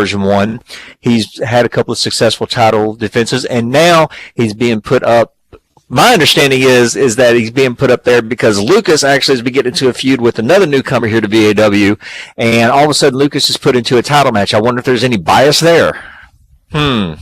version 1. He's had a couple of successful title defenses, and now he's being put up. My understanding is that he's being put up there because Lucas actually has been getting into a feud with another newcomer here to VAW, and all of a sudden Lucas is put into a title match. I wonder if there's any bias there. Then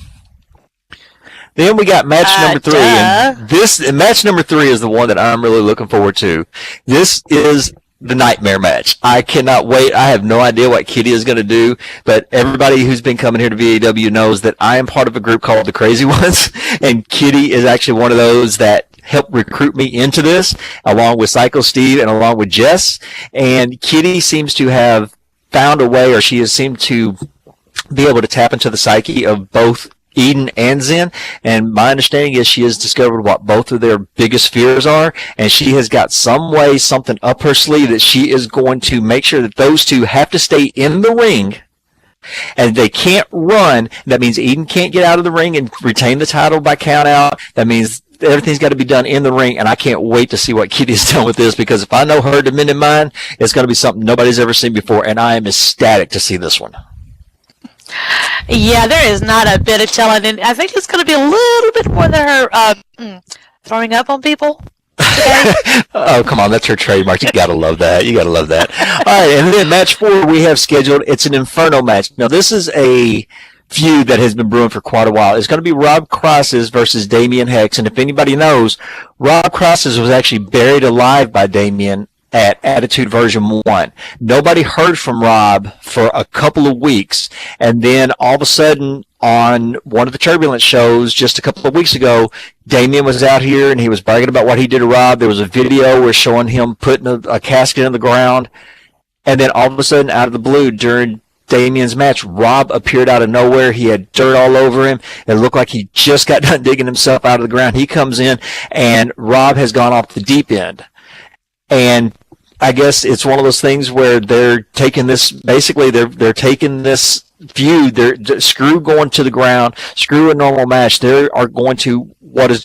we got match number 3, and match number 3 is the one that I'm really looking forward to. This is the nightmare match. I cannot wait. I have no idea what Kitty is going to do, but everybody who's been coming here to VAW knows that I am part of a group called the Crazy Ones, and Kitty is actually one of those that helped recruit me into this, along with Psycho Steve and along with Jess. And Kitty seems to have found a way, or she has seemed to be able to tap into the psyche of both Eden and Zen, and my understanding is she has discovered what both of their biggest fears are, and she has got something up her sleeve that she is going to make sure that those two have to stay in the ring, and they can't run. That means Eden can't get out of the ring and retain the title by count out. That means everything's got to be done in the ring, and I can't wait to see what Kitty's done with this, because if I know her demented mind, it's going to be something nobody's ever seen before, and I am ecstatic to see this one. Yeah, there is not a bit of telling, and I think it's going to be a little bit more than her throwing up on people. Oh, come on, that's her trademark. You gotta love that. All right, and then match 4 we have scheduled. It's an Inferno match. Now, this is a feud that has been brewing for quite a while. It's going to be Rob Crosses versus Damien Hex, and if anybody knows, Rob Crosses was actually buried alive by Damien at Attitude version 1. Nobody heard from Rob for a couple of weeks, and then all of a sudden on one of the Turbulence shows just a couple of weeks ago, Damien was out here and he was bragging about what he did to Rob. There was a video where showing him putting a casket in the ground, and then all of a sudden out of the blue during Damien's match, Rob appeared out of nowhere. He had dirt all over him. It looked like he just got done digging himself out of the ground. He comes in, and Rob has gone off the deep end. And I guess it's one of those things where they're taking this, basically they're taking this feud, they're screw going to the ground, screw a normal match. They are going to,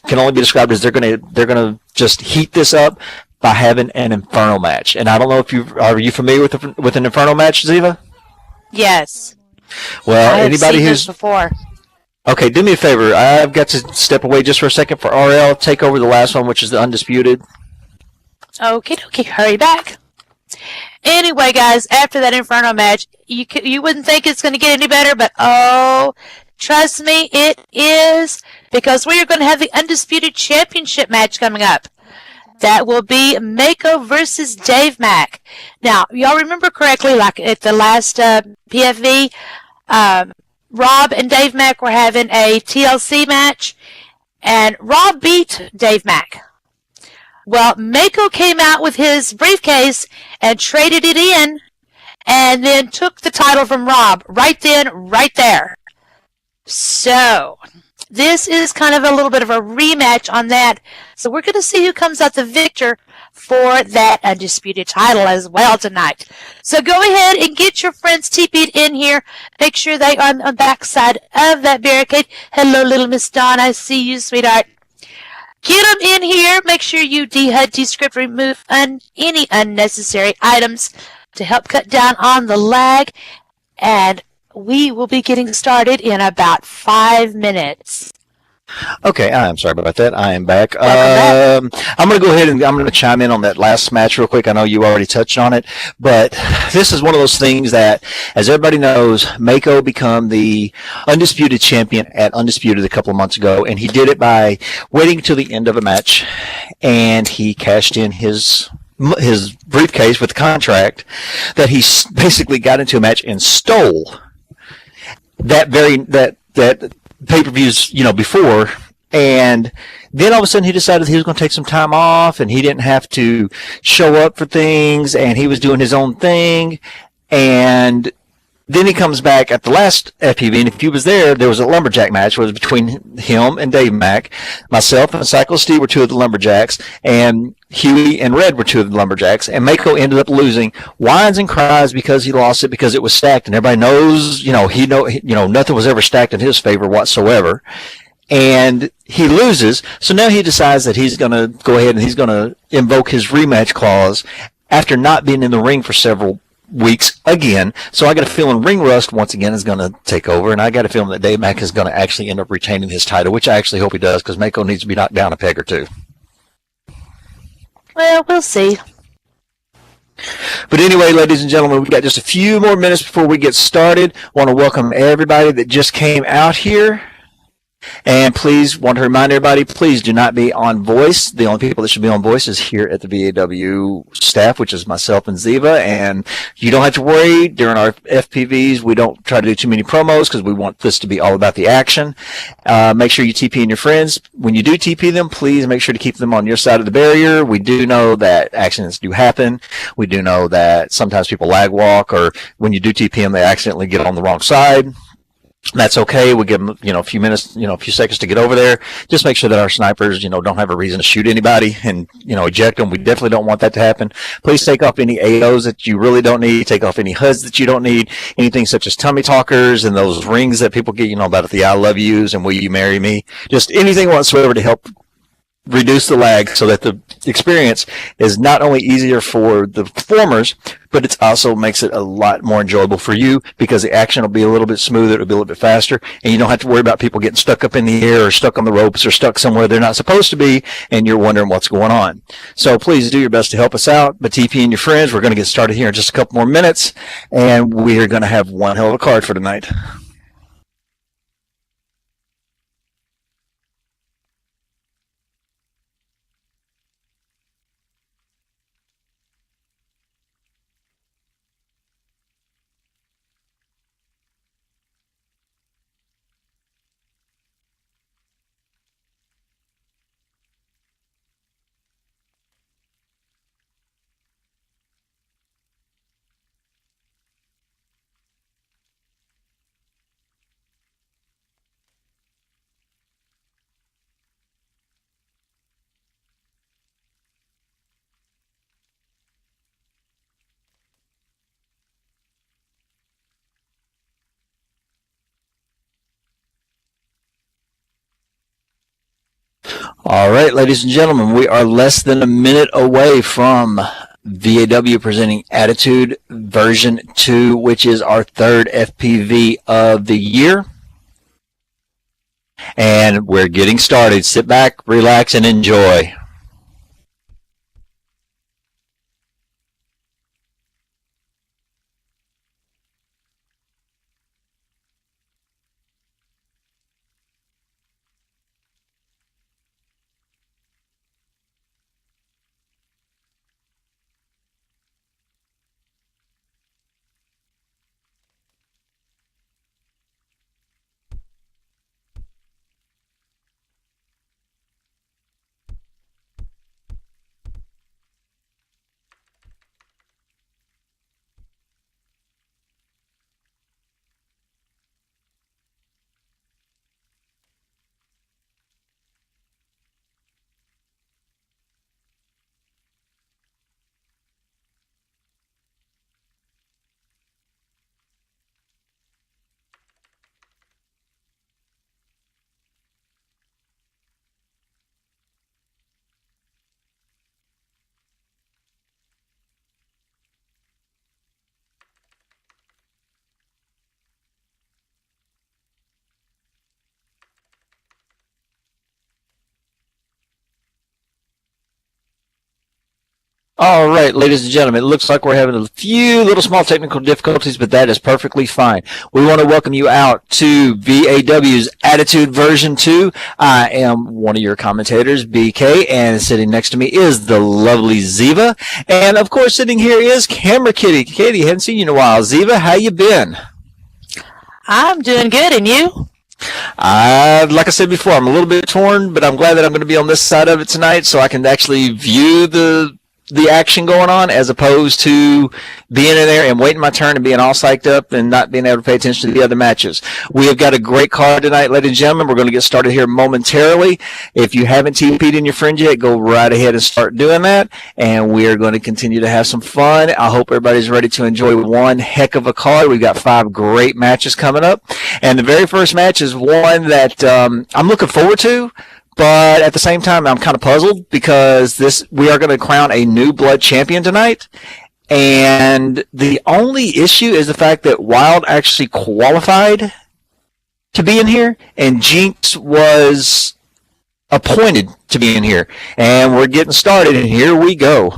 can only be described as they're going to just heat this up by having an Inferno match. And I don't know if are you familiar with an Inferno match, Ziva? Yes. Well, I've anybody seen who's this before. Okay, do me a favor. I've got to step away just for a second for RL. Take over the last one, which is the Undisputed. Okay, hurry back. Anyway, guys, after that Inferno match, you wouldn't think it's going to get any better, but oh, trust me, it is, because we are going to have the Undisputed Championship match coming up. That will be Mako versus Dave Mack. Now, y'all remember correctly, like at the last PFV, Rob and Dave Mack were having a TLC match, and Rob beat Dave Mack. Well, Mako came out with his briefcase and traded it in, and then took the title from Rob right then, right there. So, this is kind of a little bit of a rematch on that. So we're going to see who comes out the victor for that Undisputed title as well tonight. So go ahead and get your friends TP'd in here. Make sure they are on the back side of that barricade. Hello, little Miss Dawn. I see you, sweetheart. Get them in here. Make sure you de-HUD, de-script, remove any unnecessary items to help cut down on the lag. And we will be getting started in about 5 minutes. Okay, I'm sorry about that. I am back. Welcome back. I'm going to go ahead and I'm going to chime in on that last match real quick. I know you already touched on it, but this is one of those things that, as everybody knows, Mako became the Undisputed Champion at Undisputed a couple of months ago, and he did it by waiting till the end of a match, and he cashed in his briefcase with the contract that he basically got into a match and stole that pay-per-views, before, and then all of a sudden he decided he was going to take some time off, and he didn't have to show up for things, and he was doing his own thing, and then he comes back at the last FPV, and if he was there was a lumberjack match. It was between him and Dave Mack. Myself and Psycho Steve were two of the lumberjacks, and Huey and Red were two of the lumberjacks, and Mako ended up losing, whines and cries because he lost it, because it was stacked, and everybody knows, nothing was ever stacked in his favor whatsoever, and he loses. So now he decides that he's going to go ahead and he's going to invoke his rematch clause after not being in the ring for several weeks again. So I got a feeling ring rust once again is going to take over, and I got a feeling that Dave Mack is going to actually end up retaining his title, which I actually hope he does, because Mako needs to be knocked down a peg or two. Well, we'll see. But anyway, ladies and gentlemen, we've got just a few more minutes before we get started. I want to welcome everybody that just came out here. And please, want to remind everybody, please do not be on voice. The only people that should be on voice is here at the VAW staff, which is myself and Ziva. And you don't have to worry. During our FPVs, we don't try to do too many promos because we want this to be all about the action. Make sure you TP in your friends. When you do TP them, please make sure to keep them on your side of the barrier. We do know that accidents do happen. We do know that sometimes people lag walk, or when you do TP them, they accidentally get on the wrong side. That's okay. We give them, a few minutes, a few seconds to get over there. Just make sure that our snipers, don't have a reason to shoot anybody and, eject them. We definitely don't want that to happen. Please take off any AOs that you really don't need. Take off any HUDs that you don't need. Anything such as tummy talkers and those rings that people get, about the I love yous and will you marry me? Just anything whatsoever to help reduce the lag so that the experience is not only easier for the performers, but it also makes it a lot more enjoyable for you, because the action will be a little bit smoother, it'll be a little bit faster, and you don't have to worry about people getting stuck up in the air or stuck on the ropes or stuck somewhere they're not supposed to be, and you're wondering what's going on. So please do your best to help us out, but TP and your friends. We're going to get started here in just a couple more minutes, and we're going to have one hell of a card for tonight. All right, ladies and gentlemen, we are less than a minute away from VAW presenting Attitude version 2, which is our third FPV of the year. And we're getting started. Sit back, relax, and enjoy. All right, ladies and gentlemen, it looks like we're having a few little small technical difficulties, but that is perfectly fine. We want to welcome you out to VAW's Attitude version 2. I am one of your commentators, BK, and sitting next to me is the lovely Ziva. And, of course, sitting here is Camera Kitty. Katie, haven't seen you in a while. Ziva, how you been? I'm doing good, and you? Like I said before, I'm a little bit torn, but I'm glad that I'm going to be on this side of it tonight so I can actually view the action going on, as opposed to being in there and waiting my turn and being all psyched up and not being able to pay attention to the other matches. We have got a great card tonight, ladies and gentlemen. We're going to get started here momentarily. If you haven't TP'd in your friend yet, go right ahead and start doing that, and we are going to continue to have some fun. I hope everybody's ready to enjoy one heck of a card. We've got 5 great matches coming up, and the very first match is one that I'm looking forward to. But at the same time, I'm kind of puzzled because we are going to crown a new blood champion tonight. And the only issue is the fact that Wild actually qualified to be in here, and Jinx was appointed to be in here. And we're getting started, and here we go.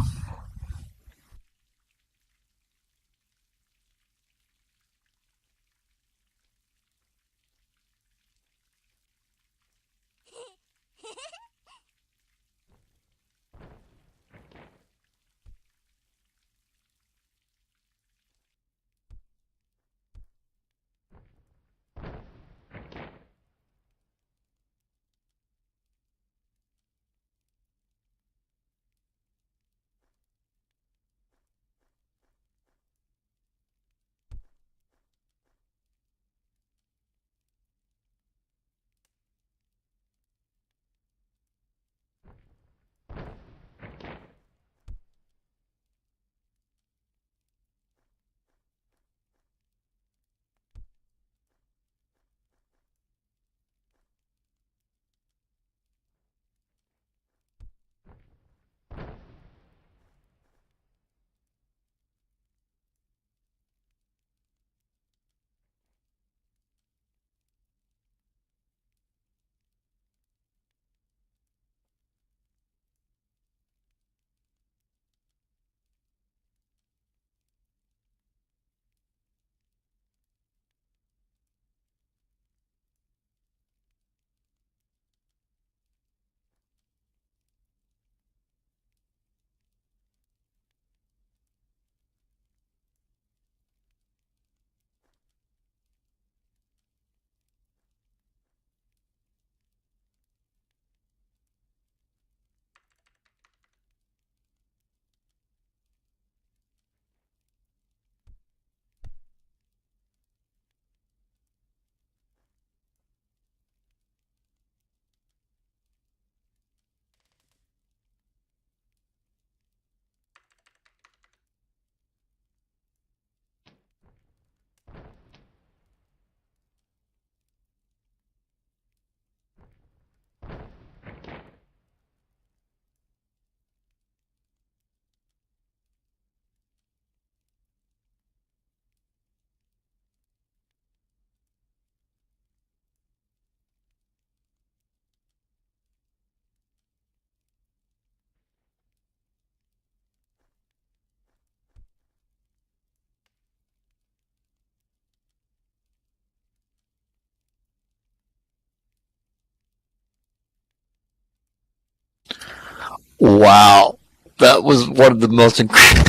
Wow. That was one of the most incredible.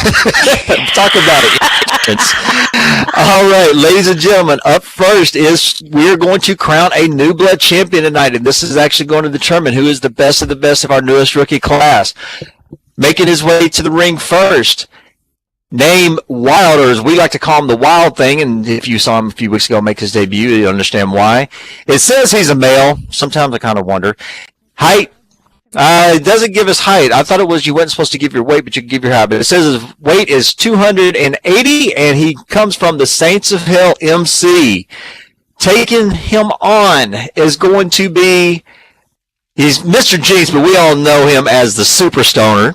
Talk about it. All right, ladies and gentlemen, up first is we're going to crown a new blood champion tonight, and this is actually going to determine who is the best of our newest rookie class. Making his way to the ring first, name Wilder, as we like to call him, the Wild Thing, and if you saw him a few weeks ago make his debut, you'll understand why. It says he's a male. Sometimes I kind of wonder. Height. It doesn't give us height. I thought it was you weren't supposed to give your weight, but you can give your height. But it says his weight is 280, and he comes from the Saints of Hell MC. Taking him on is going to be, he's Mr. Jinx, but we all know him as the Super Stoner.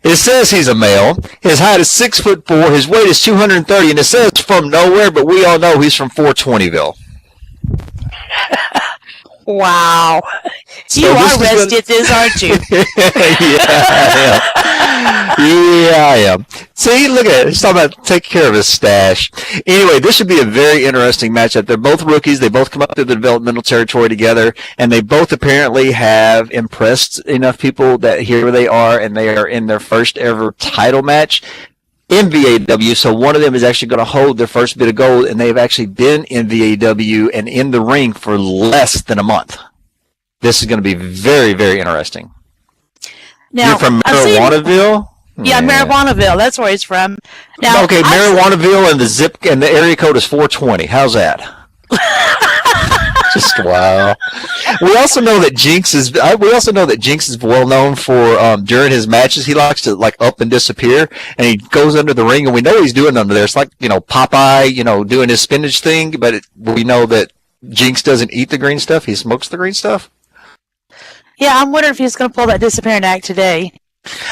It says he's a male. His height is 6'4". His weight is 230, and it says from nowhere, but we all know he's from 420ville. Wow. So you are rested this, aren't you? Yeah, I am. See, look at it. He's talking about taking care of his stash. Anyway, this should be a very interesting matchup. They're both rookies. They both come up through the developmental territory together, and they both apparently have impressed enough people that here they are, and they are in their first ever title match in VAW. So one of them is actually going to hold their first bit of gold, and they've actually been in VAW and in the ring for less than a month. This is going to be very, very interesting. Now, you're from Marijuanaville? Yeah, Marijuanaville. That's where he's from. Now, okay, Marijuanaville, and the zip and the area code is 420. How's that? Just wow. We also know that Jinx is well known for during his matches he likes to like up and disappear, and he goes under the ring, and we know what he's doing under there. It's like Popeye, doing his spinach thing, but we know that Jinx doesn't eat the green stuff; he smokes the green stuff. Yeah, I'm wondering if he's going to pull that disappearing act today.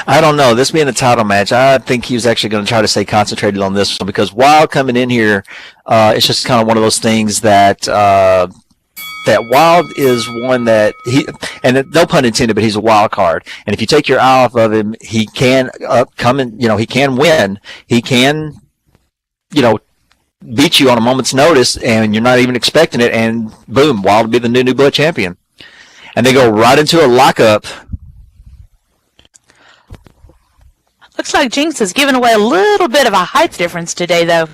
I don't know. This being a title match, I think he was actually going to try to stay concentrated on this one because Wild coming in here, it's just kind of one of those things that that Wild is one that he, and no pun intended, but he's a wild card. And if you take your eye off of him, he can come and he can win. He can, beat you on a moment's notice, and you're not even expecting it, and boom, Wild will be the new blood champion. And they go right into a lockup. Looks like Jinx has given away a little bit of a height difference today, though.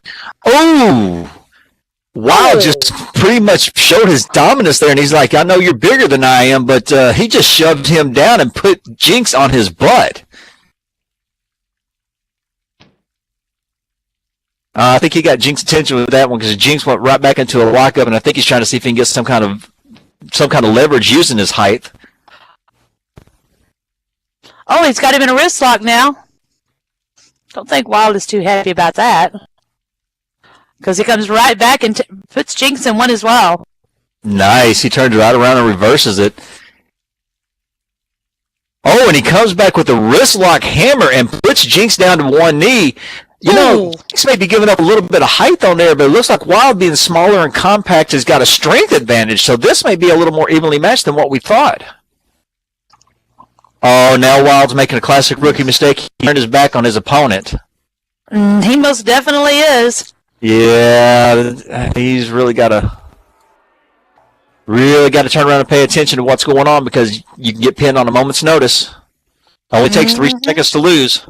Oh! Wild just pretty much showed his dominance there, and he's like, I know you're bigger than I am, but he just shoved him down and put Jinx on his butt. I think he got Jinx attention with that one because Jinx went right back into a lockup, and I think he's trying to see if he can get some kind of leverage using his height. Oh, he's got him in a wrist lock now. Don't think Wild is too happy about that. Because he comes right back and puts Jinx in one as well. Nice. He turns right around and reverses it. Oh, and he comes back with a wrist lock hammer and puts Jinx down to one knee. Jinx may be giving up a little bit of height on there, but it looks like Wild being smaller and compact has got a strength advantage. So this may be a little more evenly matched than what we thought. Oh, now Wild's making a classic rookie mistake. He turned his back on his opponent. He most definitely is. Yeah, he's really got to turn around and pay attention to what's going on because you can get pinned on a moment's notice. Only takes 3 seconds to lose.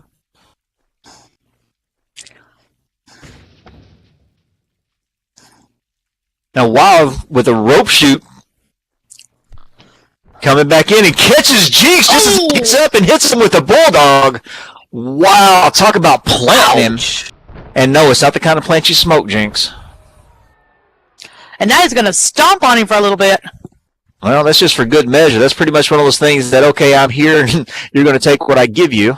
Now Wild with a rope shoot coming back in and catches Jinx just as he gets up and hits him with a bulldog. Wow, talk about planting him. And no, it's not the kind of plant you smoke, Jinx. And now he's going to stomp on him for a little bit. Well, that's just for good measure. That's pretty much one of those things that, okay, I'm here and you're going to take what I give you.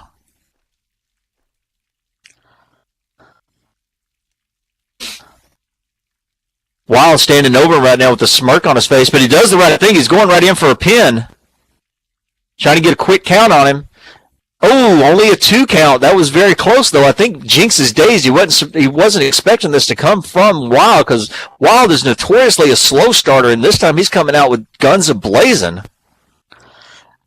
Wild standing over him right now with a smirk on his face, but he does the right thing. He's going right in for a pin. Trying to get a quick count on him. Oh, only a 2 count. That was very close, though. I think Jinx is dazed. He wasn't expecting this to come from Wild because Wild is notoriously a slow starter, and this time he's coming out with guns a-blazing.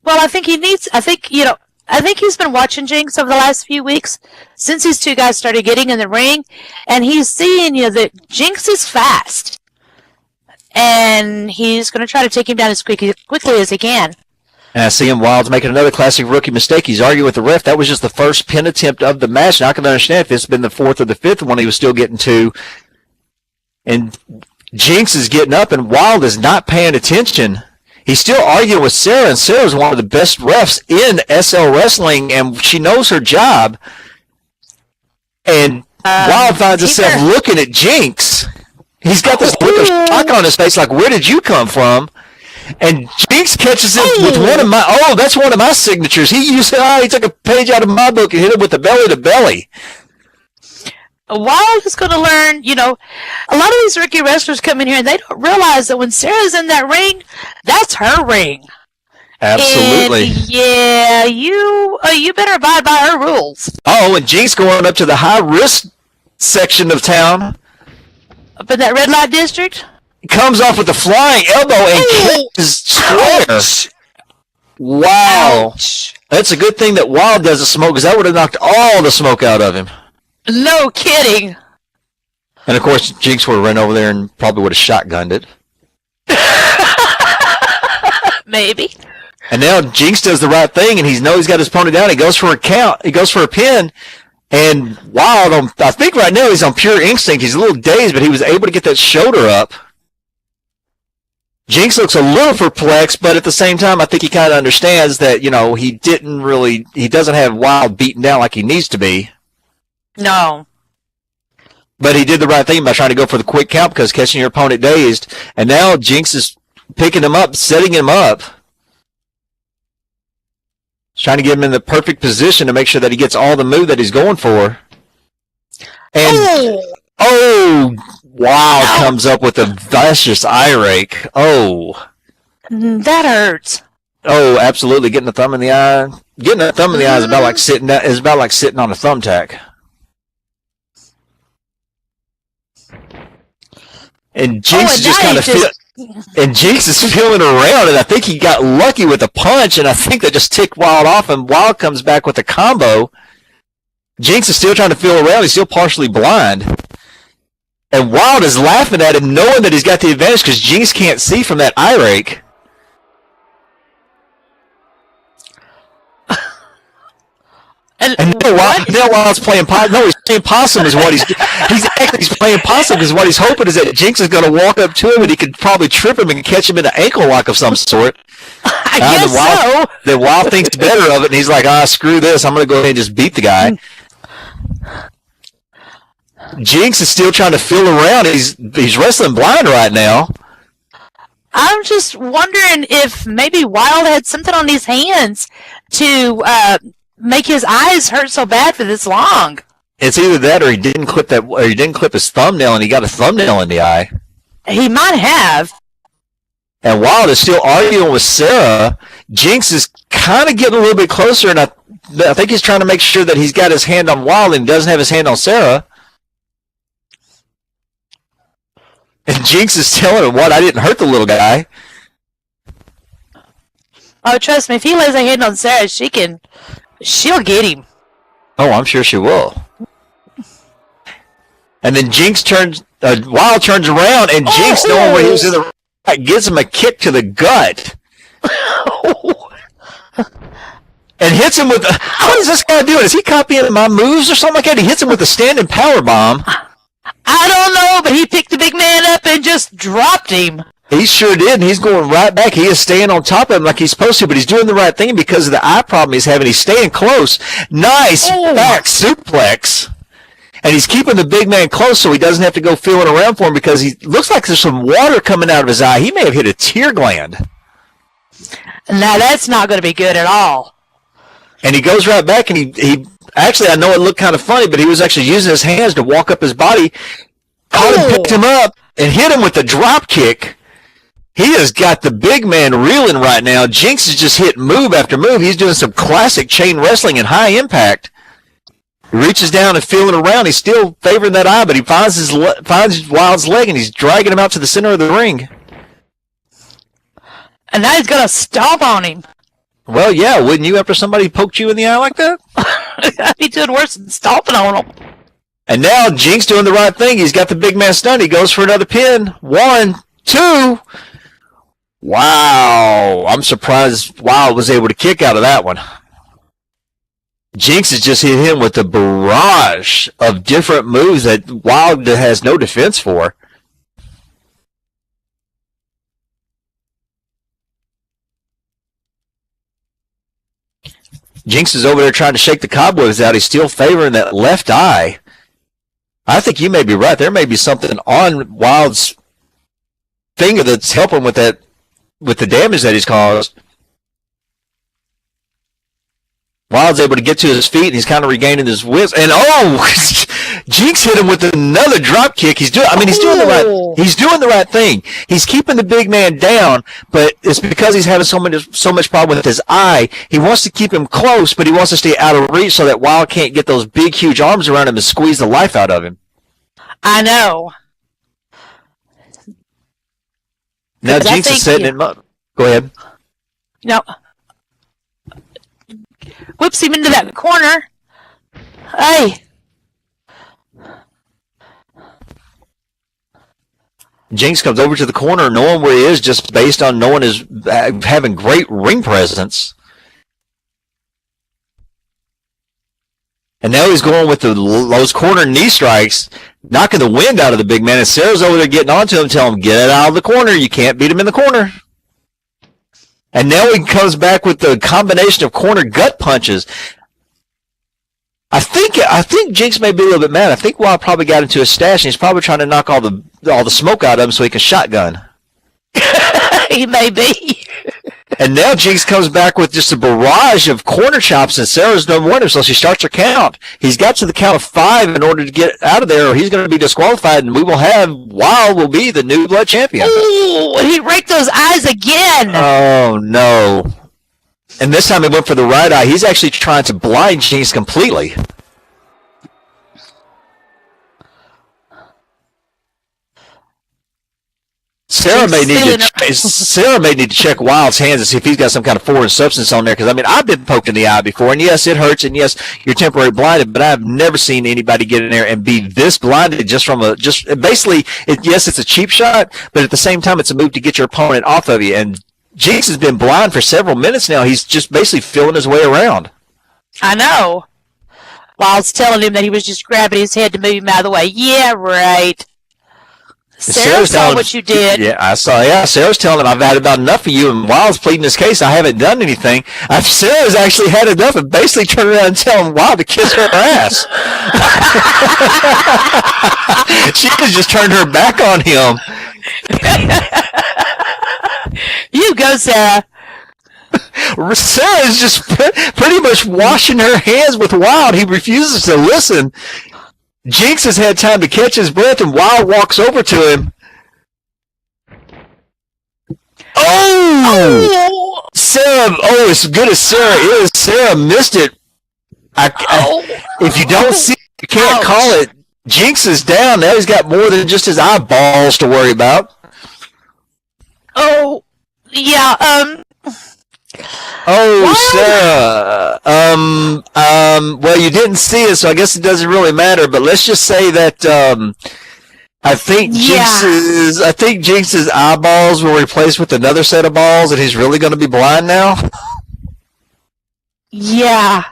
Well, I think he's been watching Jinx over the last few weeks since these two guys started getting in the ring, and he's seeing that Jinx is fast, and he's going to try to take him down as quickly as he can. And I see him, Wild's making another classic rookie mistake. He's arguing with the ref. That was just the first pin attempt of the match. Now I can understand if it's been the 4th or the 5th one he was still getting to. And Jinx is getting up, and Wild is not paying attention. He's still arguing with Sarah, and Sarah's one of the best refs in SL Wrestling, and she knows her job. And Wild finds himself looking at Jinx. He's got this look of shock on his face, like, where did you come from? And Jinx catches him with that's one of my signatures. He took a page out of my book and hit him with the belly to belly. Wild is going to learn, a lot of these rookie wrestlers come in here and they don't realize that when Sarah's in that ring, that's her ring. Absolutely. And yeah, you better abide by her rules. Oh, and Jinx going up to the high risk section of town. Up in that red light district? Comes off with a flying elbow and catches square. Wow. Ouch. That's a good thing that Wild doesn't smoke because that would have knocked all the smoke out of him. No kidding. And of course, Jinx would have run over there and probably would have shotgunned it. Maybe. And now Jinx does the right thing, and he's got his opponent down. He goes for a count. He goes for a pin. And Wild, I think right now he's on pure instinct. He's a little dazed, but he was able to get that shoulder up. Jinx looks a little perplexed, but at the same time, I think he kind of understands that, he doesn't have Wild beaten down like he needs to be. No. But he did the right thing by trying to go for the quick count because catching your opponent dazed. And now Jinx is picking him up, setting him up. He's trying to get him in the perfect position to make sure that he gets all the move that he's going for. And, Wild comes up with a vicious eye rake. Oh. That hurts. Oh, absolutely. Getting a thumb in the eye. Getting a thumb in the eye is about like sitting on a thumbtack. And Jinx Jinx is feeling around, and I think he got lucky with a punch, and I think that just ticked Wild off, and Wild comes back with a combo. Jinx is still trying to feel around. He's still partially blind. And Wild is laughing at him, knowing that he's got the advantage because Jinx can't see from that eye rake. And now Wild's playing possum. No, he's playing possum is what he's playing possum because what he's hoping is that Jinx is going to walk up to him and he could probably trip him and catch him in an ankle lock of some sort. I guess so. Then Wild thinks better of it and he's like, screw this. I'm going to go ahead and just beat the guy. Jinx is still trying to feel around. He's wrestling blind right now. I'm just wondering if maybe Wild had something on his hands to make his eyes hurt so bad for this long. It's either that or he didn't clip his thumbnail and he got a thumbnail in the eye. He might have. And Wild is still arguing with Sarah. Jinx is kind of getting a little bit closer, and I think he's trying to make sure that he's got his hand on Wild and doesn't have his hand on Sarah. And Jinx is telling him, I didn't hurt the little guy. Oh, trust me, if he lays a hand on Sarah, she'll get him. Oh, I'm sure she will. And then Wild turns around, and Jinx, knowing where he was in the right, gives him a kick to the gut. And hits him with what is this guy doing? Is he copying my moves or something like that? He hits him with a standing power bomb. I don't know, but he picked the big man up and just dropped him. He sure did, and he's going right back. He is staying on top of him like he's supposed to, but he's doing the right thing because of the eye problem he's having. He's staying close. Nice back suplex. And he's keeping the big man close so he doesn't have to go feeling around for him because he looks like there's some water coming out of his eye. He may have hit a tear gland. Now, that's not going to be good at all. And he goes right back, and he actually, I know it looked kind of funny, but he was actually using his hands to walk up his body, caught him, picked him up, and hit him with the drop kick. He has got the big man reeling right now. Jinx is just hitting move after move. He's doing some classic chain wrestling and high impact. He reaches down and feeling around. He's still favoring that eye, but he finds Wild's leg, and he's dragging him out to the center of the ring. And now he's going to stomp on him. Well, yeah, wouldn't you after somebody poked you in the eye like that? He's doing worse than stomping on him. And now Jinx doing the right thing. He's got the big man stunned. He goes for another pin. 1, 2. Wow. I'm surprised Wild was able to kick out of that one. Jinx has just hit him with a barrage of different moves that Wild has no defense for. Jinx is over there trying to shake the cobwebs out. He's still favoring that left eye. I think you may be right. There may be something on Wild's finger that's helping with the damage that he's caused. Wild's able to get to his feet, and he's kind of regaining his wits. And Jinx hit him with another drop kick. He's doing the right thing. He's keeping the big man down, but it's because he's having so much problem with his eye. He wants to keep him close, but he wants to stay out of reach so that Wild can't get those big, huge arms around him and squeeze the life out of him. I know. Now Jinx is setting him up. Go ahead. No. Whips him into that corner. Hey. Jinx comes over to the corner knowing where he is just based on knowing his having great ring presence. And now he's going with those corner knee strikes, knocking the wind out of the big man. And Sarah's over there getting onto him, telling him, get it out of the corner. You can't beat him in the corner. And now he comes back with the combination of corner gut punches. I think Jinx may be a little bit mad. I think Wild probably got into his stash, and he's probably trying to knock all the smoke out of him so he can shotgun. He may be. And now Jinx comes back with just a barrage of corner chops, and Sarah's no wonder, so she starts her count. He's got to the count of 5 in order to get out of there, or he's going to be disqualified, and Wild will be the new blood champion. Ooh, he raked those eyes again. Oh, no. And this time he went for the right eye. He's actually trying to blind Jinx completely. Sarah may need to check Wild's hands and see if he's got some kind of foreign substance on there. Because, I mean, I've been poked in the eye before, and yes, it hurts, and yes, you're temporarily blinded, but I've never seen anybody get in there and be this blinded just from basically, yes, it's a cheap shot, but at the same time, it's a move to get your opponent off of you. And Jinx has been blind for several minutes now. He's just basically feeling his way around. I know. Wild's telling him that he was just grabbing his head to move him out of the way. Yeah, right. Sarah saw what you did. Yeah, I saw. Yeah, Sarah's telling him, I've had about enough of you, and Wild's pleading his case. I haven't done anything. Sarah's actually had enough and basically turned around and telling Wild to kiss her ass. She has just turned her back on him. You go, Sarah. Sarah is just pretty much washing her hands with Wild. He refuses to listen. Jinx has had time to catch his breath, and Wild walks over to him. Oh! Sarah, as good as Sarah is, Sarah missed it. If you don't see it, you can't call it. Jinx is down. Now he's got more than just his eyeballs to worry about. Oh, yeah, Sarah. Well, you didn't see it, so I guess it doesn't really matter. But let's just say that I think Jinx's eyeballs were replaced with another set of balls, and he's really going to be blind now. Yeah,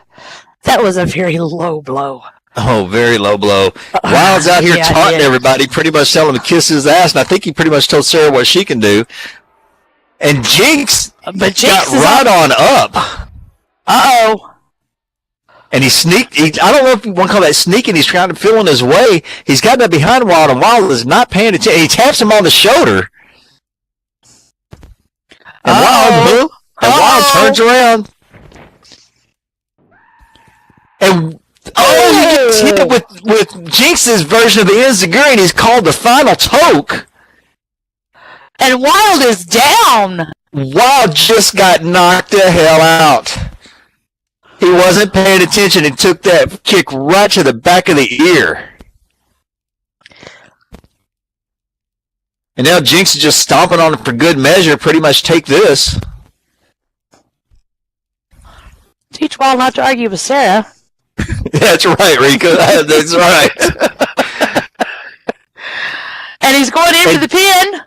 that was a very low blow. Oh, very low blow. Wild's out here taunting everybody, pretty much telling him to kiss his ass, and I think he pretty much told Sarah what she can do. And Jinx got right on up. Uh-oh. And he sneaked. I don't know if you want to call that sneaking. He's trying to feel in his way. He's got that behind Wild, and Wild is not paying attention. He taps him on the shoulder. And Wild turns around. And he gets hit with Jinx's version of the Enziguri, and he's called the final toke. And Wild is down. Wild just got knocked the hell out. He wasn't paying attention and took that kick right to the back of the ear. And now Jinx is just stomping on him for good measure. Pretty much take this. Teach Wild not to argue with Sarah. That's right, Rika. That's right. And he's going in for the pin.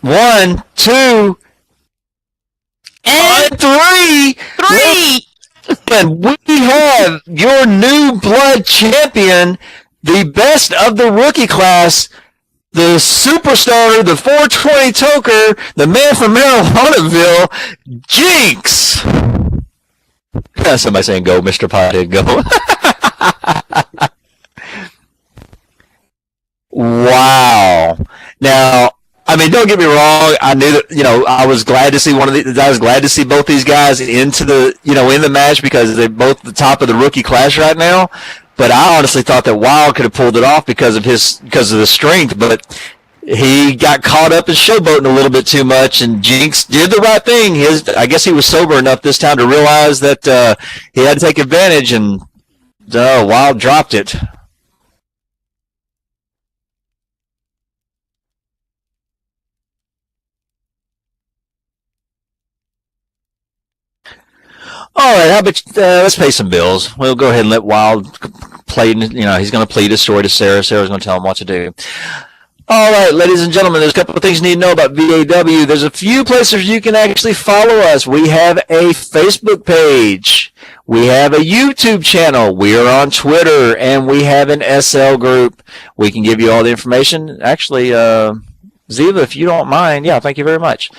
1, 2, and 3. 3. And we have your new blood champion, the best of the rookie class, the superstar, the 420 toker, the man from Marijuanaville, Jinx. Somebody saying, go, Mr. Pothead, go. Wow. Now, I mean, don't get me wrong. I knew that, I was glad to see I was glad to see both these guys into the, in the match because they're both the top of the rookie class right now. But I honestly thought that Wild could have pulled it off because of the strength. But he got caught up in showboating a little bit too much, and Jinx did the right thing. I guess he was sober enough this time to realize that he had to take advantage, and Wild dropped it. All right, how about let's pay some bills. We'll go ahead and let Wild play. He's going to plead his story to Sarah. Sarah's going to tell him what to do. All right, ladies and gentlemen, there's a couple of things you need to know about VAW. There's a few places you can actually follow us. We have a Facebook page. We have a YouTube channel. We are on Twitter, and we have an SL group. We can give you all the information. Actually, Ziva, if you don't mind, thank you very much.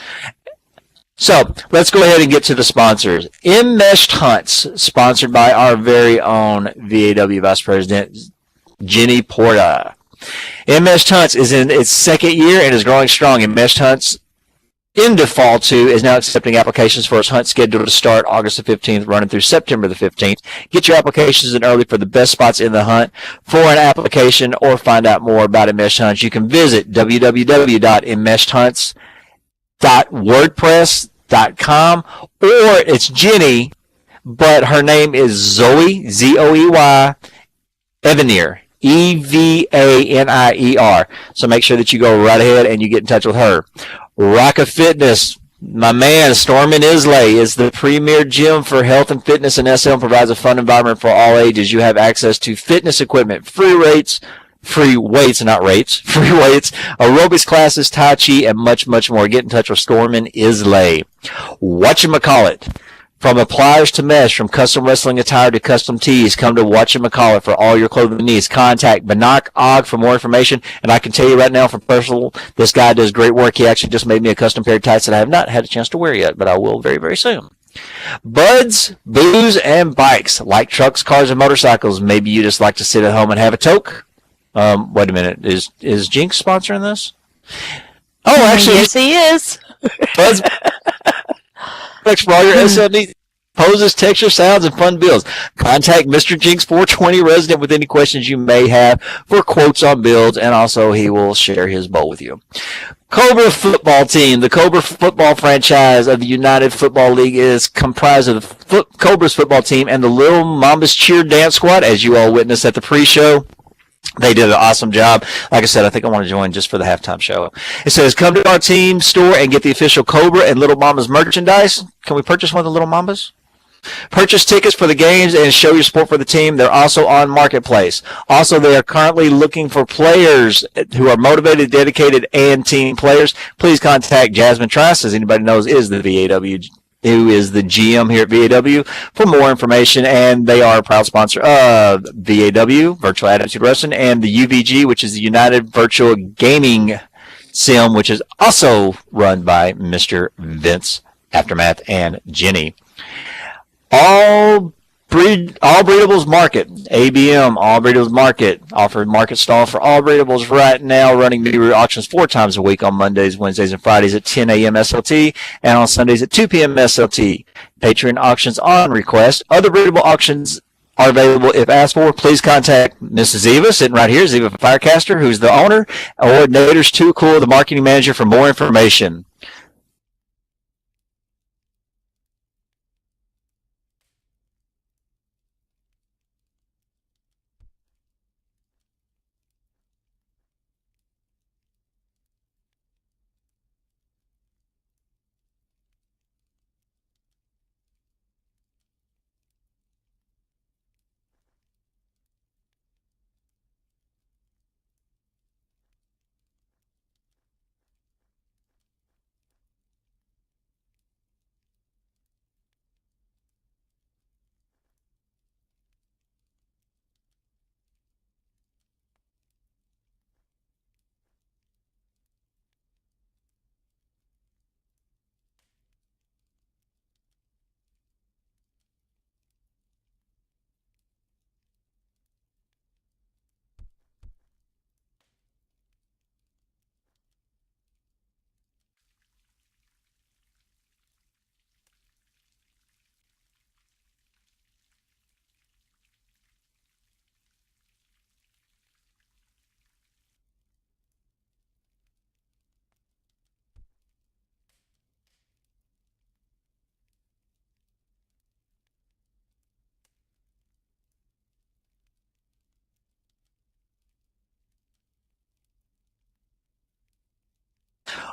So let's go ahead and get to the sponsors. Enmeshed Hunts, sponsored by our very own VAW Vice President, Jenny Porta. Enmeshed Hunts is in its second year and is growing strong. Enmeshed Hunts, into Fall 2, is now accepting applications for its hunt scheduled to start August the 15th, running through September the 15th. Get your applications in early for the best spots in the hunt. For an application or find out more about Enmeshed Hunts, you can visit www.enmeshedhunts.wordpress.com. Attitutde.com, or it's Jenny, but her name is Zoe, Zoey, Evanier, Evanier. So make sure that you go right ahead and you get in touch with her. Rocka Fitness, my man, Stormin Islay, is the premier gym for health and fitness in SM and provides a fun environment for all ages. You have access to fitness equipment, free weights, aerobics classes, Tai Chi, and much, much more. Get in touch with Stormin Islay. Whatchamacallit. From pliers to mesh, from custom wrestling attire to custom tees, come to Whatchamacallit for all your clothing needs. Contact Banak Og for more information. And I can tell you right now from personal, this guy does great work. He actually just made me a custom pair of tights that I have not had a chance to wear yet, but I will very, very soon. Buds, booze, and bikes. Like trucks, cars, and motorcycles. Maybe you just like to sit at home and have a toke. Wait a minute. Is Jinx sponsoring this? Oh, actually. Yes, he is. Buds, for all your SL needs, poses, texture, sounds, and fun builds. Contact Mr. Jinx 420 resident with any questions you may have for quotes on builds, and also he will share his bowl with you. Cobra Football Team. The Cobra Football franchise of the United Football League is comprised of the Cobra's football team and the Little Mambas Cheer Dance Squad, as you all witnessed at the pre-show. They did an awesome job. Like I said, I think I want to join just for the halftime show. It says, come to our team store and get the official Cobra and Little Mambas merchandise. Can we purchase one of the Little Mambas? Purchase tickets for the games and show your support for the team. They're also on Marketplace. Also, they are currently looking for players who are motivated, dedicated, and team players. Please contact Jasmine Trice, as anybody knows is the VAW, who is the GM here at VAW, for more information. And they are a proud sponsor of VAW, Virtual Attitude Wrestling, and the UVG, which is the United Virtual Gaming Sim, which is also run by Mr. Vince Aftermath and Jenny. All Breedables Market, ABM, All Breedables Market, offered market stall for all breedables right now, running new auctions 4 times a week on Mondays, Wednesdays, and Fridays at 10 a.m. SLT, and on Sundays at 2 p.m. SLT. Patreon auctions on request. Other breedable auctions are available if asked for. Please contact Mrs. Eva, sitting right here, Eva Firecaster, who's the owner, or Nader's Too Cool, the marketing manager, for more information.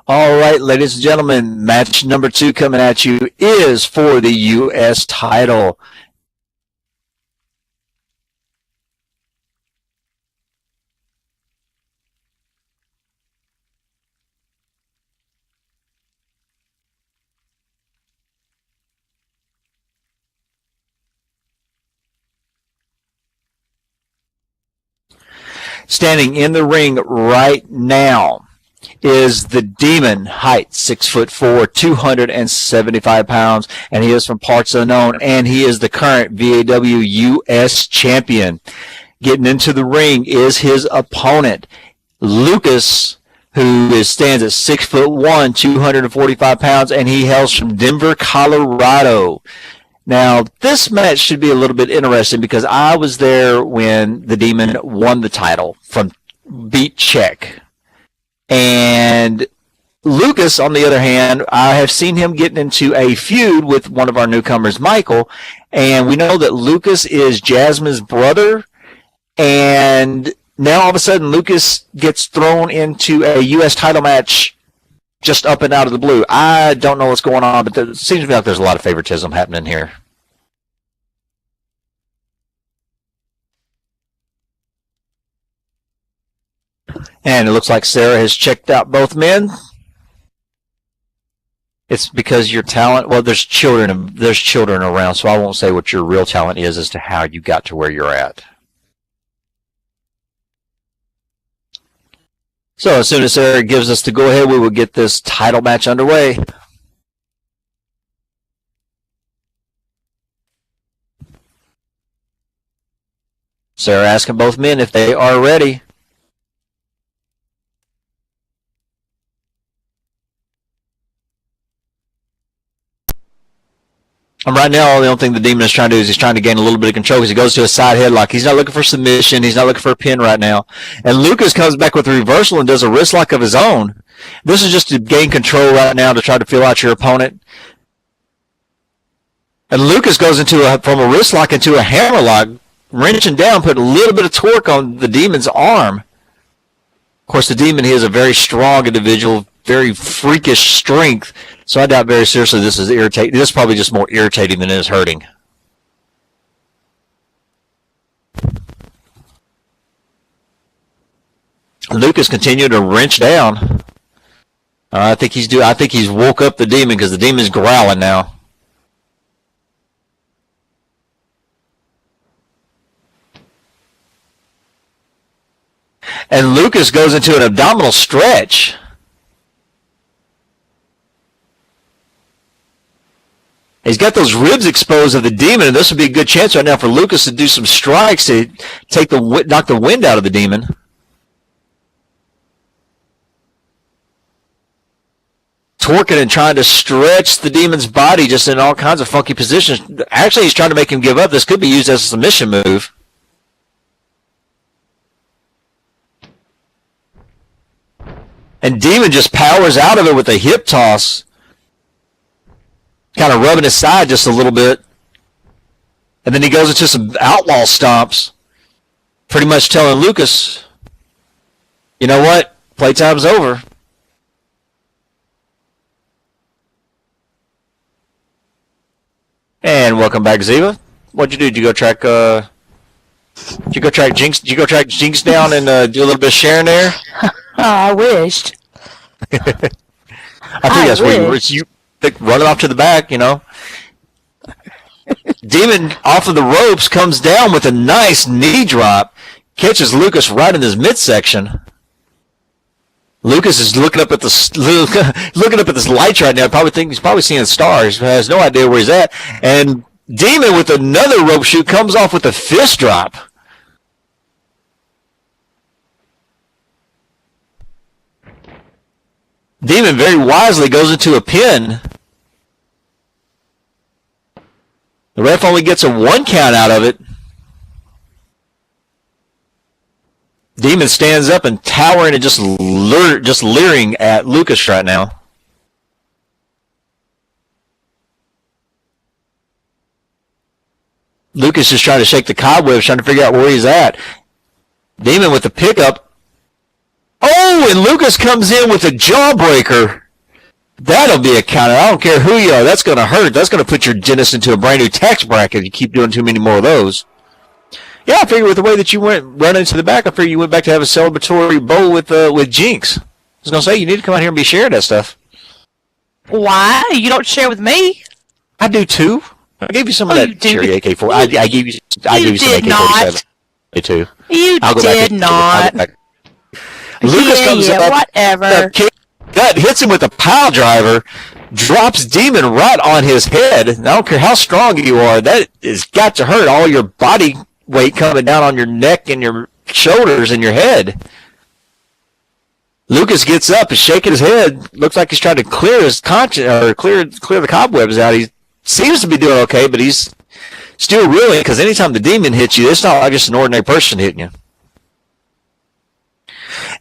All right, ladies and gentlemen, match number 2 coming at you is for the U.S. title. Standing in the ring right now is the Demon, height 6'4", 275 pounds, and he is from parts unknown, and he is the current VAW U.S. champion. Getting into the ring is his opponent, Lucas, who stands at 6'1", 245 pounds, and he hails from Denver, Colorado. Now, this match should be a little bit interesting because I was there when the Demon won the title from Beat Czech. And Lucas, on the other hand, I have seen him getting into a feud with one of our newcomers, Michael, and we know that Lucas is Jasmine's brother, and now all of a sudden Lucas gets thrown into a U.S. title match just up and out of the blue. I don't know what's going on, but it seems to me like there's a lot of favoritism happening here. And it looks like Sarah has checked out both men. It's because your talent, well, there's children around, so I won't say what your real talent is as to how you got to where you're at. So as soon as Sarah gives us the go-ahead, we will get this title match underway. Sarah asking both men if they are ready. And right now, the only thing the Demon is trying to do is he's trying to gain a little bit of control because he goes to a side headlock. He's not looking for submission. He's not looking for a pin right now. And Lucas comes back with a reversal and does a wrist lock of his own. This is just to gain control right now to try to feel out your opponent. And Lucas goes from a wrist lock into a hammer lock, wrenching down, putting a little bit of torque on the Demon's arm. Of course, the Demon, he is a very strong individual, very freakish strength. So I doubt very seriously this is irritating. This is probably just more irritating than it is hurting. Lucas continued to wrench down. I think he's woke up the Demon because the Demon's growling now. And Lucas goes into an abdominal stretch. He's got those ribs exposed of the Demon, and this would be a good chance right now for Lucas to do some strikes to knock the wind out of the Demon. Torquing and trying to stretch the Demon's body just in all kinds of funky positions. Actually, he's trying to make him give up. This could be used as a submission move. And Demon just powers out of it with a hip toss. Kind of rubbing his side just a little bit. And then he goes into some outlaw stomps. Pretty much telling Lucas, you know what? Playtime's over. And welcome back, Ziva. What'd you do? Did you go track Jinx? Did you go track Jinx down and do a little bit of sharing there? Oh, I wished. I think that's where you running off to the back, you know. Demon off of the ropes comes down with a nice knee drop, catches Lucas right in his midsection. Lucas is looking up at this lights right now. He's probably seeing stars. Has no idea where he's at. And Demon with another rope shoot comes off with a fist drop. Demon very wisely goes into a pin. The ref only gets a 1 count out of it. Demon stands up and towering and just leering at Lucas right now. Lucas is trying to shake the cobwebs, trying to figure out where he's at. Demon with the pickup. Oh, and Lucas comes in with a jawbreaker. That'll be a counter. I don't care who you are. That's going to hurt. That's going to put your dentist into a brand new tax bracket if you keep doing too many more of those. Yeah, I figure with the way that you went running to the back, I figure you went back to have a celebratory bowl with Jinx. I was going to say, you need to come out here and be sharing that stuff. Why? You don't share with me? I do too. I gave you some of that cherry AK-47. I gave you some AK-47. Me too. You did not. Lucas comes up, whatever. Gut hits him with a pile driver, drops Demon right on his head. And I don't care how strong you are, that has got to hurt. All your body weight coming down on your neck and your shoulders and your head. Lucas gets up and shaking his head. Looks like he's trying to clear his conscience or clear the cobwebs out. He seems to be doing okay, but he's still reeling because anytime the Demon hits you, it's not like just an ordinary person hitting you.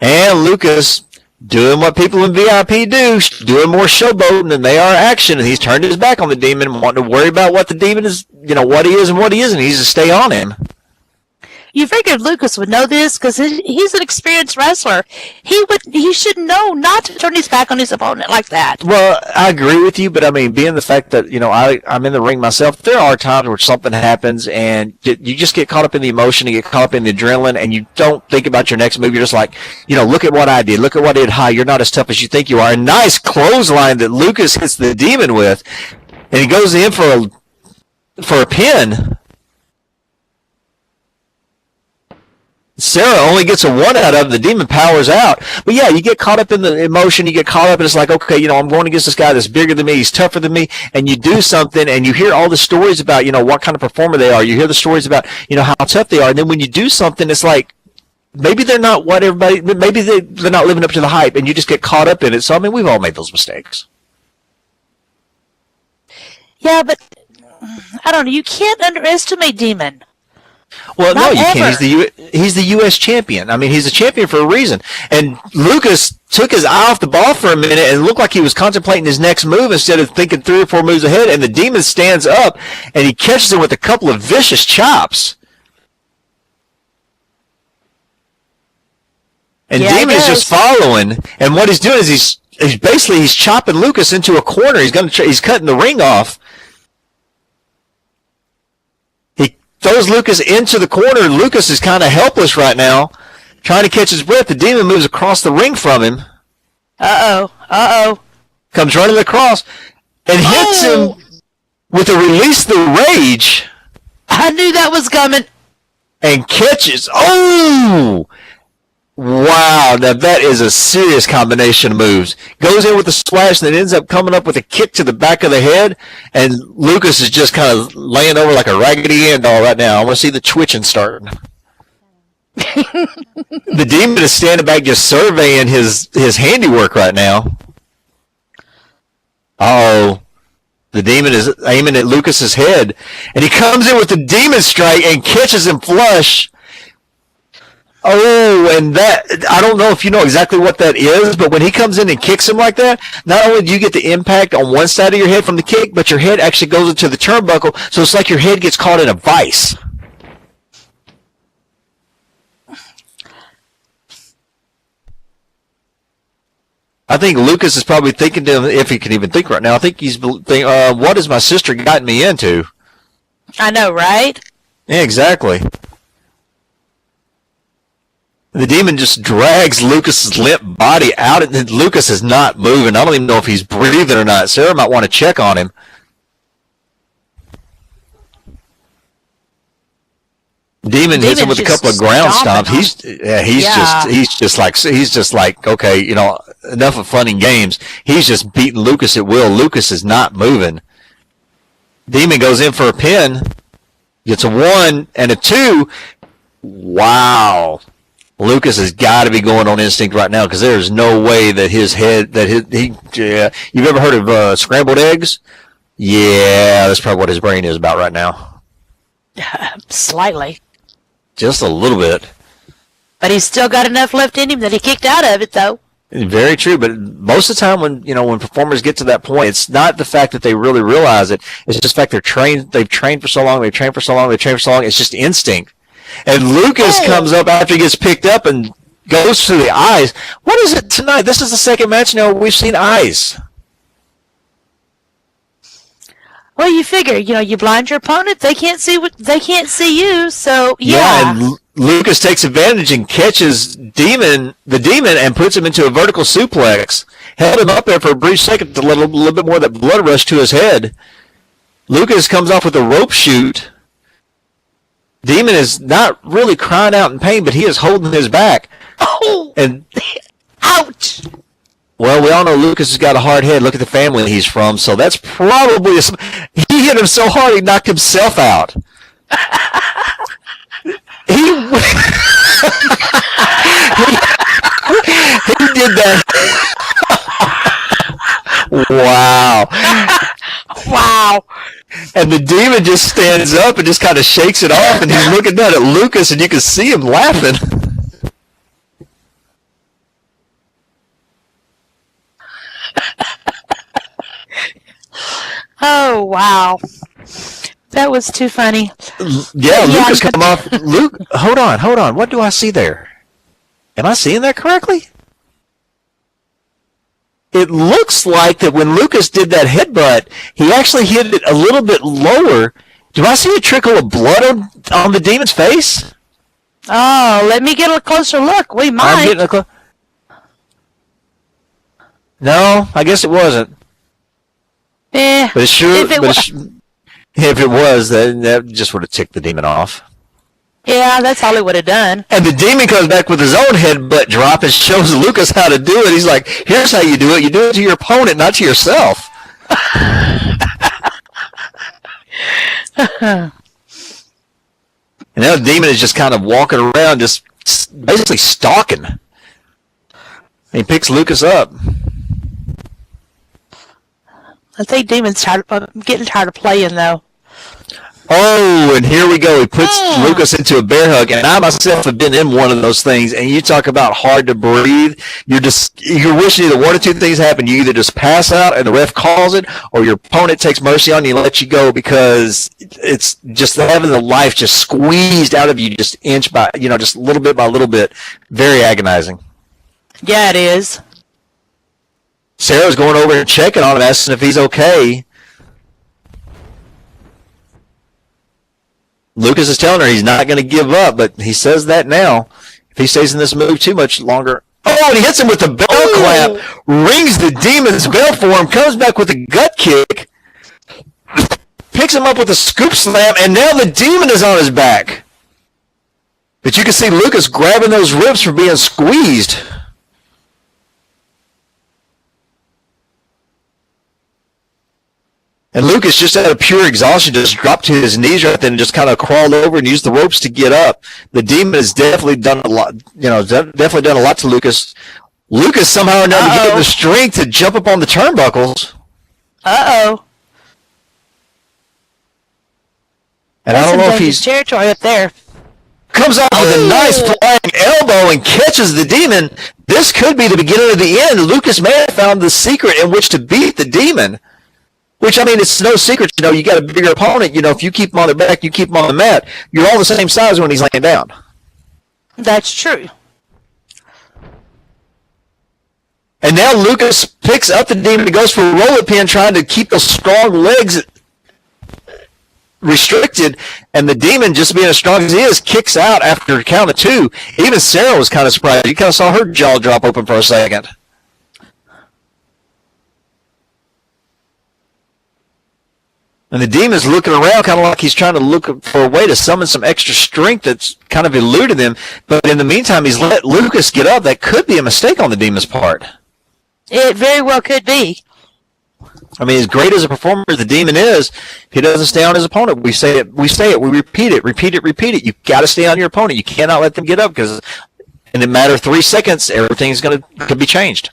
And Lucas doing what people in VIP do, doing more showboating than they are action, and he's turned his back on the demon and wanting to worry about what the demon is, what he is and what he isn't. He needs to stay on him. You figured Lucas would know this because he's an experienced wrestler. He should know not to turn his back on his opponent like that. Well, I agree with you, but I mean, being the fact that, I'm in the ring myself, there are times where something happens and you just get caught up in the emotion, you get caught up in the adrenaline, and you don't think about your next move. You're just like, look at what I did. Look at what I did. Hi, you're not as tough as you think you are. A nice clothesline that Lucas hits the demon with, and he goes in for a pin. Sarah only gets a 1 out of it. The demon powers out. But yeah, you get caught up in the emotion. You get caught up and it's like, okay, I'm going against this guy that's bigger than me. He's tougher than me. And you do something and you hear all the stories about, what kind of performer they are. You hear the stories about, how tough they are. And then when you do something, it's like, maybe they're not maybe they're not living up to the hype and you just get caught up in it. So, I mean, we've all made those mistakes. Yeah, but I don't know. You can't underestimate Demon. Well, Not no, you ever. can't. He's the U.S. champion. I mean, he's a champion for a reason. And Lucas took his eye off the ball for a minute and looked like he was contemplating his next move instead of thinking 3 or 4 moves ahead. And the demon stands up and he catches him with a couple of vicious chops. And Yeah, Demon is just following. And what he's doing is he's chopping Lucas into a corner. He's cutting the ring off. Throws Lucas into the corner. Lucas is kind of helpless right now, trying to catch his breath. The demon moves across the ring from him. Uh-oh. Comes running across and hits him with a release the rage. I knew that was coming. And catches. Oh! Wow, now that is a serious combination of moves. Goes in with a splash and then ends up coming up with a kick to the back of the head, and Lucas is just kind of laying over like a Raggedy Ann doll right now. I want to see the twitching starting. The demon is standing back just surveying his handiwork right now. Uh-oh. The demon is aiming at Lucas's head, and he comes in with the demon strike and catches him flush. Oh, and that, I don't know if you know exactly what that is, but when he comes in and kicks him like that, not only do you get the impact on one side of your head from the kick, but your head actually goes into the turnbuckle, so it's like your head gets caught in a vice. I think Lucas is probably thinking to him, if he can even think right now, I think he's thinking, what has my sister gotten me into? I know, right? Yeah, exactly. The demon just drags Lucas's limp body out, and Lucas is not moving. I don't even know if he's breathing or not. Sarah might want to check on him. Demon hits him with a couple of ground stomps. He's just like, okay, enough of fun and games. He's just beating Lucas at will. Lucas is not moving. Demon goes in for a pin, gets a 1 and a 2. Wow. Lucas has got to be going on instinct right now because there's no way that you've ever heard of scrambled eggs? Yeah, that's probably what his brain is about right now. Slightly. Just a little bit. But he's still got enough left in him that he kicked out of it, though. Very true, but most of the time when performers get to that point, it's not the fact that they really realize it. It's just the fact they've trained for so long, it's just instinct. And Lucas comes up after he gets picked up and goes to the eyes. What is it tonight? This is the second match now we've seen eyes. Well, you figure, you blind your opponent, they can't see you, so yeah. And Lucas takes advantage and catches the demon, and puts him into a vertical suplex. Held him up there for a brief second to let a little bit more of that blood rush to his head. Lucas comes off with a rope shoot. Demon is not really crying out in pain, but he is holding his back. Oh! And ouch! Well, we all know Lucas has got a hard head. Look at the family he's from, so that's probably he hit him so hard he knocked himself out. he did that. Wow. Wow. And the demon just stands up and just kind of shakes it off, and he's looking down at Lucas, and you can see him laughing. Oh, wow. That was too funny. Yeah, Lucas come off. Luke, hold on. What do I see there? Am I seeing that correctly? It looks like that when Lucas did that headbutt, he actually hit it a little bit lower. Do I see a trickle of blood on the demon's face? Oh, let me get a closer look. We might. I'm getting No, I guess it wasn't. But it sure. If it was, then that just would have ticked the demon off. Yeah, that's all he would have done. And the demon comes back with his own headbutt drop and shows Lucas how to do it. He's like, here's how you do it. You do it to your opponent, not to yourself. And now the demon is just kind of walking around, just basically stalking. And he picks Lucas up. I think Demon's getting tired of playing, though. Oh, and here we go. He puts Lucas into a bear hug, and I myself have been in one of those things, and you talk about hard to breathe. You're wishing either one or two things happen. You either just pass out and the ref calls it, or your opponent takes mercy on you and lets you go, because it's just having the life just squeezed out of you just inch by, just little bit by little bit. Very agonizing. Yeah, it is. Sarah's going over and checking on him, asking if he's okay. Lucas is telling her he's not going to give up, but he says that now. If he stays in this move too much longer. Oh, and he hits him with the bell clap, rings the demon's bell for him, comes back with a gut kick, picks him up with a scoop slam, and now the demon is on his back. But you can see Lucas grabbing those ribs from being squeezed. And Lucas, just out of pure exhaustion, just dropped to his knees right then and just kind of crawled over and used the ropes to get up. The demon has definitely done a lot, definitely done a lot to Lucas. Lucas somehow or another getting the strength to jump up on the turnbuckles. Uh-oh. And I don't know if he's territory up there. Comes out with a nice flying elbow and catches the demon. This could be the beginning of the end. Lucas may have found the secret in which to beat the demon. Which, it's no secret, you got a bigger opponent. If you keep him on their back, you keep him on the mat. You're all the same size when he's laying down. That's true. And now Lucas picks up the demon and goes for a roll-up pin, trying to keep those strong legs restricted. And the demon, just being as strong as he is, kicks out after a count of two. Even Sarah was kind of surprised. You kind of saw her jaw drop open for a second. And the demon's looking around kind of like he's trying to look for a way to summon some extra strength that's kind of eluded him. But in the meantime, he's let Lucas get up. That could be a mistake on the demon's part. It very well could be. As great as a performer the demon is, if he doesn't stay on his opponent, we say it, we repeat it. You got to stay on your opponent. You cannot let them get up, because in a matter of 3 seconds, everything's could be changed.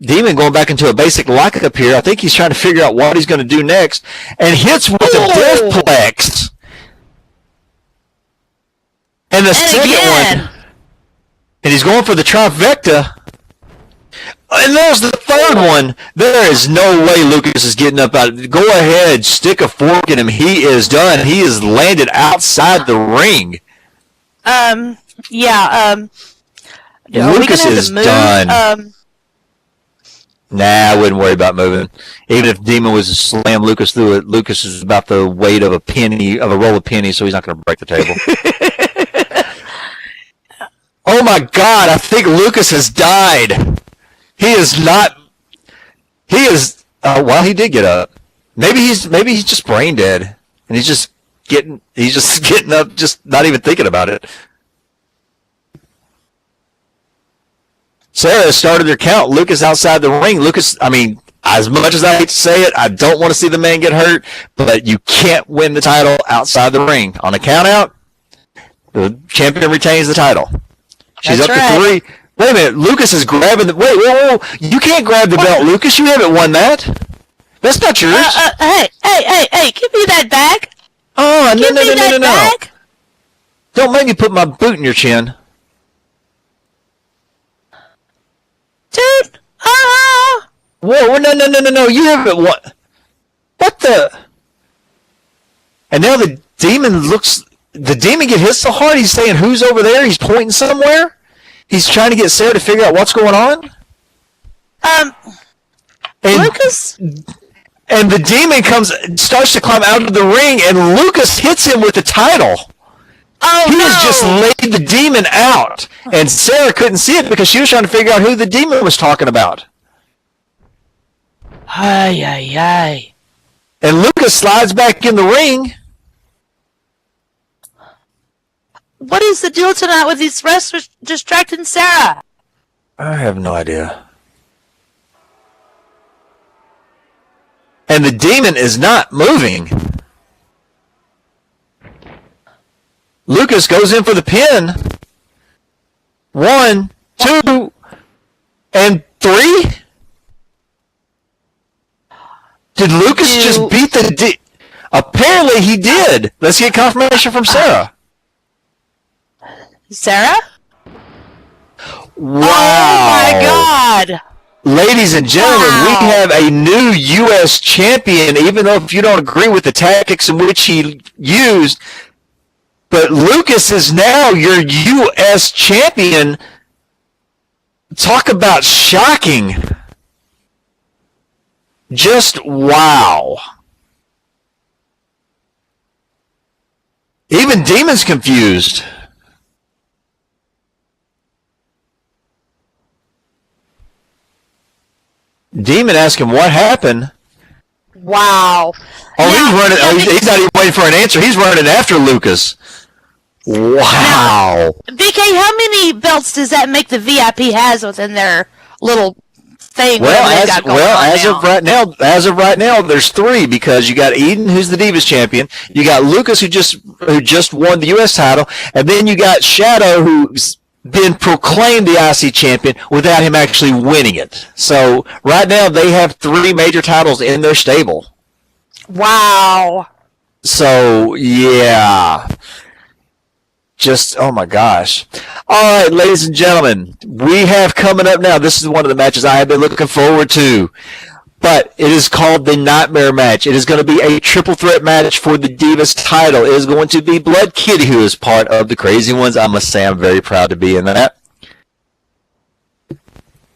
Demon going back into a basic lockup here. I think he's trying to figure out what he's going to do next, and hits with the Deathplex. And the second one. And he's going for the trifecta. And there's the third one. There is no way Lucas is getting up out. Go ahead, stick a fork in him. He is done. He is landed outside the ring. Lucas is done. Nah, I wouldn't worry about moving. Even if Demon was to slam Lucas through it, Lucas is about the weight of a roll of pennies, so he's not going to break the table. Oh my God, I think Lucas has died. He is not. He is. Well, he did get up. Maybe he's just brain dead, and he's just getting up, just not even thinking about it. Sarah has started her count. Lucas outside the ring. Lucas, as much as I hate to say it, I don't want to see the man get hurt, but you can't win the title outside the ring. On a count out, the champion retains the title. She's up to 3. Wait a minute. Lucas is grabbing the... Wait, whoa. You can't grab the belt, Lucas. You haven't won that. That's not yours. Hey. Give me that back. Oh, no. Back. Don't make me put my boot in your chin. Dude. Whoa, no, you haven't what? What the? And now the demon get hit so hard, he's saying, who's over there? He's pointing somewhere? He's trying to get Sarah to figure out what's going on? And Lucas? And the demon starts to climb out of the ring, and Lucas hits him with the title. Oh, he has just laid the demon out, and Sarah couldn't see it because she was trying to figure out who the demon was talking about. Ay. And Lucas slides back in the ring. What is the deal tonight with these wrestlers distracting Sarah? I have no idea. And the demon is not moving. Lucas goes in for the pin. 1, 2, and 3. Did Lucas just beat the Apparently he did. Let's get confirmation from Sarah. Sarah? Wow. Oh my God. Ladies and gentlemen, we have a new U.S. champion, even though if you don't agree with the tactics in which he used. But Lucas is now your U.S. champion. Talk about shocking. Just wow. Even Demon's confused. Demon asked him what happened. Wow. He's not even waiting for an answer. He's running after Lucas. Wow. Now, BK, how many belts does that make the VIP has within their little thing? As of right now, there's 3 because you got Eden, who's the Divas champion. You got Lucas, who just won the U.S. title, and then you got Shadow, who's been proclaimed the IC champion without him actually winning it. So right now they have 3 major titles in their stable. Wow. So yeah. Just, oh my gosh. All right, ladies and gentlemen, we have coming up now. This is one of the matches I have been looking forward to. But it is called the Nightmare Match. It is going to be a triple threat match for the Divas title. It is going to be Blood Kitty, who is part of the Crazy Ones. I must say I'm very proud to be in that.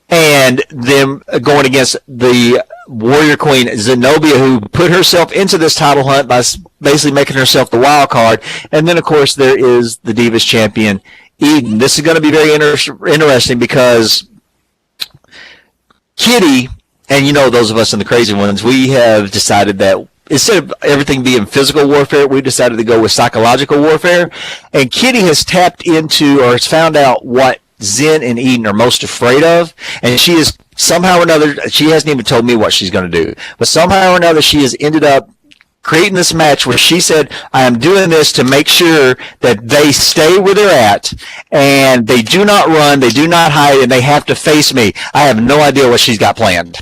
And them going against the Warrior Queen, Zenobia, who put herself into this title hunt by basically making herself the wild card. And then, of course, there is the Divas champion, Eden. This is going to be very interesting because Kitty, and you know those of us in the Crazy Ones, we have decided that instead of everything being physical warfare, we decided to go with psychological warfare. And Kitty has tapped into or has found out what Zen and Eden are most afraid of, and she is somehow or another, she hasn't even told me what she's going to do, but somehow or another she has ended up creating this match where she said, I am doing this to make sure that they stay where they're at, and they do not run, they do not hide, and they have to face me. I have no idea what she's got planned.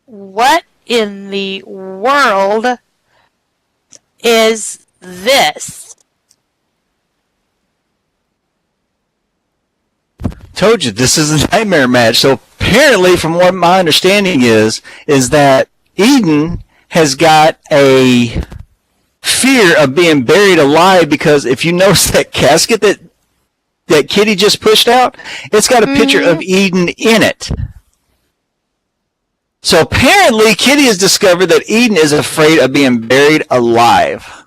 What in the world is this? Told you, this is a nightmare match. So apparently, from what my understanding is that Eden has got a fear of being buried alive, because if you notice that casket that Kitty just pushed out, it's got a picture of Eden in it. So apparently, Kitty has discovered that Eden is afraid of being buried alive.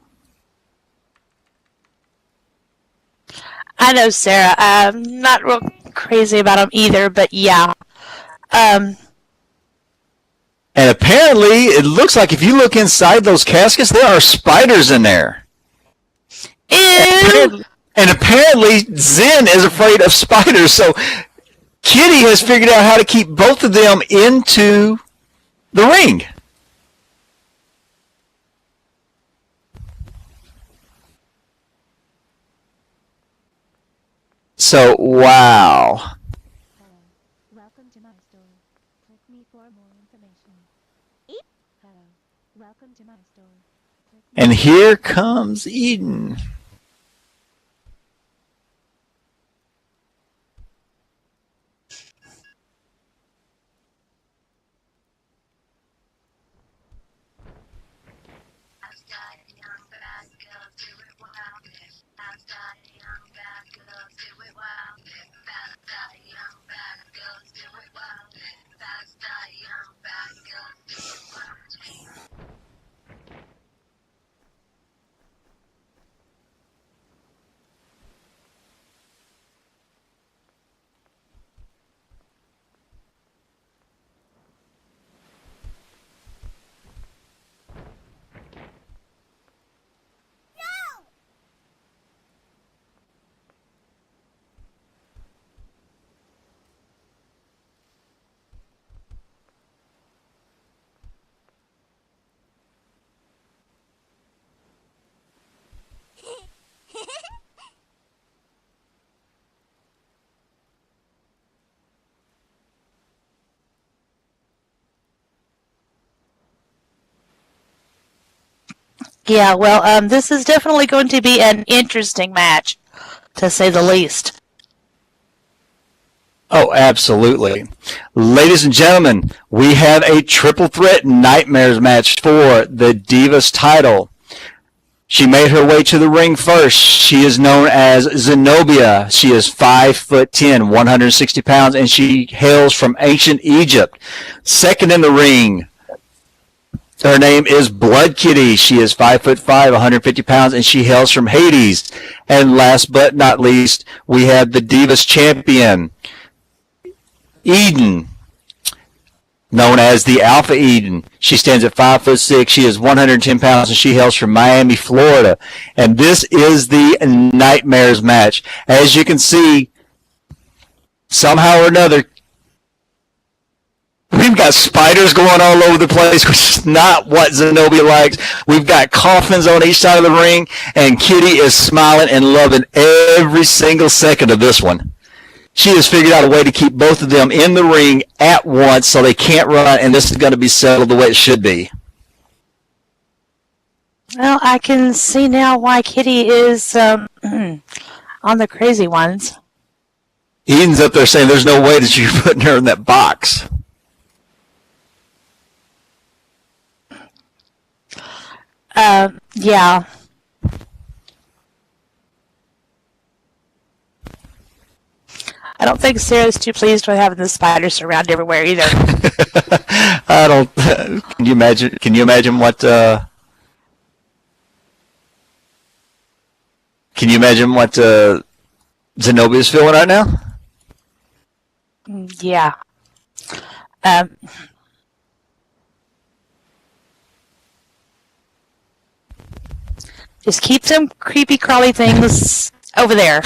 I know, Sarah. I'm not real crazy about them either, but yeah. And apparently, it looks like if you look inside those caskets, there are spiders in there. Ew! And apparently, Zen is afraid of spiders. So Kitty has figured out how to keep both of them into the ring. So, wow. Welcome to my store. Click me for more information. Hello. Welcome to my store. And here comes Eden. Yeah, well, this is definitely going to be an interesting match, to say the least. Oh, absolutely. Ladies and gentlemen, we have a triple threat nightmares match for the Divas title. She made her way to the ring first. She is known as Zenobia. She is 5'10", 160 pounds, and she hails from ancient Egypt. Second in the ring, her name is Blood Kitty. She is 5'5", 150 pounds, and she hails from Hades. And last but not least, we have the Divas champion, Eden, known as the Alpha Eden. She stands at 5'6". She is 110 pounds, and she hails from Miami, Florida. And this is the Nightmares match. As you can see, somehow or another, we've got spiders going all over the place, which is not what Zenobia likes. We've got coffins on each side of the ring, and Kitty is smiling and loving every single second of this one. She has figured out a way to keep both of them in the ring at once so they can't run, and this is going to be settled the way it should be. Well, I can see now why Kitty is on the crazy ones. Eden's up there saying there's no way that you're putting her in that box. Yeah. I don't think Sarah's too pleased with having the spiders around everywhere either. I don't. Can you imagine? Can you imagine what? Can you imagine what Zenobia is feeling right now? Yeah. Just keep some creepy crawly things over there.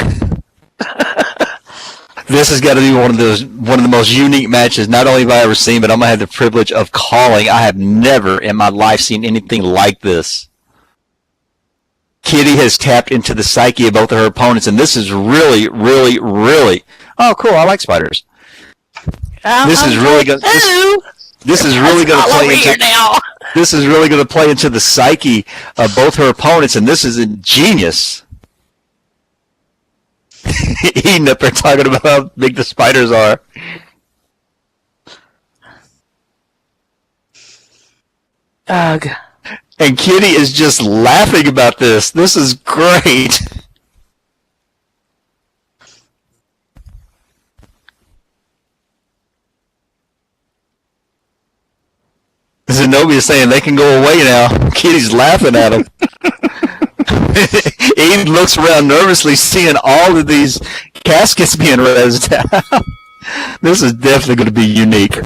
This has got to be one of the most unique matches not only have I ever seen, but I'm gonna have the privilege of calling. I have never in my life seen anything like this. Kitty has tapped into the psyche of both of her opponents, and this is really, really, really. Oh, cool! I like spiders. This is really going. This is really going to play into now. This is really going to play into the psyche of both her opponents, and this is ingenious. Eden up there talking about how big the spiders are. Ugh. And Kitty is just laughing about this. This is great. Zenobia is saying they can go away now. Kitty's laughing at him. Eden looks around nervously, seeing all of these caskets being raised out. This is definitely going to be unique.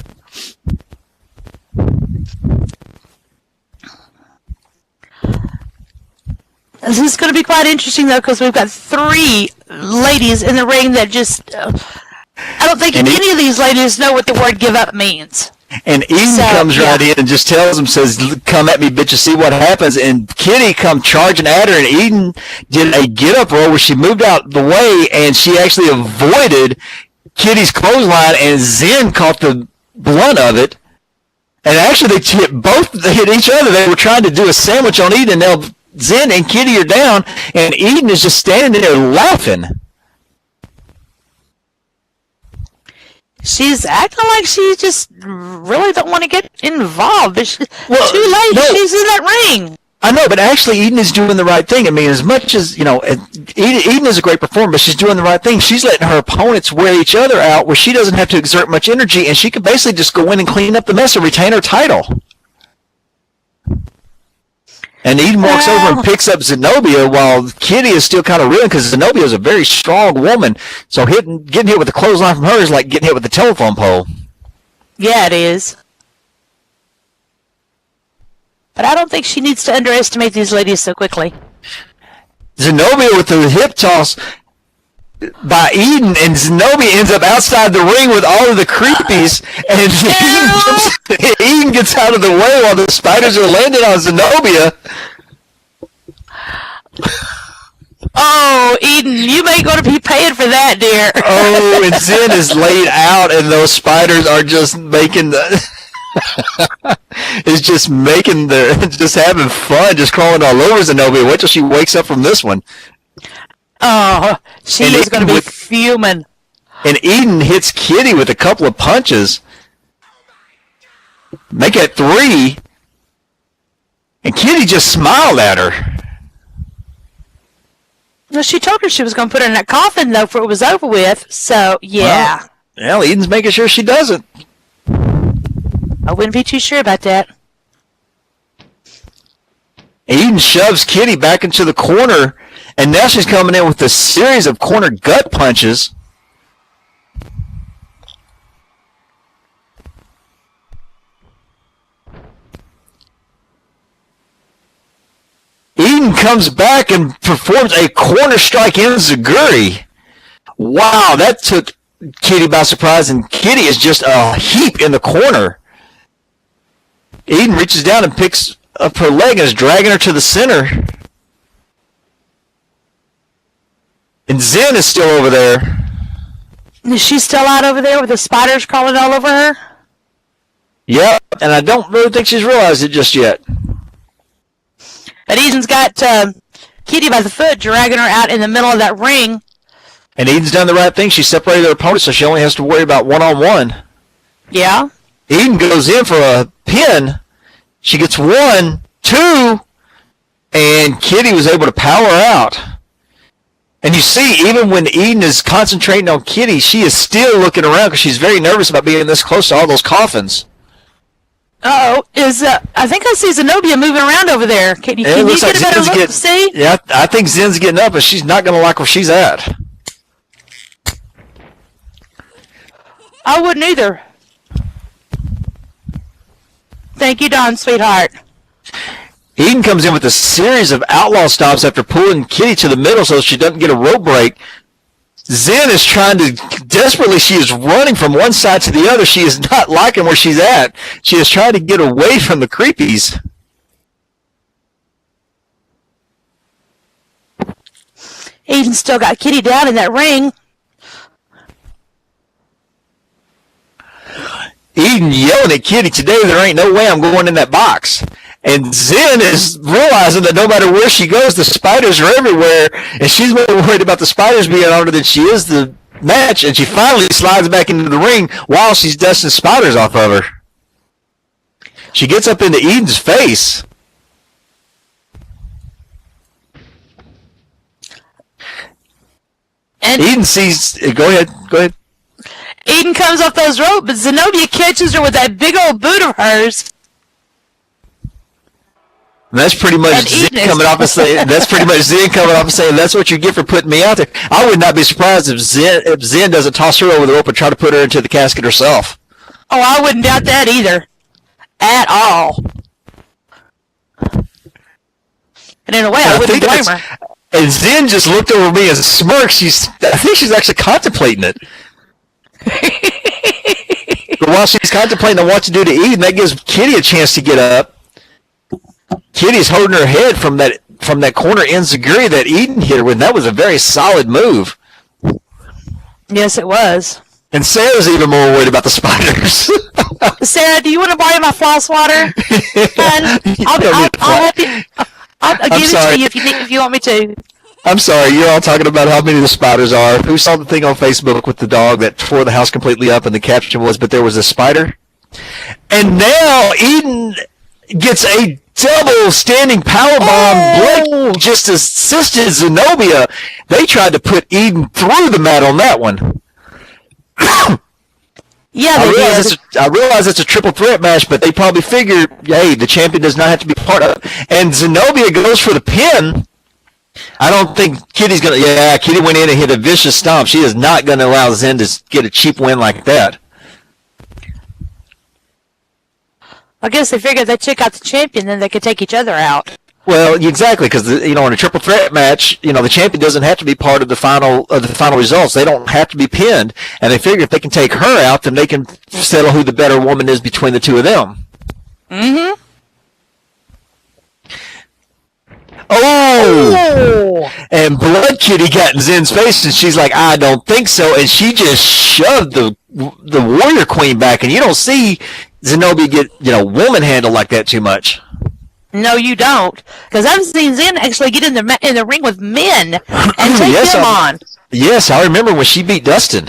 This is going to be quite interesting, though, because we've got 3 ladies in the ring that just... I don't think any of these ladies know what the word give up means. And Eden comes right in and just tells him, says, come at me, bitches, see what happens. And Kitty come charging at her, and Eden did a get-up roll where she moved out the way, and she actually avoided Kitty's clothesline, and Zen caught the blunt of it. And actually, they hit each other. They were trying to do a sandwich on Eden. Now, Zen and Kitty are down, and Eden is just standing there laughing. She's acting like she just really don't want to get involved. But too late. No. She's in that ring. I know, but actually Eden is doing the right thing. I mean, as much as, Eden is a great performer, but she's doing the right thing. She's letting her opponents wear each other out where she doesn't have to exert much energy, and she could basically just go in and clean up the mess and retain her title. And Eden walks over and picks up Zenobia while Kitty is still kind of reeling because Zenobia is a very strong woman. So getting hit with the clothesline from her is like getting hit with the telephone pole. Yeah, it is. But I don't think she needs to underestimate these ladies so quickly. Zenobia with the hip toss by Eden, and Zenobia ends up outside the ring with all of the creepies, and Eden gets out of the way while the spiders are landing on Zenobia. Oh, Eden, you may going to be paying for that, dear. Oh, and Zen is laid out, and those spiders are just making just having fun, just crawling all over Zenobia. Wait till she wakes up from this one. Oh, she is going to be fuming. And Eden hits Kitty with a couple of punches. Make it 3. And Kitty just smiled at her. Well, she told her she was going to put her in that coffin, though, before it was over with. So, yeah. Well, Eden's making sure she doesn't. I wouldn't be too sure about that. Eden shoves Kitty back into the corner, and now she's coming in with a series of corner gut punches. Eden comes back and performs a corner strike in Zaguri. Wow, that took Kitty by surprise, and Kitty is just a heap in the corner. Eden reaches down and picks up her leg and is dragging her to the center. And Zen is still over there. Is she still out over there with the spiders crawling all over her? Yep, and I don't really think she's realized it just yet. But Eden's got Kitty by the foot, dragging her out in the middle of that ring. And Eden's done the right thing. She separated her opponent, so she only has to worry about one-on-one. Yeah. Eden goes in for a pin. She gets 1, 2, and Kitty was able to power out. And you see, even when Eden is concentrating on Kitty, she is still looking around because she's very nervous about being this close to all those coffins. Uh-oh. I think I see Zenobia moving around over there. Can you get a better look to see? Yeah, I think Zen's getting up, but she's not going to like where she's at. I wouldn't either. Thank you, Don, sweetheart. Eden comes in with a series of outlaw stops after pulling Kitty to the middle so she doesn't get a rope break. Zen is trying to, desperately, she is running from one side to the other. She is not liking where she's at. She is trying to get away from the creepies. Eden still got Kitty down in that ring. Eden yelling at Kitty, today there ain't no way I'm going in that box. And Zen is realizing that no matter where she goes, the spiders are everywhere, and she's more worried about the spiders being on her than she is the match, and she finally slides back into the ring while she's dusting spiders off of her. She gets up into Eden's face. And Eden sees... Go ahead. Eden comes off those ropes, but Zenobia catches her with that big old boot of hers. And that's pretty much Zen coming off and saying, that's what you get for putting me out there. I would not be surprised if Zen doesn't toss her over the rope and try to put her into the casket herself. Oh, I wouldn't doubt that either. At all. And in a way, I wouldn't blame her. And Zen just looked over me and smirked. I think she's actually contemplating it. But while she's contemplating on what to do to Eden, that gives Kitty a chance to get up. Kitty's holding her head from that corner enziguri that Eden hit her with. That was a very solid move. Yes, it was. And Sarah's even more worried about the spiders. Sarah, do you want to borrow my floss water? I'll give it to you if you want me to. I'm sorry, you're all talking about how many the spiders are. Who saw the thing on Facebook with the dog that tore the house completely up and the caption was, but there was a spider? And now Eden gets a double standing powerbomb. Blake just assisted Zenobia. They tried to put Eden through the mat on that one. Yeah, I realize it's a triple threat match, but they probably figured, hey, the champion does not have to be part of it. And Zenobia goes for the pin. I don't think Kitty's going to... Yeah, Kitty went in and hit a vicious stomp. She is not going to allow Zen to get a cheap win like that. I guess they figured they took out the champion, then they could take each other out. Well, exactly, because in a triple threat match, the champion doesn't have to be part of the final results. They don't have to be pinned, and they figure if they can take her out, then they can settle who the better woman is between the two of them. Mm-hmm. Oh! And Blood Kitty got in Zen's face, and she's like, I don't think so, and she just shoved the Warrior Queen back, and you don't see Zenobia get, woman handle like that too much. No, you don't. Because I've seen Zen actually get in the ring with men and take them on. Yes, I remember when she beat Dustin.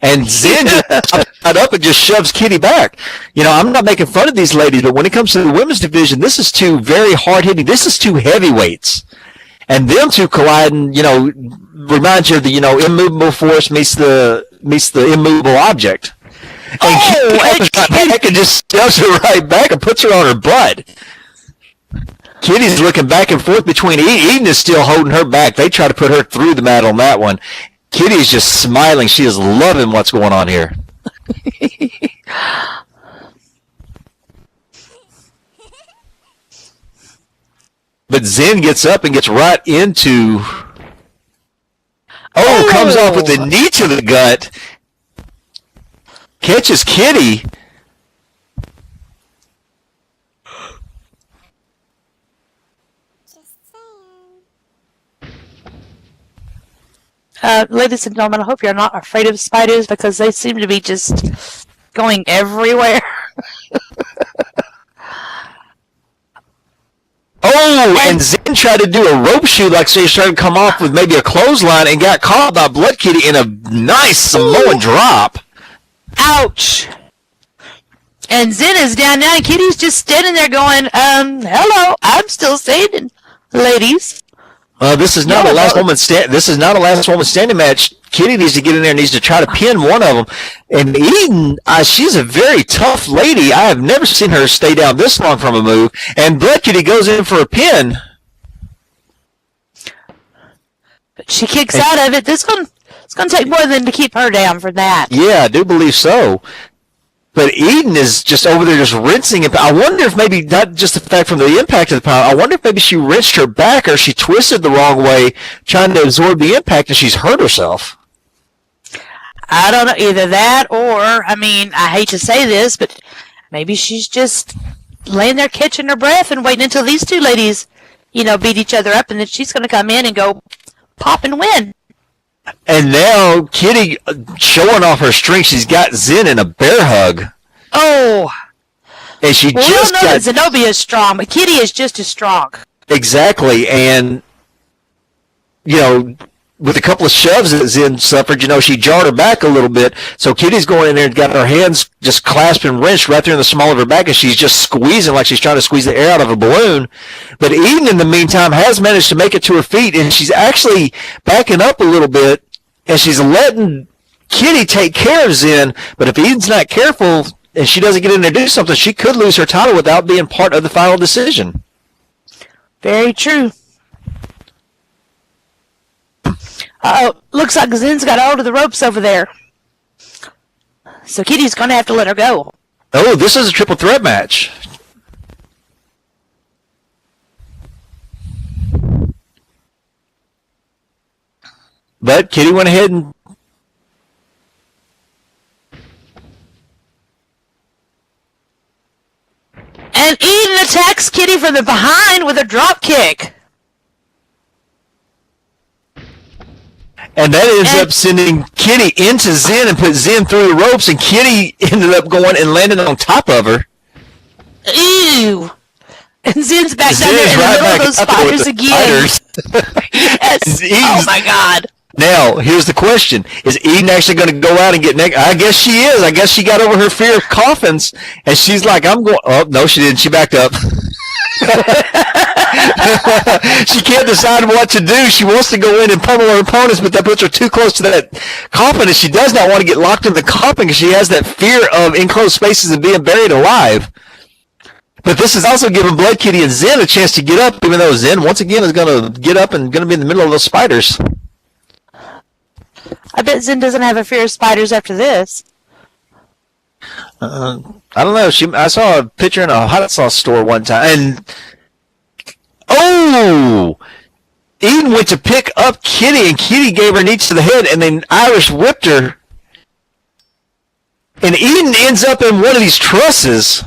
And Zen just got up and just shoves Kitty back. I'm not making fun of these ladies, but when it comes to the women's division, this is two very hard-hitting. This is two heavyweights. And them two colliding, reminds you of the, immovable force meets the immovable object. And Kitty back and just shoves her right back and puts her on her butt. Kitty's looking back and forth between Eden is still holding her back. They try to put her through the mat on that one. Kitty's just smiling. She is loving what's going on here. But Zen gets up and gets right into... comes off with a knee to the gut. Catches Kitty. Ladies and gentlemen, I hope you're not afraid of spiders because they seem to be just going everywhere. And Zen tried to do a rope shoot like she started to come off with maybe a clothesline and got caught by Blood Kitty in a nice Samoan drop. Ouch! And Zen is down now and Kitty's just standing there going, hello, I'm still standing, ladies. This is not a last woman standing match. Kitty needs to get in there and needs to try to pin one of them. And Eden, she's a very tough lady. I have never seen her stay down this long from a move. And Blood Kitty goes in for a pin. But she kicks out of it. It's going to take more than to keep her down for that. Yeah, I do believe so. But Eden is just over there just rinsing it. I wonder if maybe not just the fact from the impact of the power. I wonder if maybe she wrenched her back or she twisted the wrong way trying to absorb the impact and she's hurt herself. I don't know. Either that or, I hate to say this, but maybe she's just laying there catching her breath and waiting until these two ladies, beat each other up and then she's going to come in and go pop and win. And now Kitty showing off her strength. She's got Zen in a bear hug. Oh. And she Well, just we all know got... that Zenobia is strong, but Kitty is just as strong. Exactly, and, with a couple of shoves that Zen suffered, she jarred her back a little bit. So Kitty's going in there and got her hands just clasped and wrenched right there in the small of her back, and she's just squeezing like she's trying to squeeze the air out of a balloon. But Eden, in the meantime, has managed to make it to her feet, and she's actually backing up a little bit, and she's letting Kitty take care of Zen. But if Eden's not careful and she doesn't get in there and do something, she could lose her title without being part of the final decision. Very true. Looks like Zen's got hold of the ropes over there. So Kitty's going to have to let her go. Oh, this is a triple threat match. But Kitty went ahead and... And Eden attacks Kitty from the behind with a drop kick. And that ends up sending Kitty into Zen and put Zen through the ropes, and Kitty ended up going and landing on top of her. Ew. And Zen's back down there in the middle of those spiders again. Yes. Oh my God. Now, here's the question. Is Eden actually going to go out and get naked? I guess she is. I guess she got over her fear of coffins, and she's like, I'm going... Oh, no, she didn't. She backed up. She can't decide what to do. She wants to go in and pummel her opponents, but that puts her too close to that coffin, and she does not want to get locked in the coffin because she has that fear of enclosed spaces and being buried alive. But this is also giving Blood Kitty and Zen a chance to get up, even though Zen, once again, is going to get up and going to be in the middle of those spiders. I bet Zen doesn't have a fear of spiders after this. I don't know. I saw a picture in a hot sauce store one time, and Eden went to pick up Kitty, and Kitty gave her knees to the head, and then Irish whipped her, and Eden ends up in one of these trusses.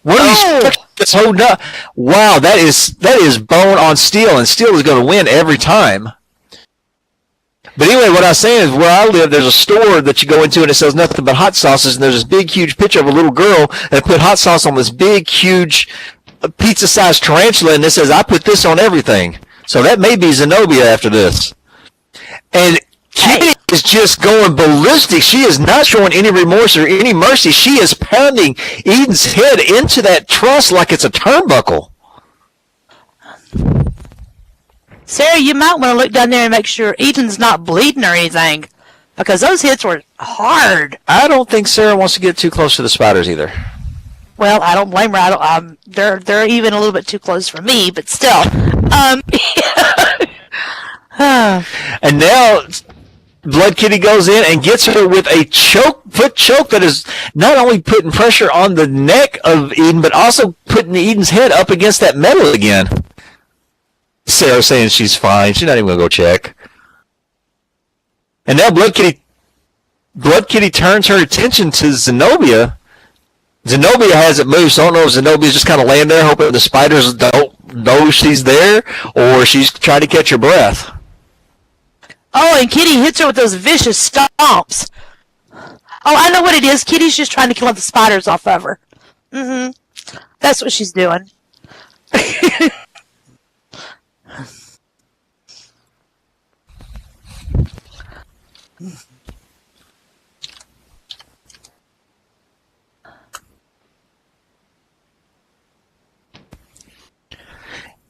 One of these trusses that's holding up. Wow, that is bone on steel, and steel is going to win every time. But anyway, what I was saying is, where I live, there's a store that you go into and it sells nothing but hot sauces, and there's this big, huge picture of a little girl that put hot sauce on this big, huge, pizza-sized tarantula, and it says, I put this on everything. So that may be Zenobia after this. And Kitty is just going ballistic. She is not showing any remorse or any mercy. She is pounding Eden's head into that truss like it's a turnbuckle. Sarah, you might want to look down there and make sure Eden's not bleeding or anything, because those hits were hard. I don't think Sarah wants to get too close to the spiders either. Well, I don't blame her. They're even a little bit too close for me, but still. And now Blood Kitty goes in and gets her with a foot choke that is not only putting pressure on the neck of Eden, but also putting Eden's head up against that metal again. Sarah saying she's fine. She's not even going to go check. And now Blood Kitty turns her attention to Zenobia. Zenobia hasn't moved, so I don't know if Zenobia's just kind of laying there hoping the spiders don't know she's there, or she's trying to catch her breath. Oh, and Kitty hits her with those vicious stomps. Oh, I know what it is. Kitty's just trying to kill the spiders off of her. That's what she's doing.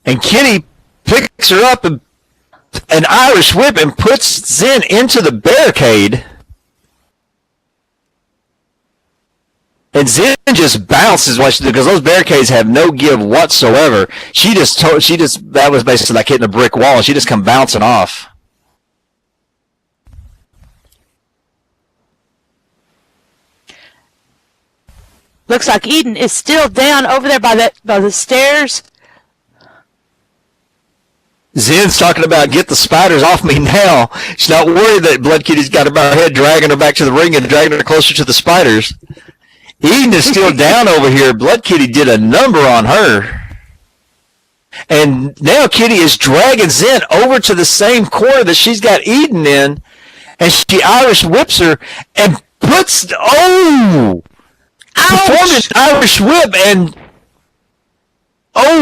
And Kitty picks her up and an Irish whip and puts Zen into the barricade. And Zen just bounces because those barricades have no give whatsoever. That was basically like hitting a brick wall, and she just come bouncing off. Looks like Eden is still down over there by the stairs. Zen's talking about, get the spiders off me now. She's not worried that Blood Kitty's got her by her head, dragging her back to the ring and dragging her closer to the spiders. Eden is still down over here. Blood Kitty did a number on her. And now Kitty is dragging Zen over to the same corner that she's got Eden in, and she Irish whips her and puts... Oh! performed an Irish whip and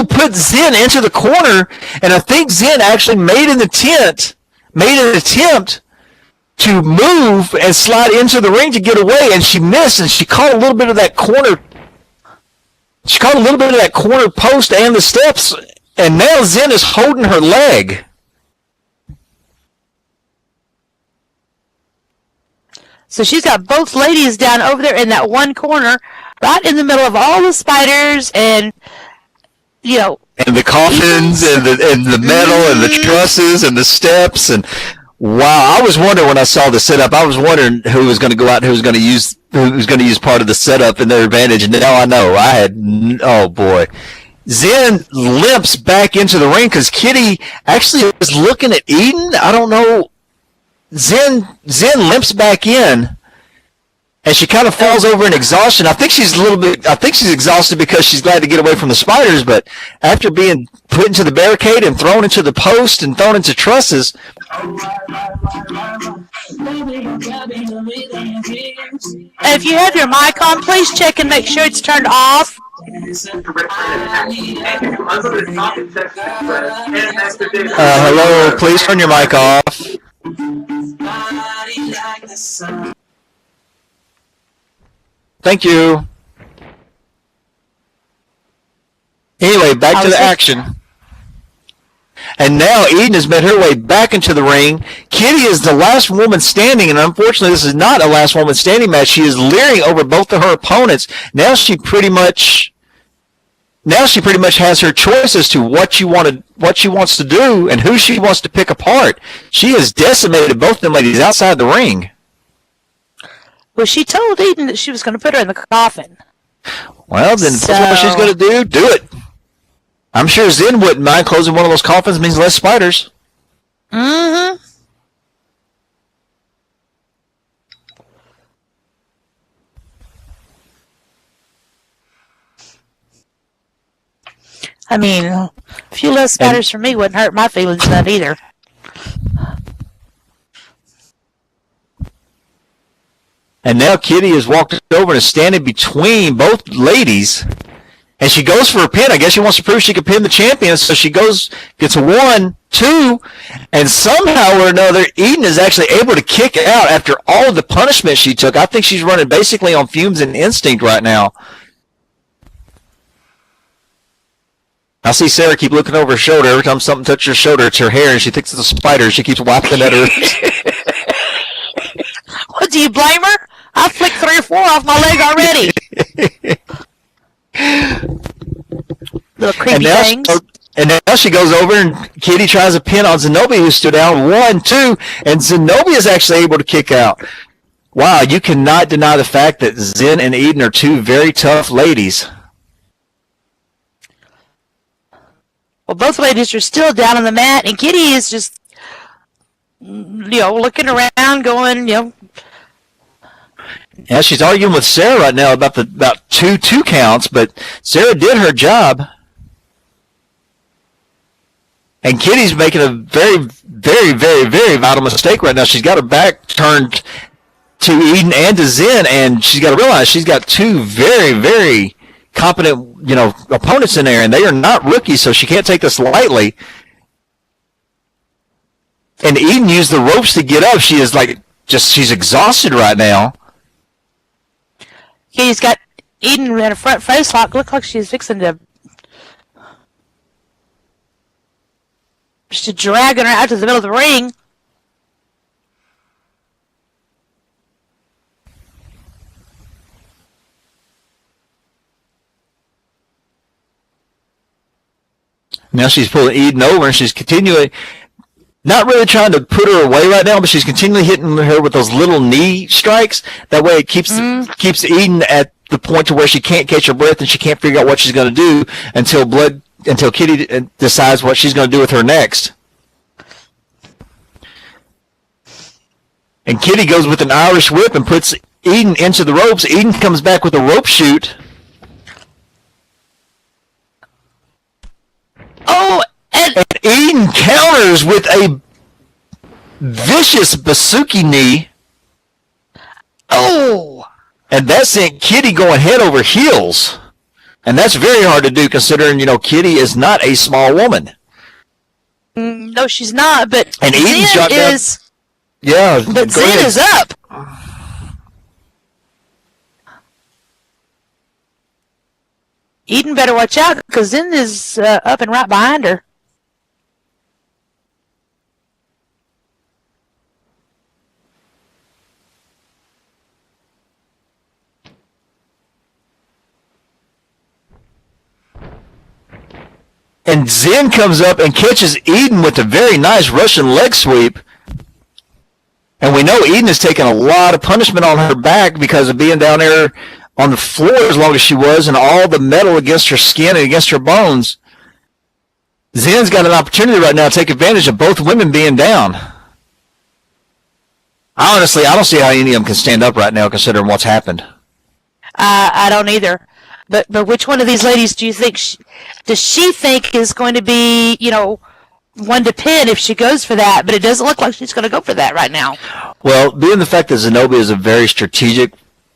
put Zen into the corner, and I think Zen actually made an attempt to move and slide into the ring to get away, and she missed, and she caught a little bit of that corner. She caught a little bit of that corner post and the steps, and now Zen is holding her leg. So she's got both ladies down over there in that one corner, right in the middle of all the spiders and, and the coffins and the metal and the trusses and the steps. And wow, I was wondering when I saw the setup, I was wondering who was going to go out and who was going to use part of the setup in their advantage. And now I know. Oh boy. Zen limps back into the ring because Kitty actually was looking at Eden. I don't know. Zen limps back in, and she kind of falls over in exhaustion. I think she's exhausted because she's glad to get away from the spiders, but after being put into the barricade and thrown into the post and thrown into trusses. If you have your mic on, please check and make sure it's turned off. Hello, please turn your mic off. Thank you. Anyway, back to the action. And now Eden has made her way back into the ring. Kitty is the last woman standing, and unfortunately this is not a last woman standing match. She is leering over both of her opponents. Now she pretty much has her choice as to what she wants to do and who she wants to pick apart. She has decimated both of them ladies outside the ring. Well, she told Eden that she was going to put her in the coffin. Well, then if that's what she's going to do it. I'm sure Zen wouldn't mind closing one of those coffins. Means less spiders. Mm-hmm. I mean, a few less spiders for me wouldn't hurt my feelings none either. And now Kitty has walked over and is standing between both ladies. And she goes for a pin. I guess she wants to prove she can pin the champion. So she gets a 1, 2, and somehow or another, Eden is actually able to kick out after all of the punishment she took. I think she's running basically on fumes and instinct right now. I see Sarah keep looking over her shoulder. Every time something touches her shoulder, it's her hair, and she thinks it's a spider. She keeps wiping at her. What, do you blame her? I flicked 3 or 4 off my leg already. Little creepy things. And now she goes over and Kitty tries a pin on Zenobia, who stood down 1, 2, and Zenobia is actually able to kick out. Wow, you cannot deny the fact that Zen and Eden are two very tough ladies. Well, both ladies are still down on the mat, and Kitty is just, looking around, going, Yeah, she's arguing with Sarah right now about two counts, but Sarah did her job. And Kitty's making a very, very, very, very vital mistake right now. She's got her back turned to Eden and to Zen, and she's got to realize she's got two very, very competent, opponents in there, and they are not rookies, so she can't take this lightly. And Eden used the ropes to get up. She is she's exhausted right now. Kitty's got Eden in a front face lock. Looked like she's fixing to dragging her out to the middle of the ring. Now she's pulling Eden over, and she's continuing, not really trying to put her away right now, but she's continually hitting her with those little knee strikes. That way it keeps Eden at the point to where she can't catch her breath and she can't figure out what she's going to do until Kitty decides what she's going to do with her next. And Kitty goes with an Irish whip and puts Eden into the ropes. Eden comes back with a rope shoot. Oh, and Eden counters with a vicious Basuki knee. Oh! And that sent Kitty going head over heels. And that's very hard to do considering, Kitty is not a small woman. No, she's not, but and Eden's Zen is... Yeah. But Zen is up. Eden better watch out, because Zen is up and right behind her. And Zen comes up and catches Eden with a very nice Russian leg sweep. And we know Eden has taken a lot of punishment on her back because of being down there on the floor as long as she was and all the metal against her skin and against her bones. Zen's got an opportunity right now to take advantage of both women being down. I don't see how any of them can stand up right now considering what's happened. I don't either. But which one of these ladies do you think, does she think is going to be, one to pin if she goes for that? But it doesn't look like she's going to go for that right now. Well, being the fact that Zenobia is a very strategic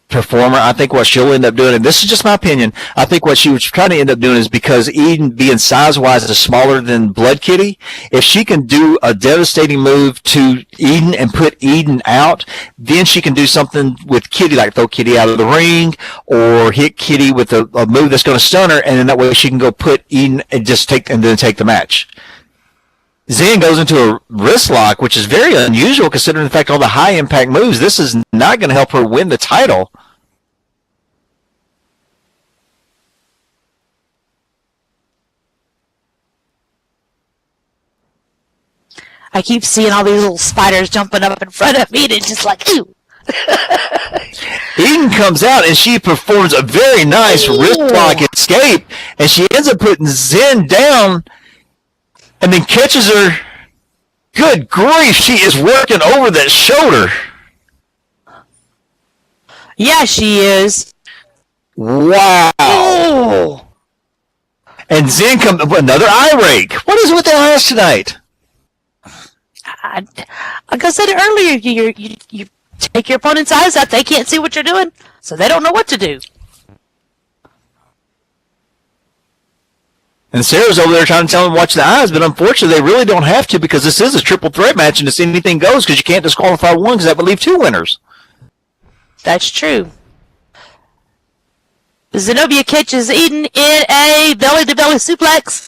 performer, I think what she'll end up doing, and this is just my opinion, I think what she was trying to end up doing is because Eden, being size-wise, is smaller than Blood Kitty, if she can do a devastating move to Eden and put Eden out, then she can do something with Kitty, like throw Kitty out of the ring or hit Kitty with a move that's going to stun her, and then that way she can go put Eden and then take the match. Zen goes into a wrist lock, which is very unusual considering the fact all the high-impact moves. This is not going to help her win the title. I keep seeing all these little spiders jumping up in front of me, and it's just like, ooh. Eden comes out, and she performs a very nice wrist lock escape, and she ends up putting Zen down, and then catches her. Good grief, she is working over that shoulder. Yeah, she is. Wow. Oh. And Zen comes, another eye rake. What is with the eyes tonight? Like I said earlier, you take your opponent's eyes out, they can't see what you're doing, so they don't know what to do. And Sarah's over there trying to tell them to watch the eyes, but unfortunately they really don't have to because this is a triple threat match and it's anything goes because you can't disqualify one because that would leave two winners. That's true. Zenobia catches Eden in a belly-to-belly suplex.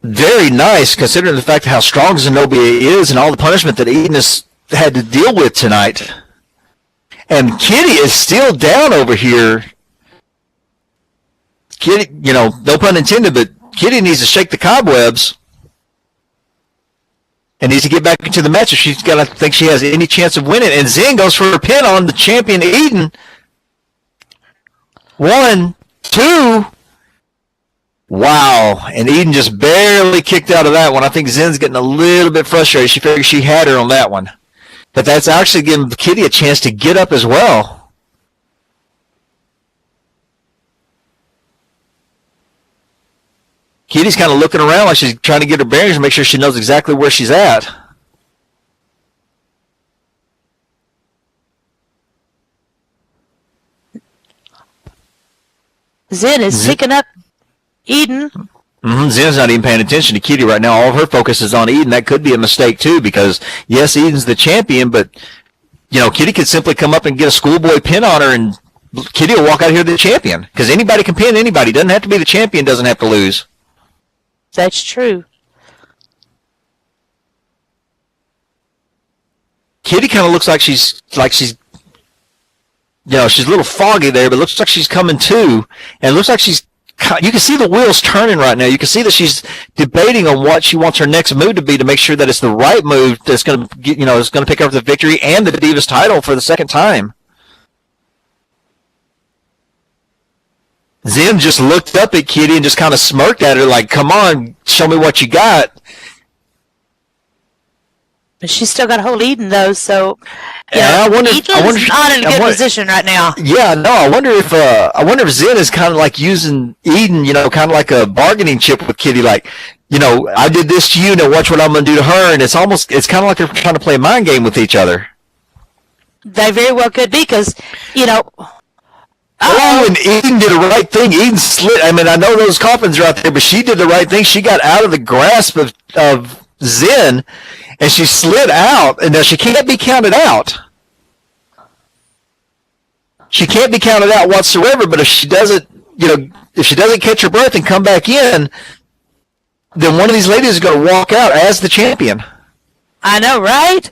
Very nice considering the fact of how strong Zenobia is and all the punishment that Eden has had to deal with tonight. And Kitty is still down over here. Kitty, no pun intended, but Kitty needs to shake the cobwebs and needs to get back into the match if she's got to think she has any chance of winning. And Zen goes for a pin on the champion Eden. 1, 2. Wow. And Eden just barely kicked out of that one. I think Zen's getting a little bit frustrated. She figured she had her on that one. But that's actually giving Kitty a chance to get up as well. Kitty's kind of looking around like she's trying to get her bearings and make sure she knows exactly where she's at. Zen is picking up Eden. Zen's not even paying attention to Kitty right now. All of her focus is on Eden. That could be a mistake, too, because, yes, Eden's the champion, but, Kitty could simply come up and get a schoolboy pin on her, and Kitty will walk out here the champion. Because anybody can pin anybody. Doesn't have to be the champion, doesn't have to lose. That's true. Kitty kind of looks like she's she's a little foggy there, but it looks like she's coming to, and it looks like you can see the wheels turning right now. You can see that she's debating on what she wants her next move to be to make sure that it's the right move that's going to get, is going to pick up the victory and the Divas title for the second time. Zen just looked up at Kitty and just kind of smirked at her like, come on, show me what you got. But she's still got to hold Eden, though, so I wonder Eden's not in a good position right now. Yeah, no, I wonder if Zen is kind of like using Eden, kind of like a bargaining chip with Kitty, like, I did this to you, now watch what I'm going to do to her, and it's kind of like they're trying to play a mind game with each other. They very well could be because, you know. Oh, and Eden did the right thing. Eden slid. I mean, I know those coffins are out there, but she did the right thing. She got out of the grasp of Zen, and she slid out. And now she can't be counted out. She can't be counted out whatsoever. But if she doesn't, if she doesn't catch her breath and come back in, then one of these ladies is going to walk out as the champion. I know, right?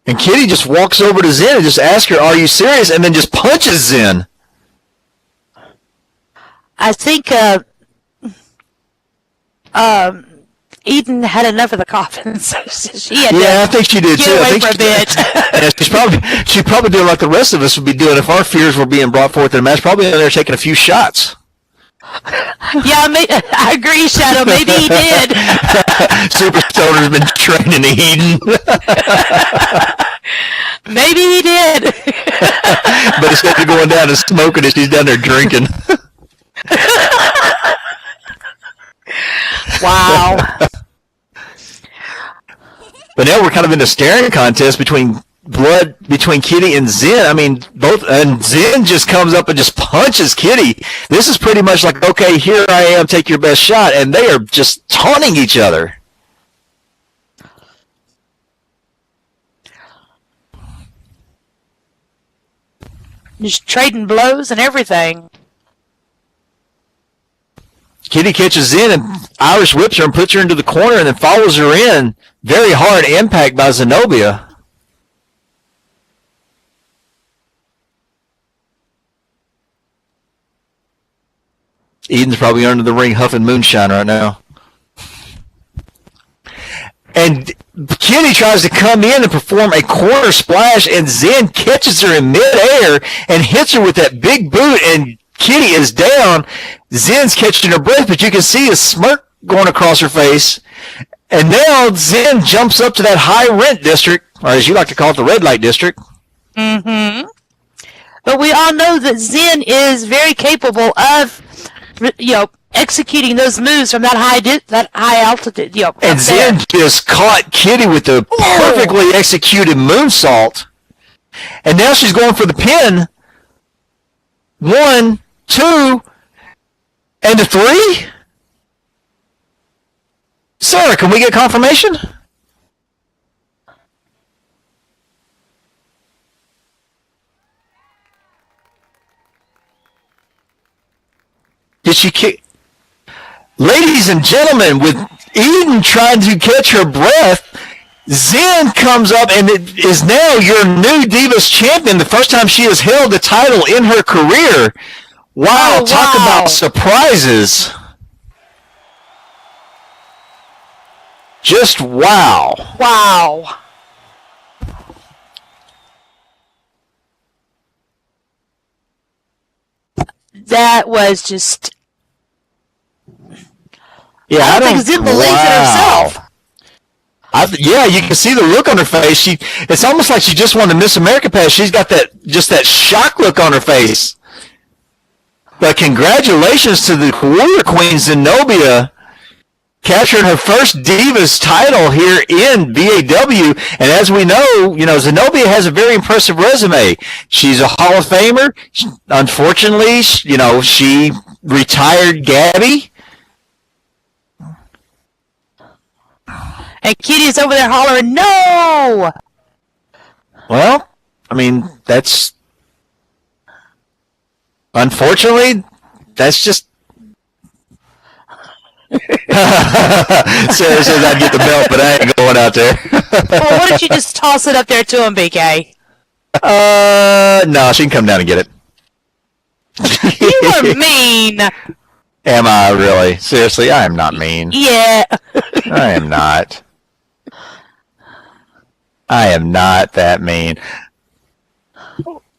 And Kitty just walks over to Zen and just asks her, "Are you serious?" And then just punches Zen. I think Eden had enough of the coffin, so she had to I think she did get too. away I think for a bit. she's probably doing like the rest of us would be doing if our fears were being brought forth in a match. Probably in there taking a few shots. Yeah, I agree, Shadow. Maybe he did. Super Stoner's been training Eden. Maybe he did. But instead of going down and smoking it, she's down there drinking. Wow. But now we're kind of in a staring contest between Kitty and Zen. I mean, and Zen just comes up and just punches Kitty. This is pretty much like, okay, here I am, take your best shot, and they are just taunting each other. Just trading blows and everything. Kitty catches Zen and Irish whips her and puts her into the corner and then follows her in. Very hard impact by Zenobia. Eden's probably under the ring huffing moonshine right now. And Kitty tries to come in and perform a corner splash, and Zen catches her in midair and hits her with that big boot, and Kitty is down. Zen's catching her breath, but you can see a smirk going across her face. And now Zen jumps up to that high rent district, or as you like to call it, the red light district. Mm-hmm. But we all know that Zen is very capable of, executing those moves from that high altitude. And Zen just caught Kitty with the perfectly executed moonsault. And now she's going for the pin. 1, 2, and a 3? Sarah, can we get confirmation? Did she kick? Ladies and gentlemen, with Eden trying to catch her breath, Zen comes up and is now your new Divas champion, the first time she has held the title in her career. Wow, talk about surprises. Just wow. Wow. That was just... Yeah, I don't think Zen believes in herself. You can see the look on her face. It's almost like she just won the Miss America pass. She's got that shock look on her face. But congratulations to the Warrior Queen Zenobia, capturing her first Divas title here in VAW. And as we know, Zenobia has a very impressive resume. She's a Hall of Famer. Unfortunately, she retired Gabby. And Kitty's over there hollering, "No!" Well, I mean, that's... Unfortunately, that's just... Sarah says I'd get the belt, but I ain't going out there. Well, why don't you just toss it up there to him, BK? No, she can come down and get it. You are mean. Am I really? Seriously, I am not mean. Yeah. I am not. I am not that mean.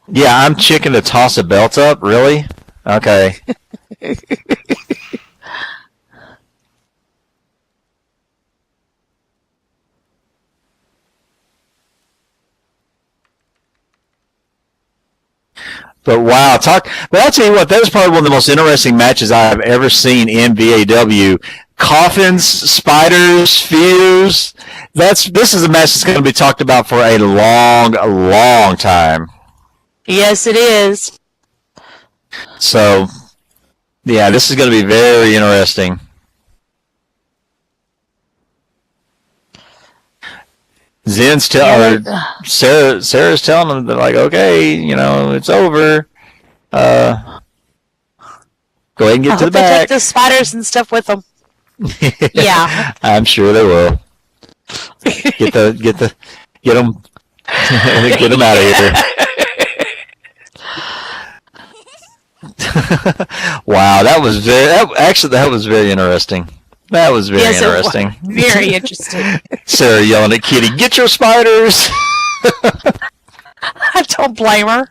Yeah, I'm chicken to toss a belt up? Really? Okay. But wow, but I'll tell you what, that was probably one of the most interesting matches I've ever seen in VAW. coffins, spiders, spears. This is a match that's going to be talked about for a long time. Yes, it is. So, yeah, this is going to be very interesting. Sarah's telling them, they're like, okay, it's over. Go ahead and get to the back. They take the spiders and stuff with them. Yeah, I'm sure they will. Get them get them out of here. Wow, that was very interesting. That was very interesting. Very interesting. Sarah yelling at Kitty, "Get your spiders!" I don't blame her.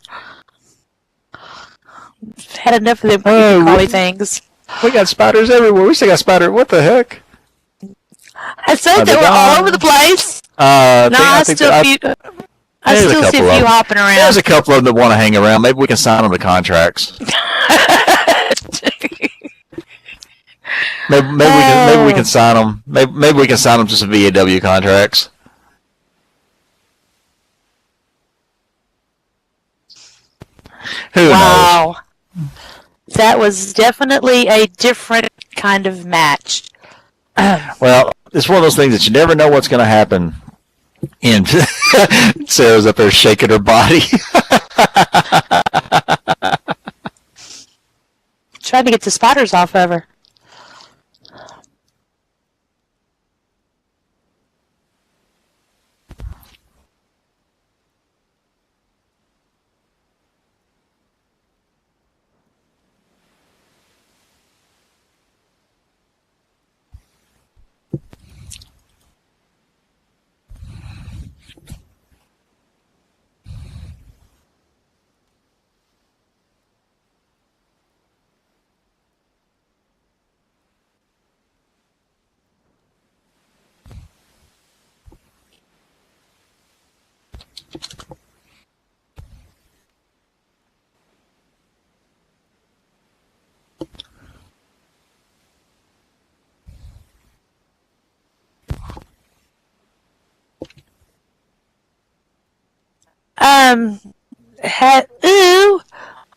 I've had enough of them crawly things. We got spiders everywhere. We still got spiders. What the heck? I said they were all over the place. I still see a few hopping around. There's a couple of them that want to hang around. Maybe we can sign them to contracts. Maybe we can sign them. Maybe we can sign them to some VAW contracts. Who knows? That was definitely a different kind of match. Well, it's one of those things that you never know what's going to happen. And Sarah's up there shaking her body. Trying to get the spiders off of her.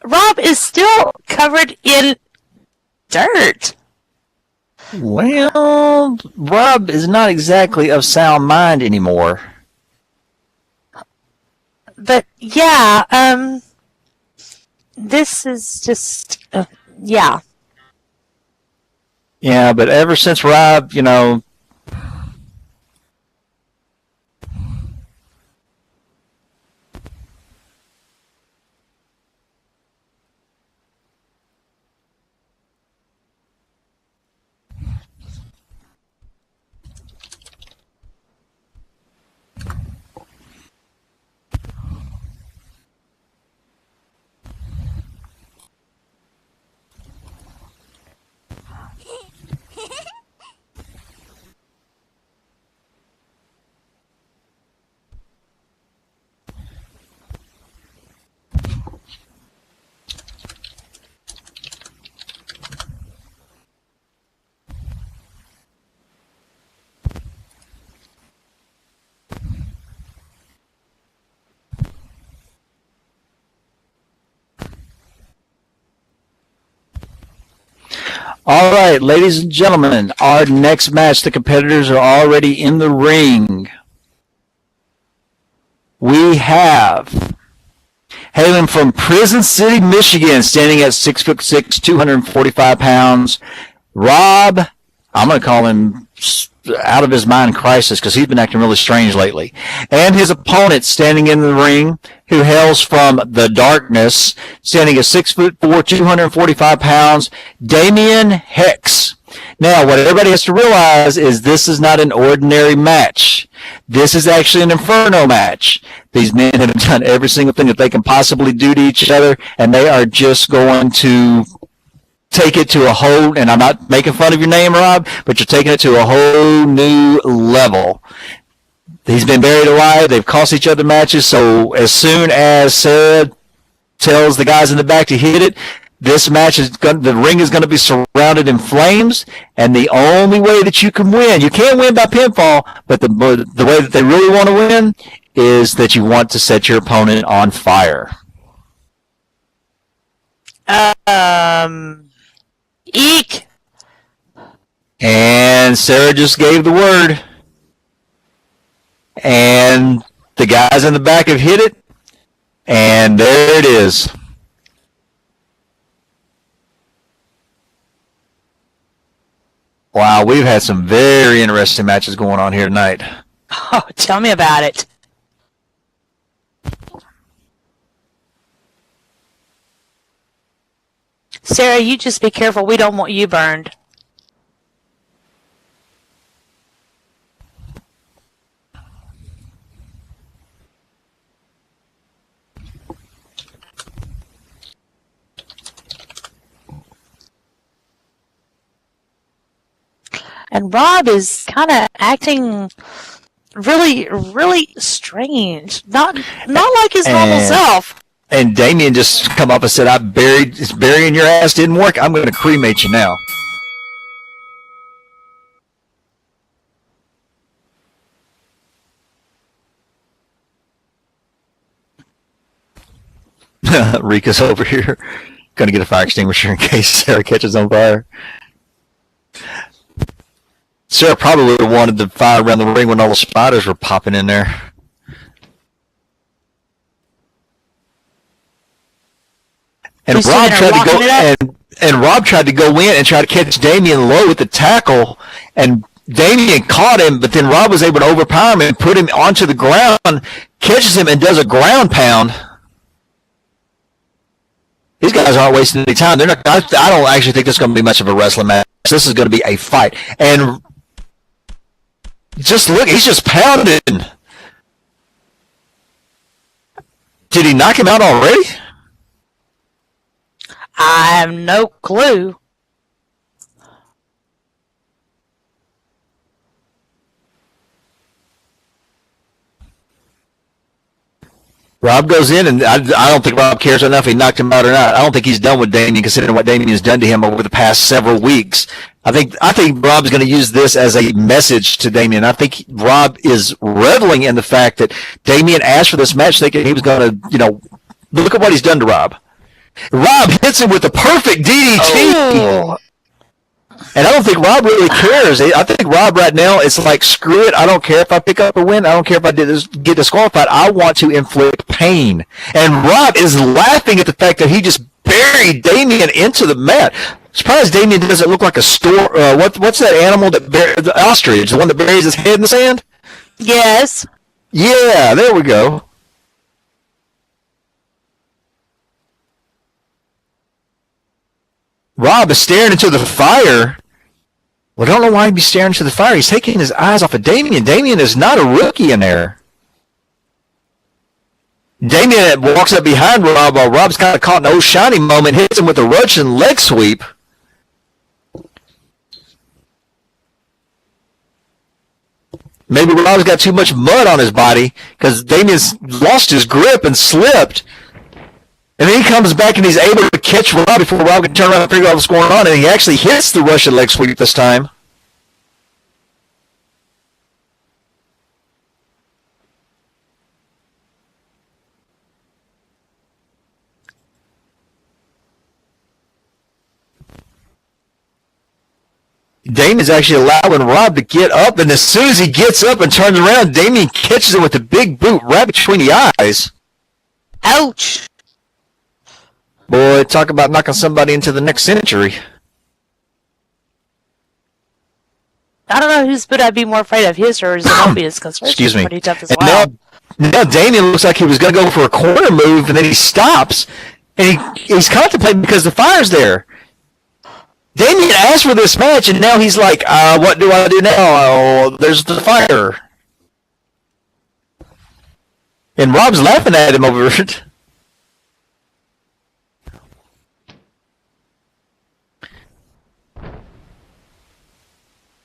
Rob is still covered in dirt. Well, Rob is not exactly of sound mind anymore. But yeah, this is just yeah. Yeah, but ever since Rob, all right, ladies and gentlemen, our next match, the competitors are already in the ring. We have, hailing from Prison City, Michigan, standing at 6'6", 245 pounds, Rob, I'm going to call him out of his mind crisis because he's been acting really strange lately. And his opponent standing in the ring, who hails from the darkness, standing at 6'4", 245 pounds, Damian Hex. Now, what everybody has to realize is this is not an ordinary match. This is actually an Inferno match. These men have done every single thing that they can possibly do to each other, and they are just going to take it to a whole, and I'm not making fun of your name, Rob, but you're taking it to a whole new level. He's been buried alive. They've cost each other matches, so as soon as Sarah tells the guys in the back to hit it, This match the ring is going to be surrounded in flames, and the only way that you can win, you can't win by pinfall, but the way that they really want to win is that you want to set your opponent on fire. Eek. And Sarah just gave the word. And the guys in the back have hit it. And there it is. Wow, we've had some very interesting matches going on here tonight. Oh, tell me about it. Sarah, you just be careful. We don't want you burned. And Rob is kind of acting really strange. Not like his normal self. And Damien just come up and said, burying your ass didn't work. I'm going to cremate you now. Rika's over here. Going to get a fire extinguisher in case Sarah catches on fire. Sarah probably would have wanted the fire around the ring when all the spiders were popping in there. And Rob tried to go and Rob tried to go in and try to catch Damien low with the tackle, and Damien caught him, but then Rob was able to overpower him and put him onto the ground, catches him and does a ground pound. These guys aren't wasting any time. They're not. I don't actually think this is going to be much of a wrestling match. This is going to be a fight. And just look, he's just pounding. Did he knock him out already? I have no clue. Rob goes in, and I don't think Rob cares enough if he knocked him out or not. I don't think he's done with Damien, considering what Damien has done to him over the past several weeks. I think Rob's going to use this as a message to Damien. I think Rob is reveling in the fact that Damien asked for this match thinking he was going to, look at what he's done to Rob. Rob hits him with the perfect DDT. Oh. And I don't think Rob really cares. I think Rob right now is like, screw it. I don't care if I pick up a win. I don't care if I get disqualified. I want to inflict pain. And Rob is laughing at the fact that he just buried Damien into the mat. Surprised Damien doesn't look like a store. What's that animal the ostrich, the one that buries his head in the sand? Yes. Yeah, there we go. Rob is staring into the fire. Well, I don't know why he'd be staring into the fire. He's taking his eyes off of Damien. Damien is not a rookie in there. Damien walks up behind Rob while Rob's kind of caught an old shiny moment, hits him with a Russian leg sweep. Maybe Rob's got too much mud on his body because Damien's lost his grip and slipped. And then he comes back and he's able to catch Rob before Rob can turn around and figure out what's going on. And he actually hits the Russian leg sweep this time. Damien's actually allowing Rob to get up. And as soon as he gets up and turns around, Damien catches him with the big boot right between the eyes. Ouch. Boy, talk about knocking somebody into the next century. I don't know whose boot I'd be more afraid of, his or Zenobia's, because Excuse me. pretty tough as well. Now Damien looks like he was going to go for a corner move, and then he stops, and he's contemplating because the fire's there. Damien asked for this match, and now he's like, what do I do now? Oh, there's the fire. And Rob's laughing at him over it.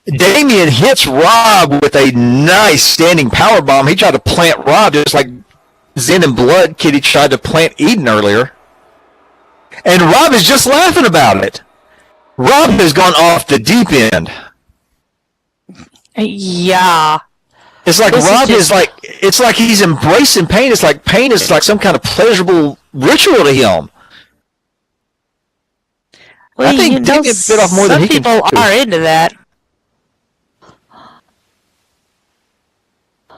Damien hits Rob with a nice standing power bomb. He tried to plant Rob just like Zen and Blood Kitty tried to plant Eden earlier. And Rob is just laughing about it. Rob has gone off the deep end. Yeah. It's like This is Rob just- is like, it's like he's embracing pain. It's like pain is like some kind of pleasurable ritual to him. Well, I think you know, Damien bit off more than he can some people chew. are into that.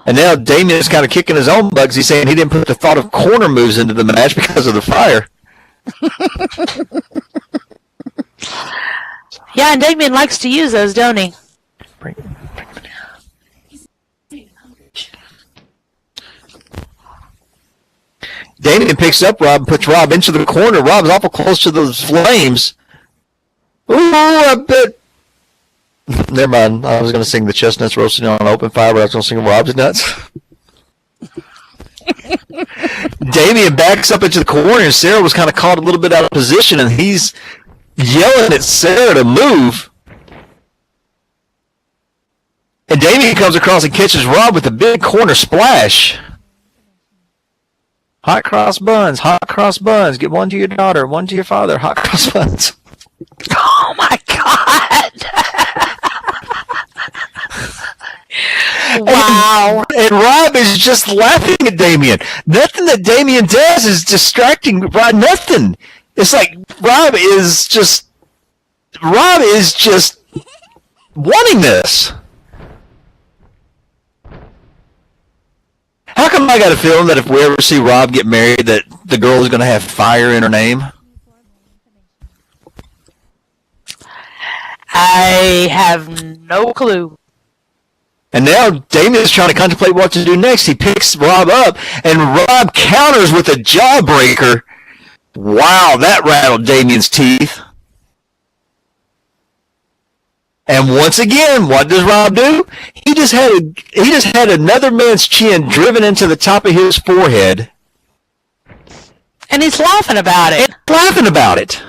And now Damien is kind of kicking his own bugs. He's saying he didn't put the thought of corner moves into the match because of the fire. Yeah, and Damien likes to use those, don't he? Bring him here. Damien picks up Rob and puts Rob into the corner. Rob's awful close to those flames. Ooh, I bet. Never mind. I was going to sing the chestnuts roasting on open fire, but I was going to sing Rob's nuts. Damien backs up into the corner, and Sarah was kind of caught a little bit out of position, and he's yelling at Sarah to move. And Damien comes across and catches Rob with a big corner splash. Hot cross buns, hot cross buns. Get one to your daughter, one to your father. Hot cross buns. Oh my God! Wow. And Rob is just laughing at Damien. Nothing that Damien does is distracting Rob. Nothing. It's like Rob is just wanting this. How come I got a feeling that if we ever see Rob get married, that the girl is going to have fire in her name? I have no clue. And now Damien is trying to contemplate what to do next. He picks Rob up, and Rob counters with a jawbreaker. Wow, that rattled Damien's teeth. And once again, what does Rob do? He just had another man's chin driven into the top of his forehead. And he's laughing about it. Laughing about it.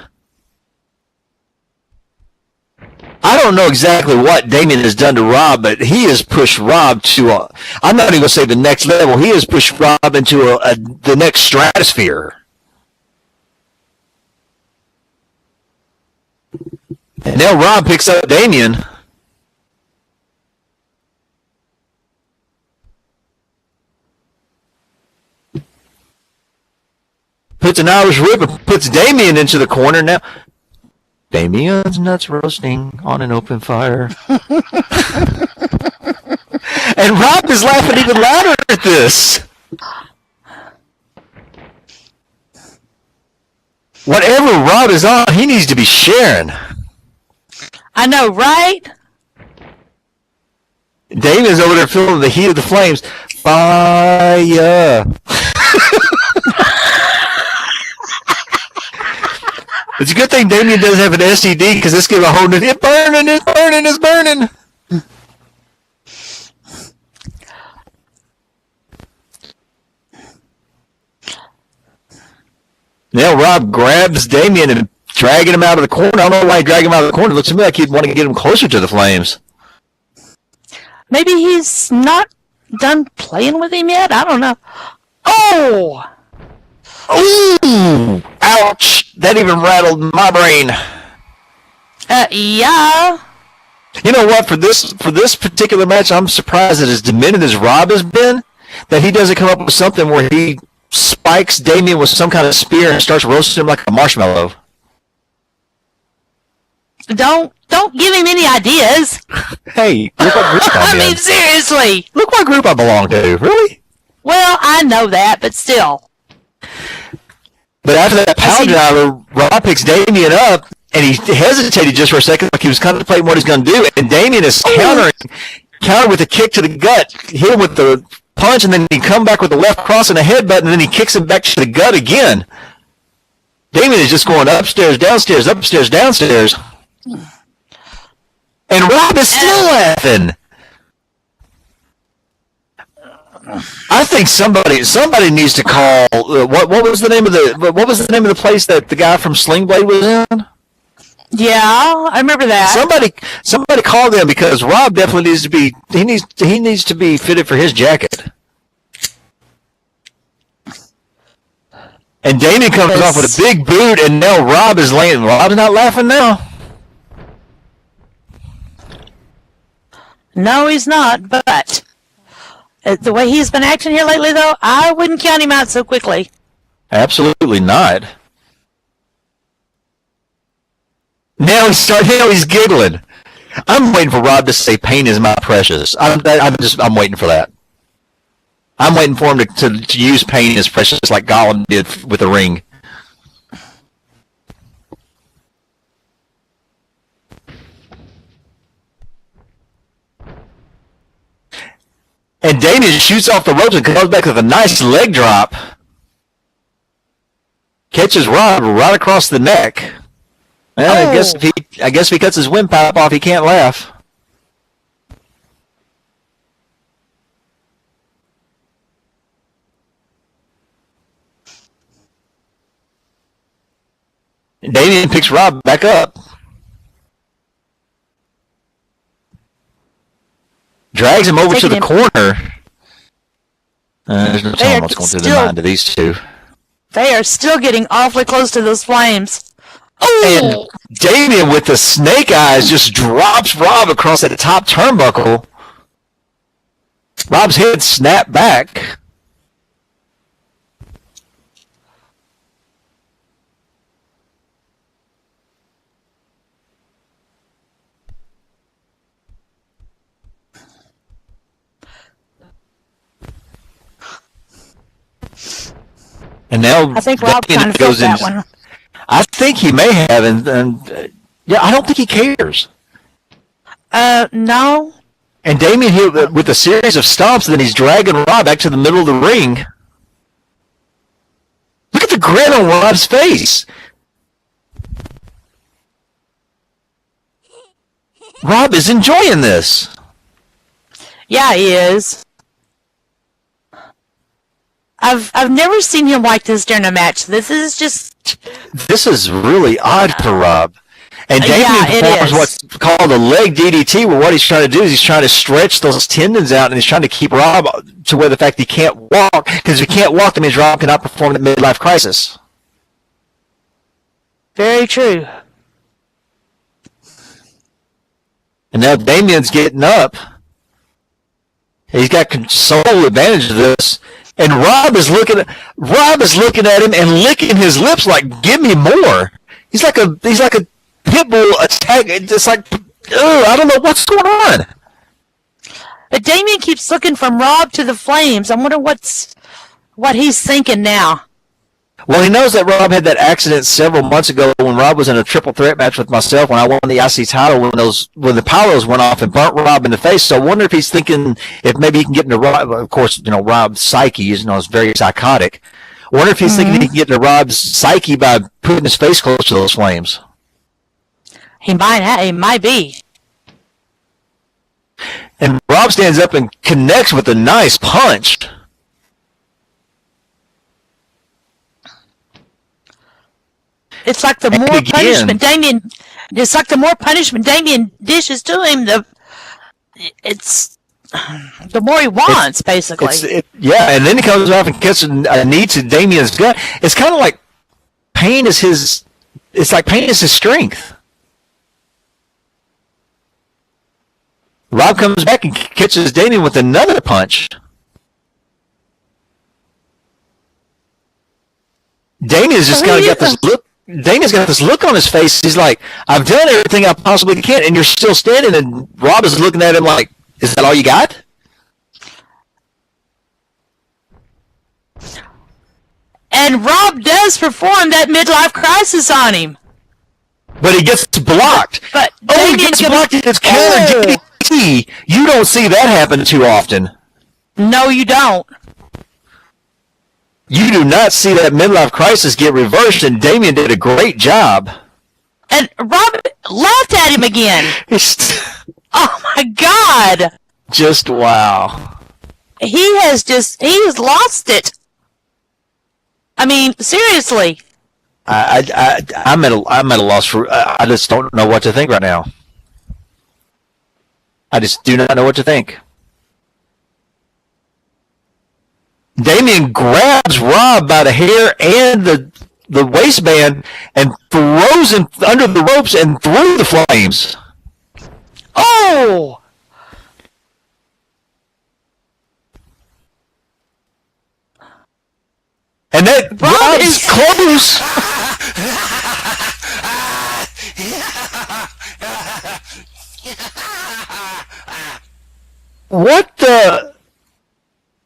I don't know exactly what Damien has done to Rob, but he has pushed Rob to I'm not even going to say the next level. He has pushed Rob into the next stratosphere. And now Rob picks up Damien. Puts an Irish whip and puts Damien into the corner. Now Damien's nuts roasting on an open fire. And Rob is laughing even louder at this. Whatever Rob is on, he needs to be sharing. I know, right? Damien's over there feeling the heat of the flames. Fire. It's a good thing Damien doesn't have an STD because this gives a whole new... It's burning, it's burning, it's burning. Now Rob grabs Damien and dragging him out of the corner. I don't know why he dragged him out of the corner. It looks to me like he'd want to get him closer to the flames. Maybe he's not done playing with him yet? I don't know. Oh! Ooh! Ouch! That even rattled my brain. Yeah. You know what? For this particular match, I'm surprised that as demented as Rob has been, that he doesn't come up with something where he spikes Damien with some kind of spear and starts roasting him like a marshmallow. Don't give him any ideas. Hey, look what group I'm I in. mean, seriously. Look what group I belong to. Really? Well, I know that, but still. But after that power driver, Rob picks Damien up, and he hesitated just for a second, like he was contemplating what he's going to do. And Damien is counter with a kick to the gut, hit him with the punch, and then he come back with the left cross and a headbutt, and then he kicks him back to the gut again. Damien is just going upstairs, downstairs, upstairs, downstairs. And Rob is still laughing. I think somebody needs to call. What was the name of the place that the guy from Sling Blade was in? Yeah, I remember that. Somebody call them because Rob definitely needs to be. He needs to be fitted for his jacket. And Damien comes off with a big boot, and now Rob is laying. Rob's not laughing now. No, he's not, but the way he's been acting here lately, though, I wouldn't count him out so quickly. Absolutely not. Now he's giggling. I'm waiting for Rob to say pain is my precious. I'm waiting for that. I'm waiting for him to use pain as precious like Gollum did with the ring. And Damien shoots off the ropes and comes back with a nice leg drop. Catches Rob right across the neck. Well, I guess if he cuts his windpipe off, he can't laugh. Damien picks Rob back up. Drags him over to the corner. There's no telling what's going through the mind of these two. They are still getting awfully close to those flames. And Damien with the snake eyes just drops Rob across that top turnbuckle. Rob's head snapped back. And now I think Rob kind of felt that one. I think he may have, and yeah, I don't think he cares. No. And Damien here with a series of stomps, and then he's dragging Rob back to the middle of the ring. Look at the grin on Rob's face. Rob is enjoying this. Yeah, he is. I've never seen him like this during a match. This is really odd for Rob. And Damien performs what's called a leg DDT, where what he's trying to do is he's trying to stretch those tendons out, and he's trying to keep Rob to where the fact he can't walk, because if he can't walk, that means Rob cannot perform the midlife crisis. Very true. And now Damien's getting up. He's got sole advantage of this. And Rob is looking at him and licking his lips like, "Give me more." He's like a pit bull attack. It's like, I don't know what's going on. But Damien keeps looking from Rob to the flames. I wonder what he's thinking now. Well, he knows that Rob had that accident several months ago when Rob was in a triple threat match with myself when I won the IC title when the pyros went off and burnt Rob in the face. So I wonder if he's thinking if maybe he can get into Rob. Of course, Rob's psyche is very psychotic. I wonder if he's thinking he can get into Rob's psyche by putting his face close to those flames. He might be. And Rob stands up and connects with a nice punch. It's like the more punishment Damien dishes to him, the more he wants, basically. And then he comes off and gets a knee to Damien's gut. It's kind of like pain is his strength. Rob comes back and catches Damien with another punch. Damien's just kind of got this look. Damien's got this look on his face. He's like, "I've done everything I possibly can," and you're still standing. And Rob is looking at him like, "Is that all you got?" And Rob does perform that midlife crisis on him. But he gets blocked. But he gets blocked in his counter DDT. You don't see that happen too often. No, you don't. You do not see that midlife crisis get reversed, and Damien did a great job. And Rob laughed at him again. Oh my God! Just wow. He's lost it. I mean, seriously. I'm at a loss for. I just don't know what to think right now. I just do not know what to think. Damien grabs Rob by the hair and the waistband and throws him under the ropes and through the flames. Oh! And that Rob Rob's is close. What the?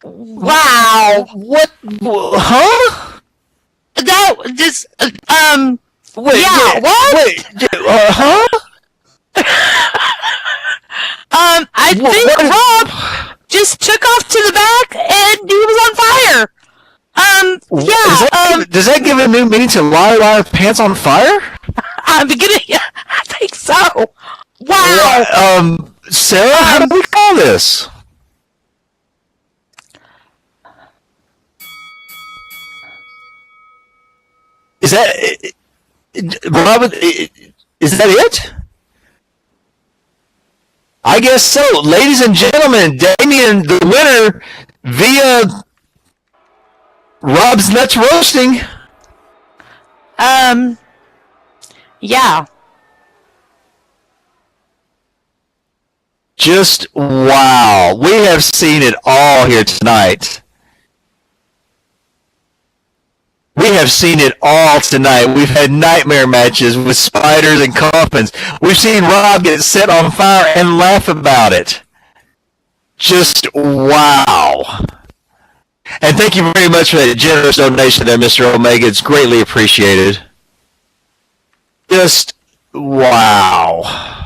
Wow! What? Huh? That just Wait, yeah. What? Wait, huh? I think Rob just took off to the back and he was on fire. Yeah. Does that give a new meaning to liar, pants on fire? I'm beginning. I think so. Wow. Sarah, how do we call this? Is that Robin? Is that it? I guess so. Ladies and gentlemen, Damien, the winner via Rob's Nuts Roasting. Yeah. Just wow. We have seen it all here tonight. We have seen it all tonight. We've had nightmare matches with spiders and coffins. We've seen Rob get set on fire and laugh about it. Just wow. And thank you very much for that generous donation there, Mr. Omega. It's greatly appreciated. Just wow.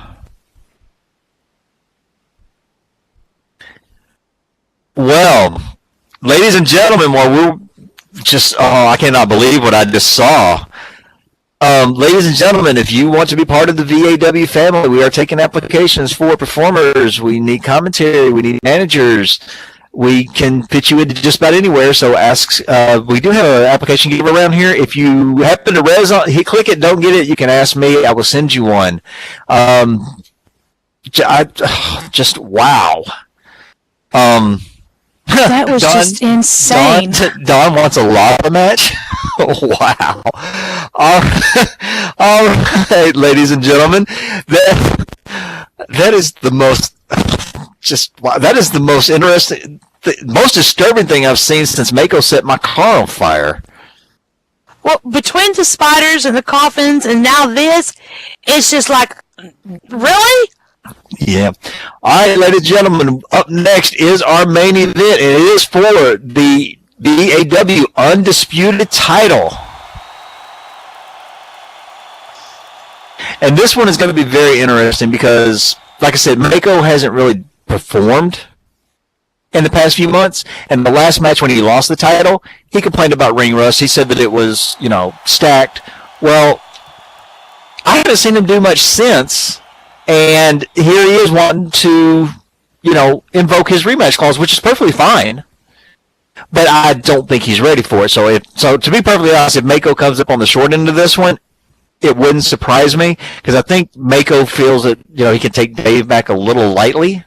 Well, ladies and gentlemen, we're just, I cannot believe what I just saw. Ladies and gentlemen, if you want to be part of the VAW family, we are taking applications for performers. We need commentary. We need managers. We can fit you into just about anywhere. So ask. We do have an application giver around here. If you happen to click it, don't get it, you can ask me. I will send you one. Just wow. That was just insane. Don wants a lava match? Wow. All right, ladies and gentlemen. That is the most that is the most interesting, the most disturbing thing I've seen since Mako set my car on fire. Well, between the spiders and the coffins and now this, it's just like, really? Yeah. All right, ladies and gentlemen, up next is our main event, and it is for the VAW Undisputed title. And this one is going to be very interesting because, like I said, Mako hasn't really performed in the past few months. And the last match when he lost the title, he complained about ring rust. He said that it was, stacked. Well, I haven't seen him do much since. And here he is wanting to, invoke his rematch clause, which is perfectly fine. But I don't think he's ready for it. So to be perfectly honest, if Mako comes up on the short end of this one, it wouldn't surprise me because I think Mako feels that, he can take Dave back a little lightly.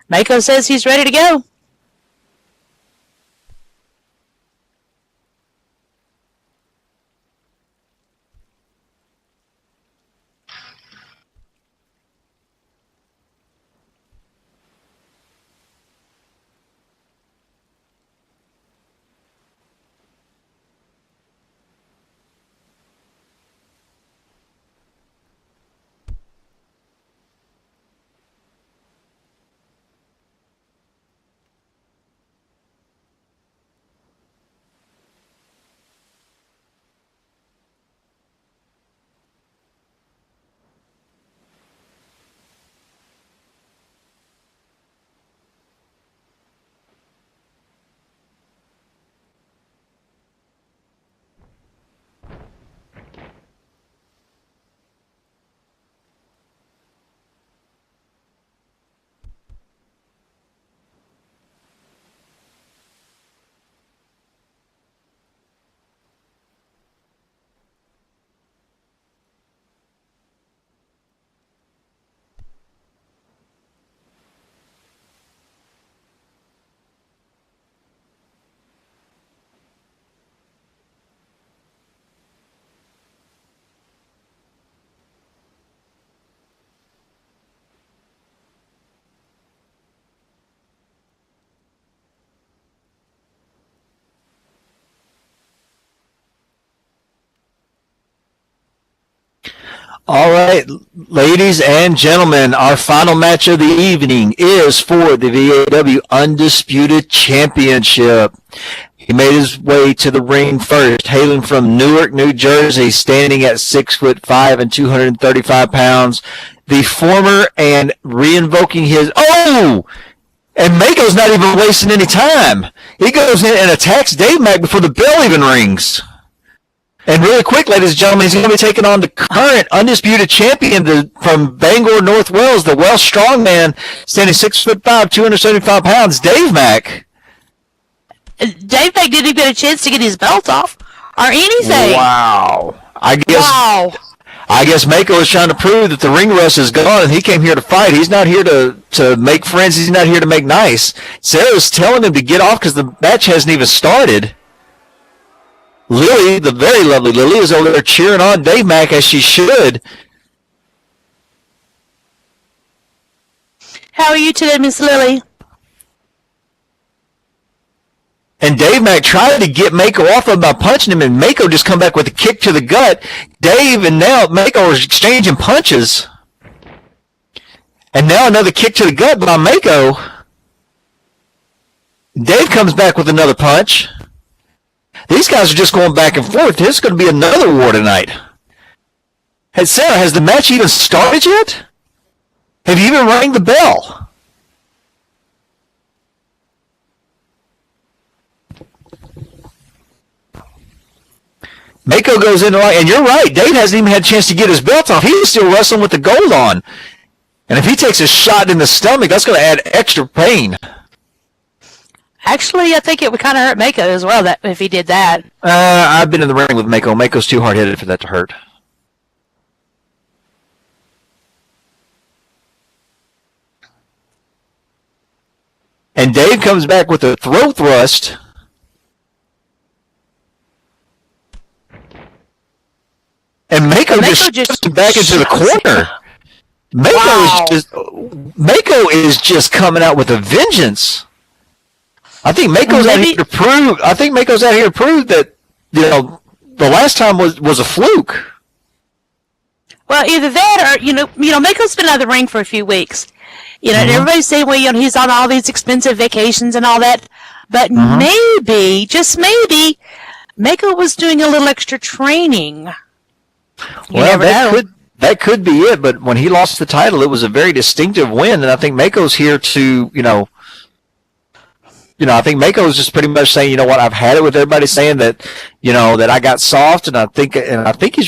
Mako says he's ready to go. All right, ladies and gentlemen, our final match of the evening is for the VAW Undisputed Championship. He made his way to the ring first, hailing from Newark, New Jersey, standing at 6'5" and 235 pounds. The former and reinvoking his and Mako's not even wasting any time. He goes in and attacks Dave Mack before the bell even rings. And really quick, ladies and gentlemen, he's going to be taking on the current undisputed champion from Bangor, North Wales, the Welsh strongman, standing 6'5", 275 pounds, Dave Mack. Dave Mack didn't even get a chance to get his belt off or anything. Wow. I guess Mako is trying to prove that the ring rust is gone and he came here to fight. He's not here to make friends. He's not here to make nice. Sarah's telling him to get off because the match hasn't even started. Lily, the very lovely Lily, is over there cheering on Dave Mack as she should. How are you today, Miss Lily? And Dave Mack tried to get Mako off of him by punching him, and Mako just come back with a kick to the gut. Dave and now Mako are exchanging punches. And now another kick to the gut by Mako. Dave comes back with another punch. These guys are just going back and forth. This is going to be another war tonight. Hey, Sarah, has the match even started yet? Have you even rang the bell? Mako goes in and you're right, Dave hasn't even had a chance to get his belt off. He's still wrestling with the gold on. And if he takes a shot in the stomach, that's going to add extra pain. Actually, I think it would kind of hurt Mako as well if he did that. I've been in the ring with Mako. Mako's too hard-headed for that to hurt. And Dave comes back with a throat thrust. And Mako just back into the corner. Mako is just coming out with a vengeance. I think Mako's out here to prove. I think Mako's out here to prove that the last time was a fluke. Well, either that or Mako's been out of the ring for a few weeks. And everybody's saying, well, he's on all these expensive vacations and all that. But maybe, just maybe, Mako was doing a little extra training. That could be it. But when he lost the title, it was a very distinctive win, and I think Mako's here to I think Mako is just pretty much saying, you know what, I've had it with everybody saying that, that I got soft, and I think he's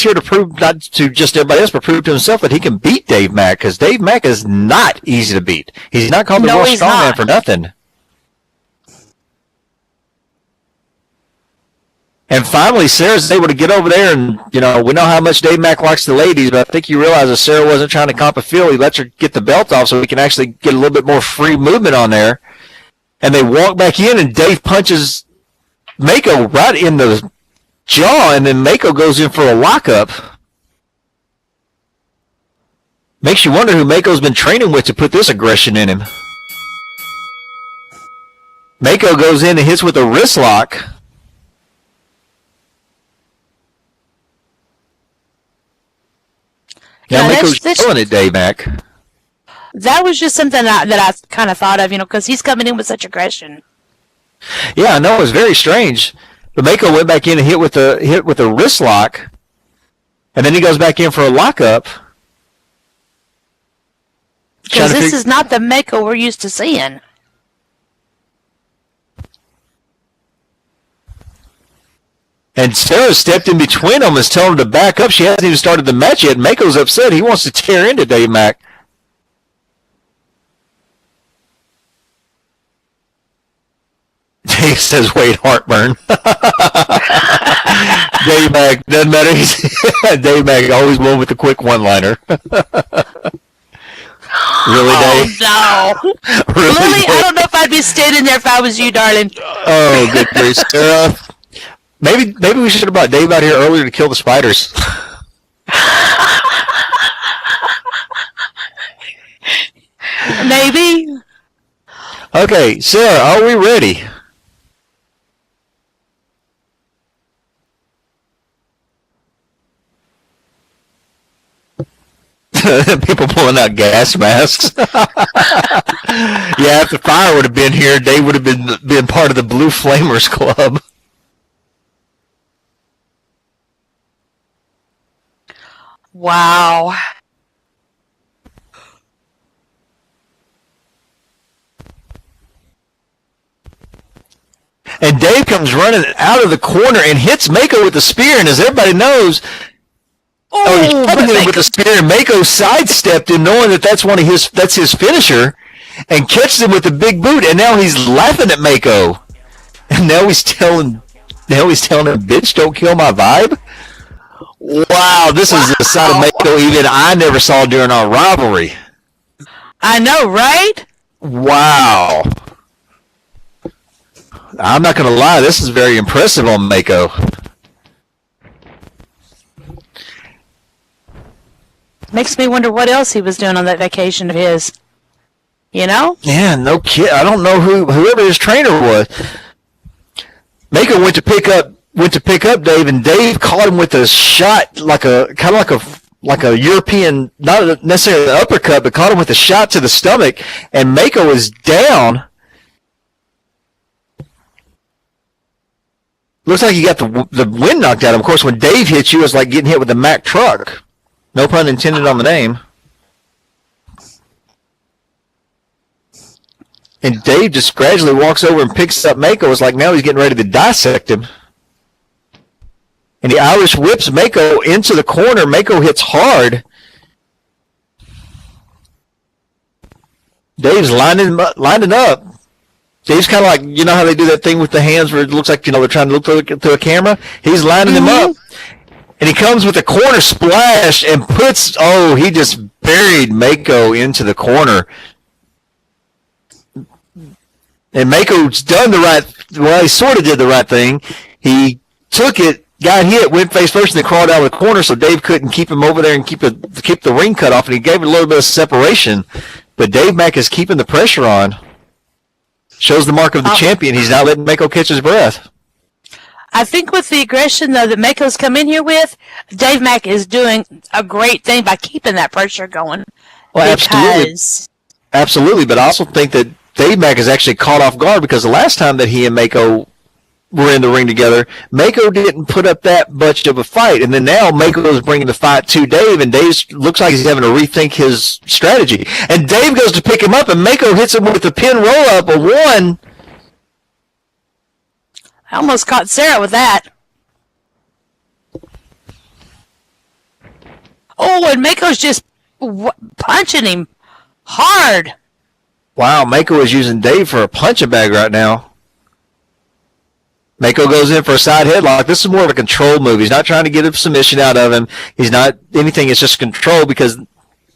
here to prove not to just everybody else, but prove to himself that he can beat Dave Mack, because Dave Mack is not easy to beat. He's not called the World Strongman for nothing. And finally, Sarah's able to get over there, and we know how much Dave Mack likes the ladies, but I think you realize that Sarah wasn't trying to comp a feel. He lets her get the belt off so he can actually get a little bit more free movement on there. And they walk back in, and Dave punches Mako right in the jaw, and then Mako goes in for a lockup. Makes you wonder who Mako's been training with to put this aggression in him. Mako goes in and hits with a wrist lock. Now Mako's showing it, Dave Mack. That was just something that I kind of thought of, because he's coming in with such aggression. Yeah, I know, it was very strange. But Mako went back in and hit with a wrist lock, and then he goes back in for a lockup. Because this is not the Mako we're used to seeing. And Sarah stepped in between them and telling him to back up. She hasn't even started the match yet. Mako's upset. He wants to tear into Dave Mack. Dave says, wait, heartburn. Dave Mack, doesn't matter. Dave Mack always won with the quick one-liner. Really, Dave? Oh, no. Really, Lily, I don't know if I'd be standing there if I was you, darling. Oh, good grief, Sarah. Maybe we should have brought Dave out here earlier to kill the spiders. Maybe. Okay, Sarah, are we ready? People pulling out gas masks. Yeah, if the fire would have been here, Dave would have been part of the Blue Flamers Club. Wow. And Dave comes running out of the corner and hits Mako with the spear, and as everybody knows, he's coming in with the spear, and Mako sidestepped him, knowing that's his finisher, and catches him with the big boot, and now he's laughing at Mako. And now he's telling him, bitch, don't kill my vibe? Wow, this is a side of Mako even I never saw during our rivalry. I know, right? Wow. I'm not going to lie, this is very impressive on Mako. Makes me wonder what else he was doing on that vacation of his. Yeah, no kid. I don't know whoever his trainer was. Mako went to pick up Dave, and Dave caught him with a shot, like a European, not necessarily an uppercut, but caught him with a shot to the stomach, and Mako was down. Looks like he got the wind knocked out of him. Of course, when Dave hits you, it's like getting hit with a Mack truck. No pun intended on the name. And Dave just gradually walks over and picks up Mako. It's like now he's getting ready to dissect him. And he Irish whips Mako into the corner. Mako hits hard. Dave's lining up. Dave's kind of like, you know how they do that thing with the hands where it looks like, they're trying to look through a camera? He's lining him up. And he comes with a corner splash and he just buried Mako into the corner. And Mako's done he sort of did the right thing. He took it, got hit, went face first, and then crawled out of the corner so Dave couldn't keep him over there and keep the ring cut off, and he gave it a little bit of separation. But Dave Mack is keeping the pressure on. Shows the mark of the champion. He's not letting Mako catch his breath. I think with the aggression, though, that Mako's come in here with, Dave Mack is doing a great thing by keeping that pressure going. Well, absolutely. But I also think that Dave Mack is actually caught off guard because the last time that he and Mako were in the ring together, Mako didn't put up that much of a fight. And then now Mako is bringing the fight to Dave, and Dave looks like he's having to rethink his strategy. And Dave goes to pick him up, and Mako hits him with the pin roll-up, a one. I almost caught Sarah with that. Oh, and Mako's just punching him hard. Wow, Mako is using Dave for a punching bag right now. Mako goes in for a side headlock. This is more of a control move. He's not trying to get a submission out of him. He's not anything. It's just control, because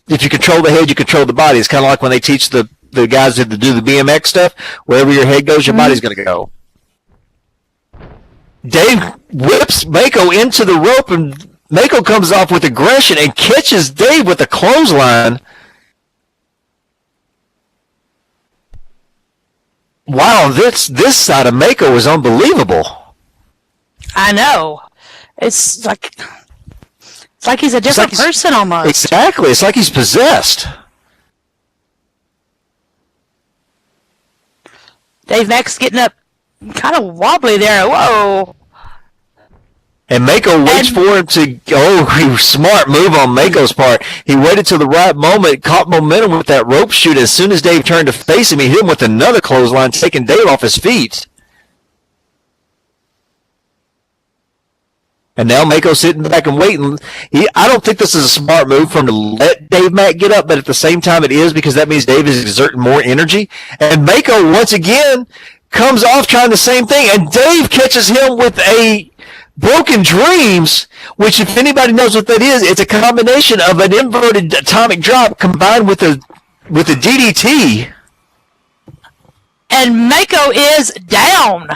if you control the head, you control the body. It's kind of like when they teach the guys that do the BMX stuff. Wherever your head goes, your body's going to go. Dave whips Mako into the rope, and Mako comes off with aggression and catches Dave with a clothesline. Wow, this side of Mako is unbelievable. I know. It's like he's a different person almost. Exactly. It's like he's possessed. Dave Mack's getting up kind of wobbly there. Whoa. And Mako waits for him to, smart move on Mako's part. He waited till the right moment, caught momentum with that rope shoot. As soon as Dave turned to face him, he hit him with another clothesline, taking Dave off his feet. And now Mako's sitting back and waiting. I don't think this is a smart move for him to let Dave Mack get up, but at the same time it is, because that means Dave is exerting more energy. And Mako, once again, comes off trying the same thing, and Dave catches him with a Broken Dreams, which, if anybody knows what that is, it's a combination of an inverted atomic drop combined with a DDT. And Mako is down.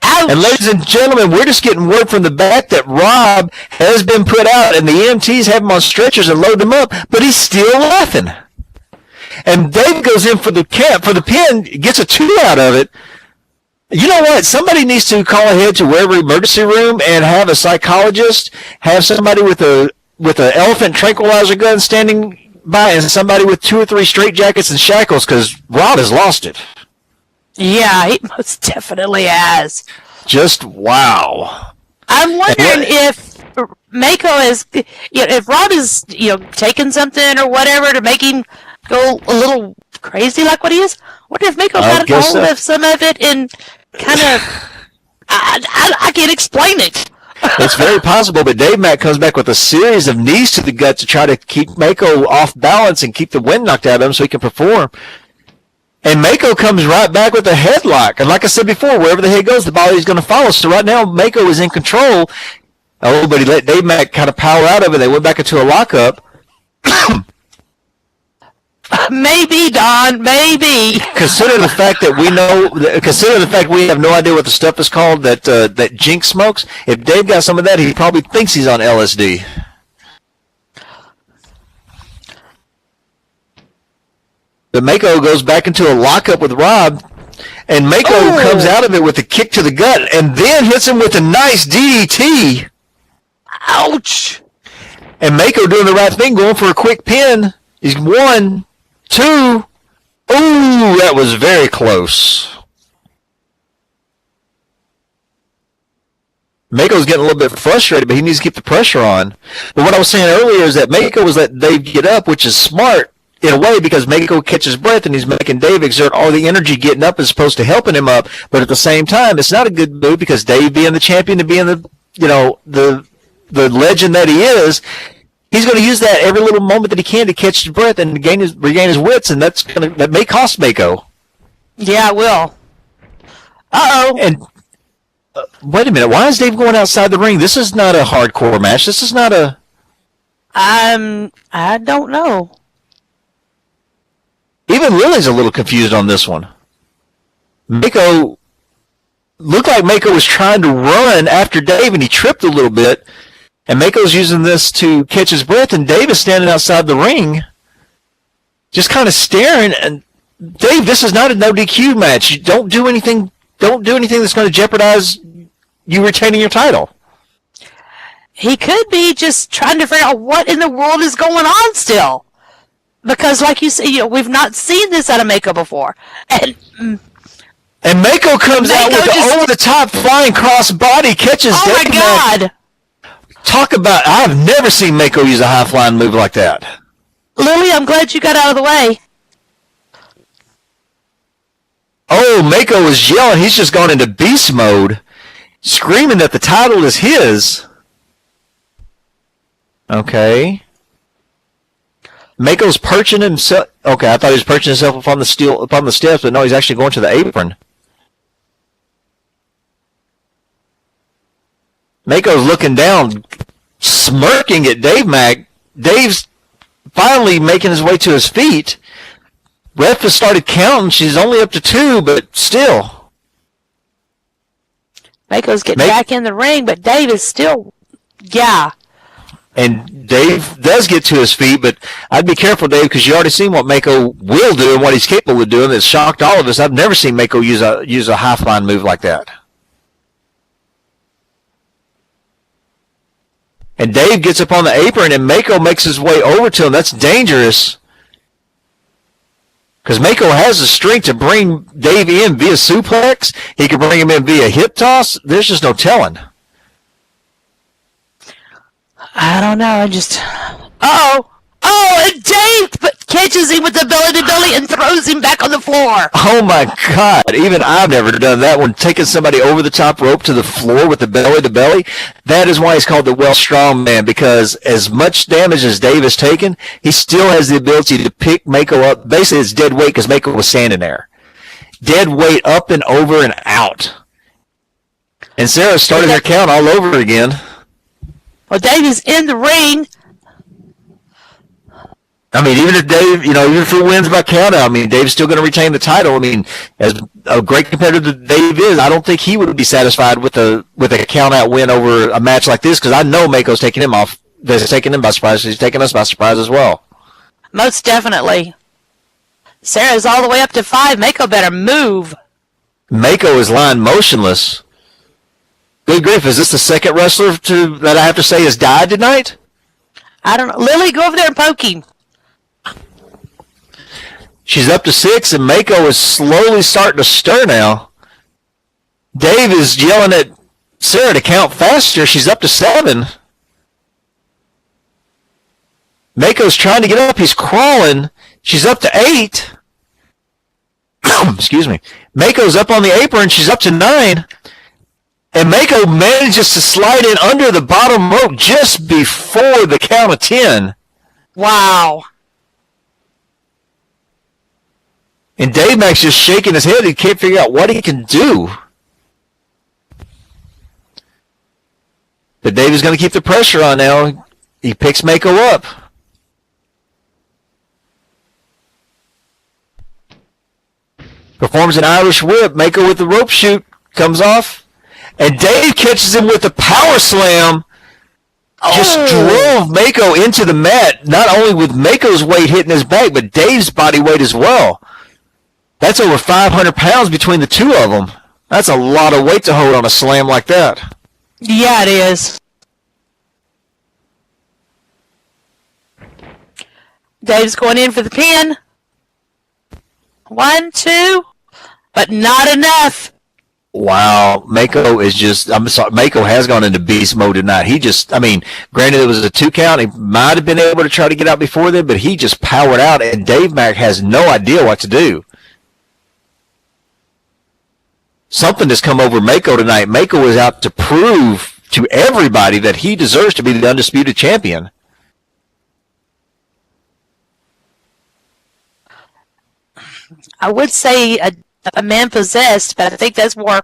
Ouch. And ladies and gentlemen, we're just getting word from the back that Rob has been put out, and the EMTs have him on stretchers and load him up, but he's still laughing. And Dave goes in for the pin, gets a 2 out of it. You know what? Somebody needs to call ahead to wherever emergency room and have a psychologist, have somebody with an elephant tranquilizer gun standing by, and somebody with 2 or 3 straitjackets and shackles, because Rob has lost it. Yeah, he most definitely has. Just wow. I'm wondering if Mako is, if Rob is, taking something or whatever to make him go a little crazy like what he is. I wonder if Mako got a hold of some of it and kind of, I can't explain it. It's very possible, but Dave Mack comes back with a series of knees to the gut to try to keep Mako off balance and keep the wind knocked out of him so he can perform. And Mako comes right back with a headlock. And like I said before, wherever the head goes, the body's going to follow. So right now, Mako is in control. Oh, but he let Dave Mack kind of power out of it. They went back into a lockup. Maybe, Don, maybe. Consider the fact that we have no idea what the stuff is called that Jinx smokes. If Dave got some of that, he probably thinks he's on LSD. But Mako goes back into a lockup with Rob, and Mako comes out of it with a kick to the gut, and then hits him with a nice DDT. Ouch! And Mako doing the right thing, going for a quick pin. He's 1, 2. Ooh, that was very close. Mako's getting a little bit frustrated, but he needs to keep the pressure on. But what I was saying earlier is that Mako was letting Dave get up, which is smart in a way, because Mako catches breath and he's making Dave exert all the energy getting up as opposed to helping him up. But at the same time, it's not a good move, because Dave, being the champion and being the legend that he is, he's going to use that every little moment that he can to catch his breath and regain his wits, and that may cost Mako. Yeah, it will. Uh-oh. And wait a minute, why is Dave going outside the ring? This is not a hardcore match. This is not a... I don't know. Even Lily's a little confused on this one. Mako looked like Mako was trying to run after Dave, and he tripped a little bit. And Mako's using this to catch his breath, and Dave is standing outside the ring, just kind of staring. And Dave, this is not a no DQ match. You don't do anything. Don't do anything that's going to jeopardize you retaining your title. He could be just trying to figure out what in the world is going on still. Because, like you said, we've not seen this out of Mako before. And Mako comes out with the over-the-top flying cross-body, catches Dave. Oh, my God. Talk about, I've never seen Mako use a high-flying move like that. Lily, I'm glad you got out of the way. Oh, Mako is yelling. He's just gone into beast mode, screaming that the title is his. Okay. Mako's perching himself. Okay, I thought he was perching himself upon the steps, but no, he's actually going to the apron. Mako's looking down, smirking at Dave Mack. Dave's finally making his way to his feet. Ref has started counting. She's only up to 2, but still. Mako's getting back in the ring, but Dave is still, And Dave does get to his feet, but I'd be careful, Dave, because you already seen what Mako will do and what he's capable of doing. That shocked all of us. I've never seen Mako use a high flying move like that. And Dave gets up on the apron, and Mako makes his way over to him. That's dangerous. Because Mako has the strength to bring Dave in via suplex. He can bring him in via hip toss. There's just no telling. I don't know. And Dave catches him with the belly to belly and throws him back on the floor. Oh my God. Even I've never done that one. Taking somebody over the top rope to the floor with the belly to belly. That is why he's called the Welsh Strongman, because as much damage as Dave has taken, he still has the ability to pick Mako up. Basically, it's dead weight because Mako was standing there. Dead weight up and over and out. And Sarah started her count all over again. Well, Dave is in the ring. I mean, even if Dave, even if he wins by countout, I mean, Dave's still going to retain the title. I mean, as a great competitor that Dave is, I don't think he would be satisfied with a countout win over a match like this, because I know Mako's taking him off. He's taking him by surprise. He's taking us by surprise as well. Most definitely. Sarah's all the way up to 5. Mako better move. Mako is lying motionless. Good grief, is this the second wrestler that I have to say has died tonight? I don't know. Lily, go over there and poke him. She's up to 6, and Mako is slowly starting to stir now. Dave is yelling at Sarah to count faster. She's up to 7. Mako's trying to get up. He's crawling. She's up to 8. Excuse me. Mako's up on the apron. She's up to 9. And Mako manages to slide in under the bottom rope just before the count of 10. Wow. And Dave Mack's just shaking his head. He can't figure out what he can do. But Dave is going to keep the pressure on now. He picks Mako up. Performs an Irish whip. Mako with the rope shoot comes off. And Dave catches him with a power slam. Just drove Mako into the mat, not only with Mako's weight hitting his back, but Dave's body weight as well. That's over 500 pounds between the two of them. That's a lot of weight to hold on a slam like that. Yeah, it is. Dave's going in for the pin. 1, 2, but not enough. Wow, Mako is just, I'm sorry, Mako has gone into beast mode tonight. Granted it was a 2 count. He might have been able to try to get out before then, but he just powered out, and Dave Mack has no idea what to do. Something has come over Mako tonight. Mako is out to prove to everybody that he deserves to be the undisputed champion. I would say a man possessed, but I think that's more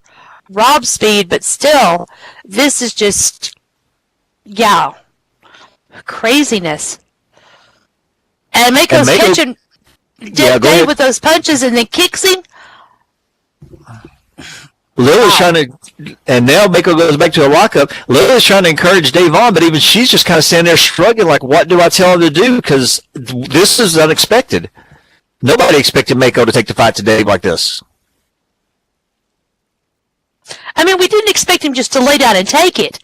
Rob speed, but still, this is just, craziness. And Mako's catching Dave with those punches and then kicks him. Lily's trying to, and now Mako goes back to a lockup. Lily's trying to encourage Dave on, but even she's just kind of standing there shrugging like, what do I tell him to do? Because this is unexpected. Nobody expected Mako to take the fight to Dave like this. I mean, we didn't expect him just to lay down and take it,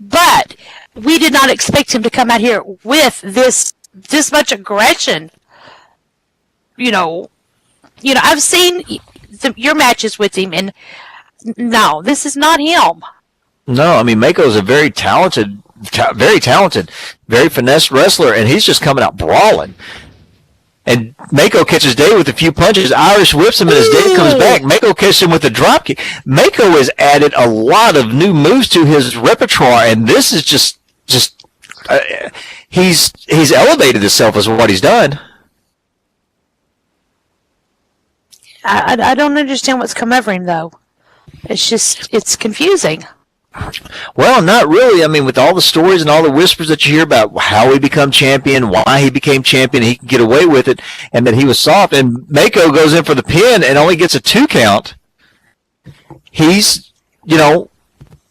but we did not expect him to come out here with this much aggression. I've seen your matches with him, and no, this is not him. No, Mako's a very talented, very finesse wrestler, and he's just coming out brawling. And Mako catches Dave with a few punches. Irish whips him, and as Dave comes back, Mako catches him with a drop kick. Mako has added a lot of new moves to his repertoire, and this is just he's elevated himself as what he's done. I don't understand what's come over him, though. It's confusing. Well, not really. I mean, with all the stories and all the whispers that you hear about how he become champion, why he became champion, he can get away with it, and that he was soft. And Mako goes in for the pin and only gets a 2 count. He's,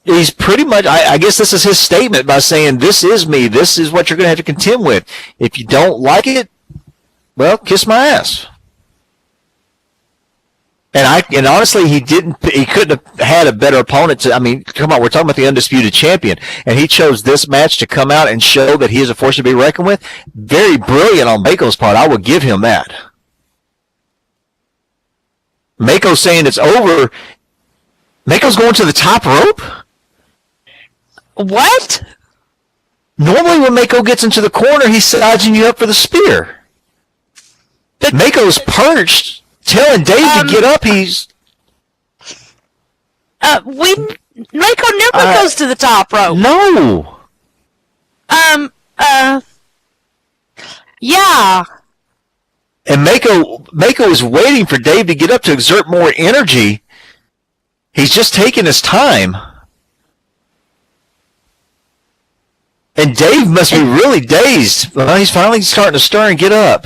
he's pretty much, I guess this is his statement by saying, this is me. This is what you're going to have to contend with. If you don't like it, well, kiss my ass. And honestly, he couldn't have had a better opponent come on, we're talking about the undisputed champion, and he chose this match to come out and show that he is a force to be reckoned with. Very brilliant on Mako's part. I will give him that. Mako saying it's over. Mako's going to the top rope? What? Normally when Mako gets into the corner, he's sizing you up for the spear. But Mako's perched, telling Dave to get up. Mako never goes to the top rope. No. Yeah. And Mako is waiting for Dave to get up to exert more energy. He's just taking his time. And Dave must be really dazed. Well, he's finally starting to stir and get up.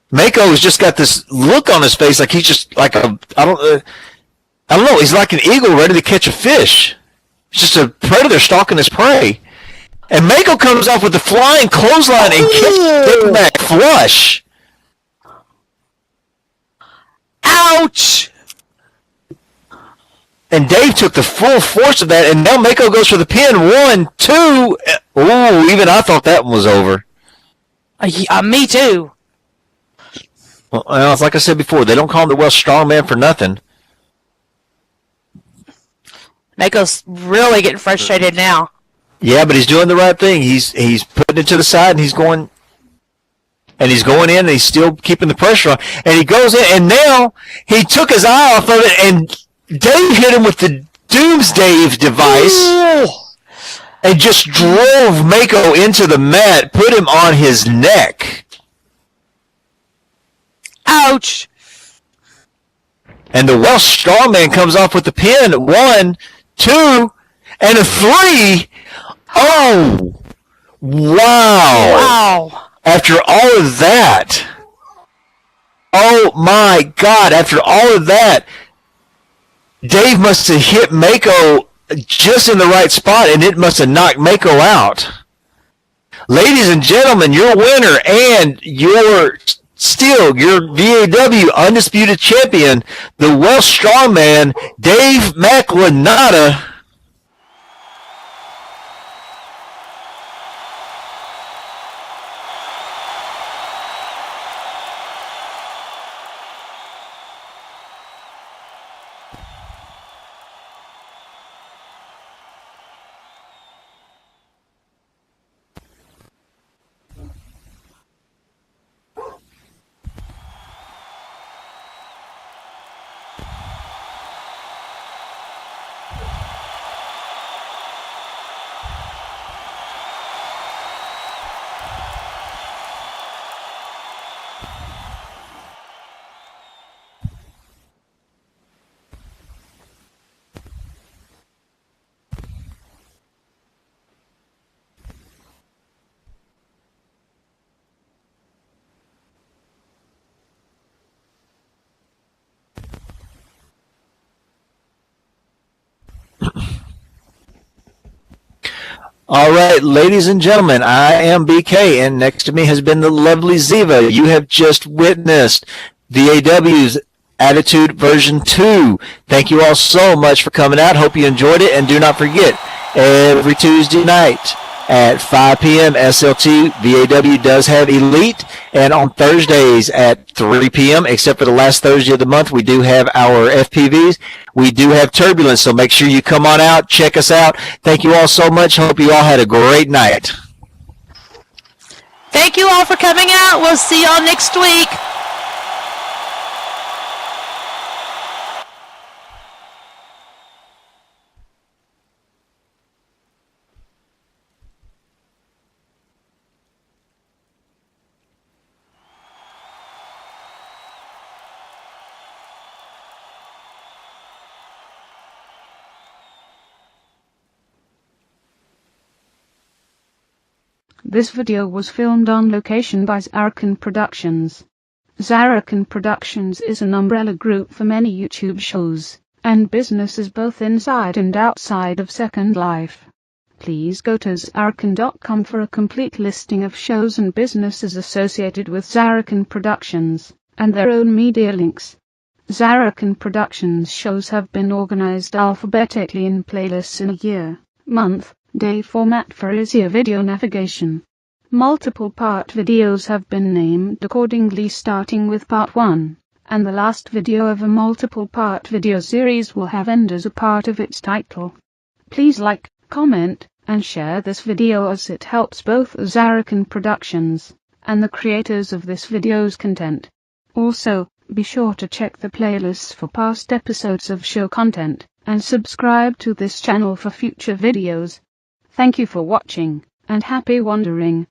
Mako's just got this look on his face like he's just like I don't know. He's like an eagle ready to catch a fish. He's just a predator stalking his prey. And Mako comes off with the flying clothesline and kicks Dave back flush. Ouch! And Dave took the full force of that, and now Mako goes for the pin. 1, 2. Ooh, even I thought that one was over. Me too. Well, it's like I said before, they don't call him the Welsh Strongman for nothing. Mako's really getting frustrated now. Yeah, but he's doing the right thing. He's putting it to the side, and he's going in, and he's still keeping the pressure on. And he goes in, and now he took his eye off of it, and Dave hit him with the Doomsday device. Ooh. And just drove Mako into the mat, put him on his neck. Ouch! And the Welsh Strongman comes off with the pin. 1, 2, and a 3. Oh! Wow! After all of that. Oh my God, after all of that, Dave must have hit Mako just in the right spot, and it must have knocked Mako out. Ladies and gentlemen, your winner and your VAW Undisputed Champion, the Welsh Strongman, Dave McLenata. All right, ladies and gentlemen, I am BK, and next to me has been the lovely Ziva. You have just witnessed VAW's Attitude version 2. Thank you all so much for coming out. Hope you enjoyed it, and do not forget, every Tuesday night at 5 p.m. SLT, VAW does have Elite, and on Thursdays at 3 p.m., except for the last Thursday of the month, we do have our FPVs. We do have Turbulence, so make sure you come on out, check us out. Thank you all so much. Hope you all had a great night. Thank you all for coming out. We'll see y'all next week. This video was filmed on location by Zarrakan Productions. Zarrakan Productions is an umbrella group for many YouTube shows and businesses both inside and outside of Second Life. Please go to Zarrakan.com for a complete listing of shows and businesses associated with Zarrakan Productions, and their own media links. Zarrakan Productions shows have been organized alphabetically in playlists in a year, month, day format for easier video navigation. Multiple part videos have been named accordingly, starting with part 1, and the last video of a multiple part video series will have end as a part of its title. Please like, comment, and share this video as it helps both Zarrakan Productions and the creators of this video's content. Also, be sure to check the playlists for past episodes of show content, and subscribe to this channel for future videos. Thank you for watching, and happy wandering.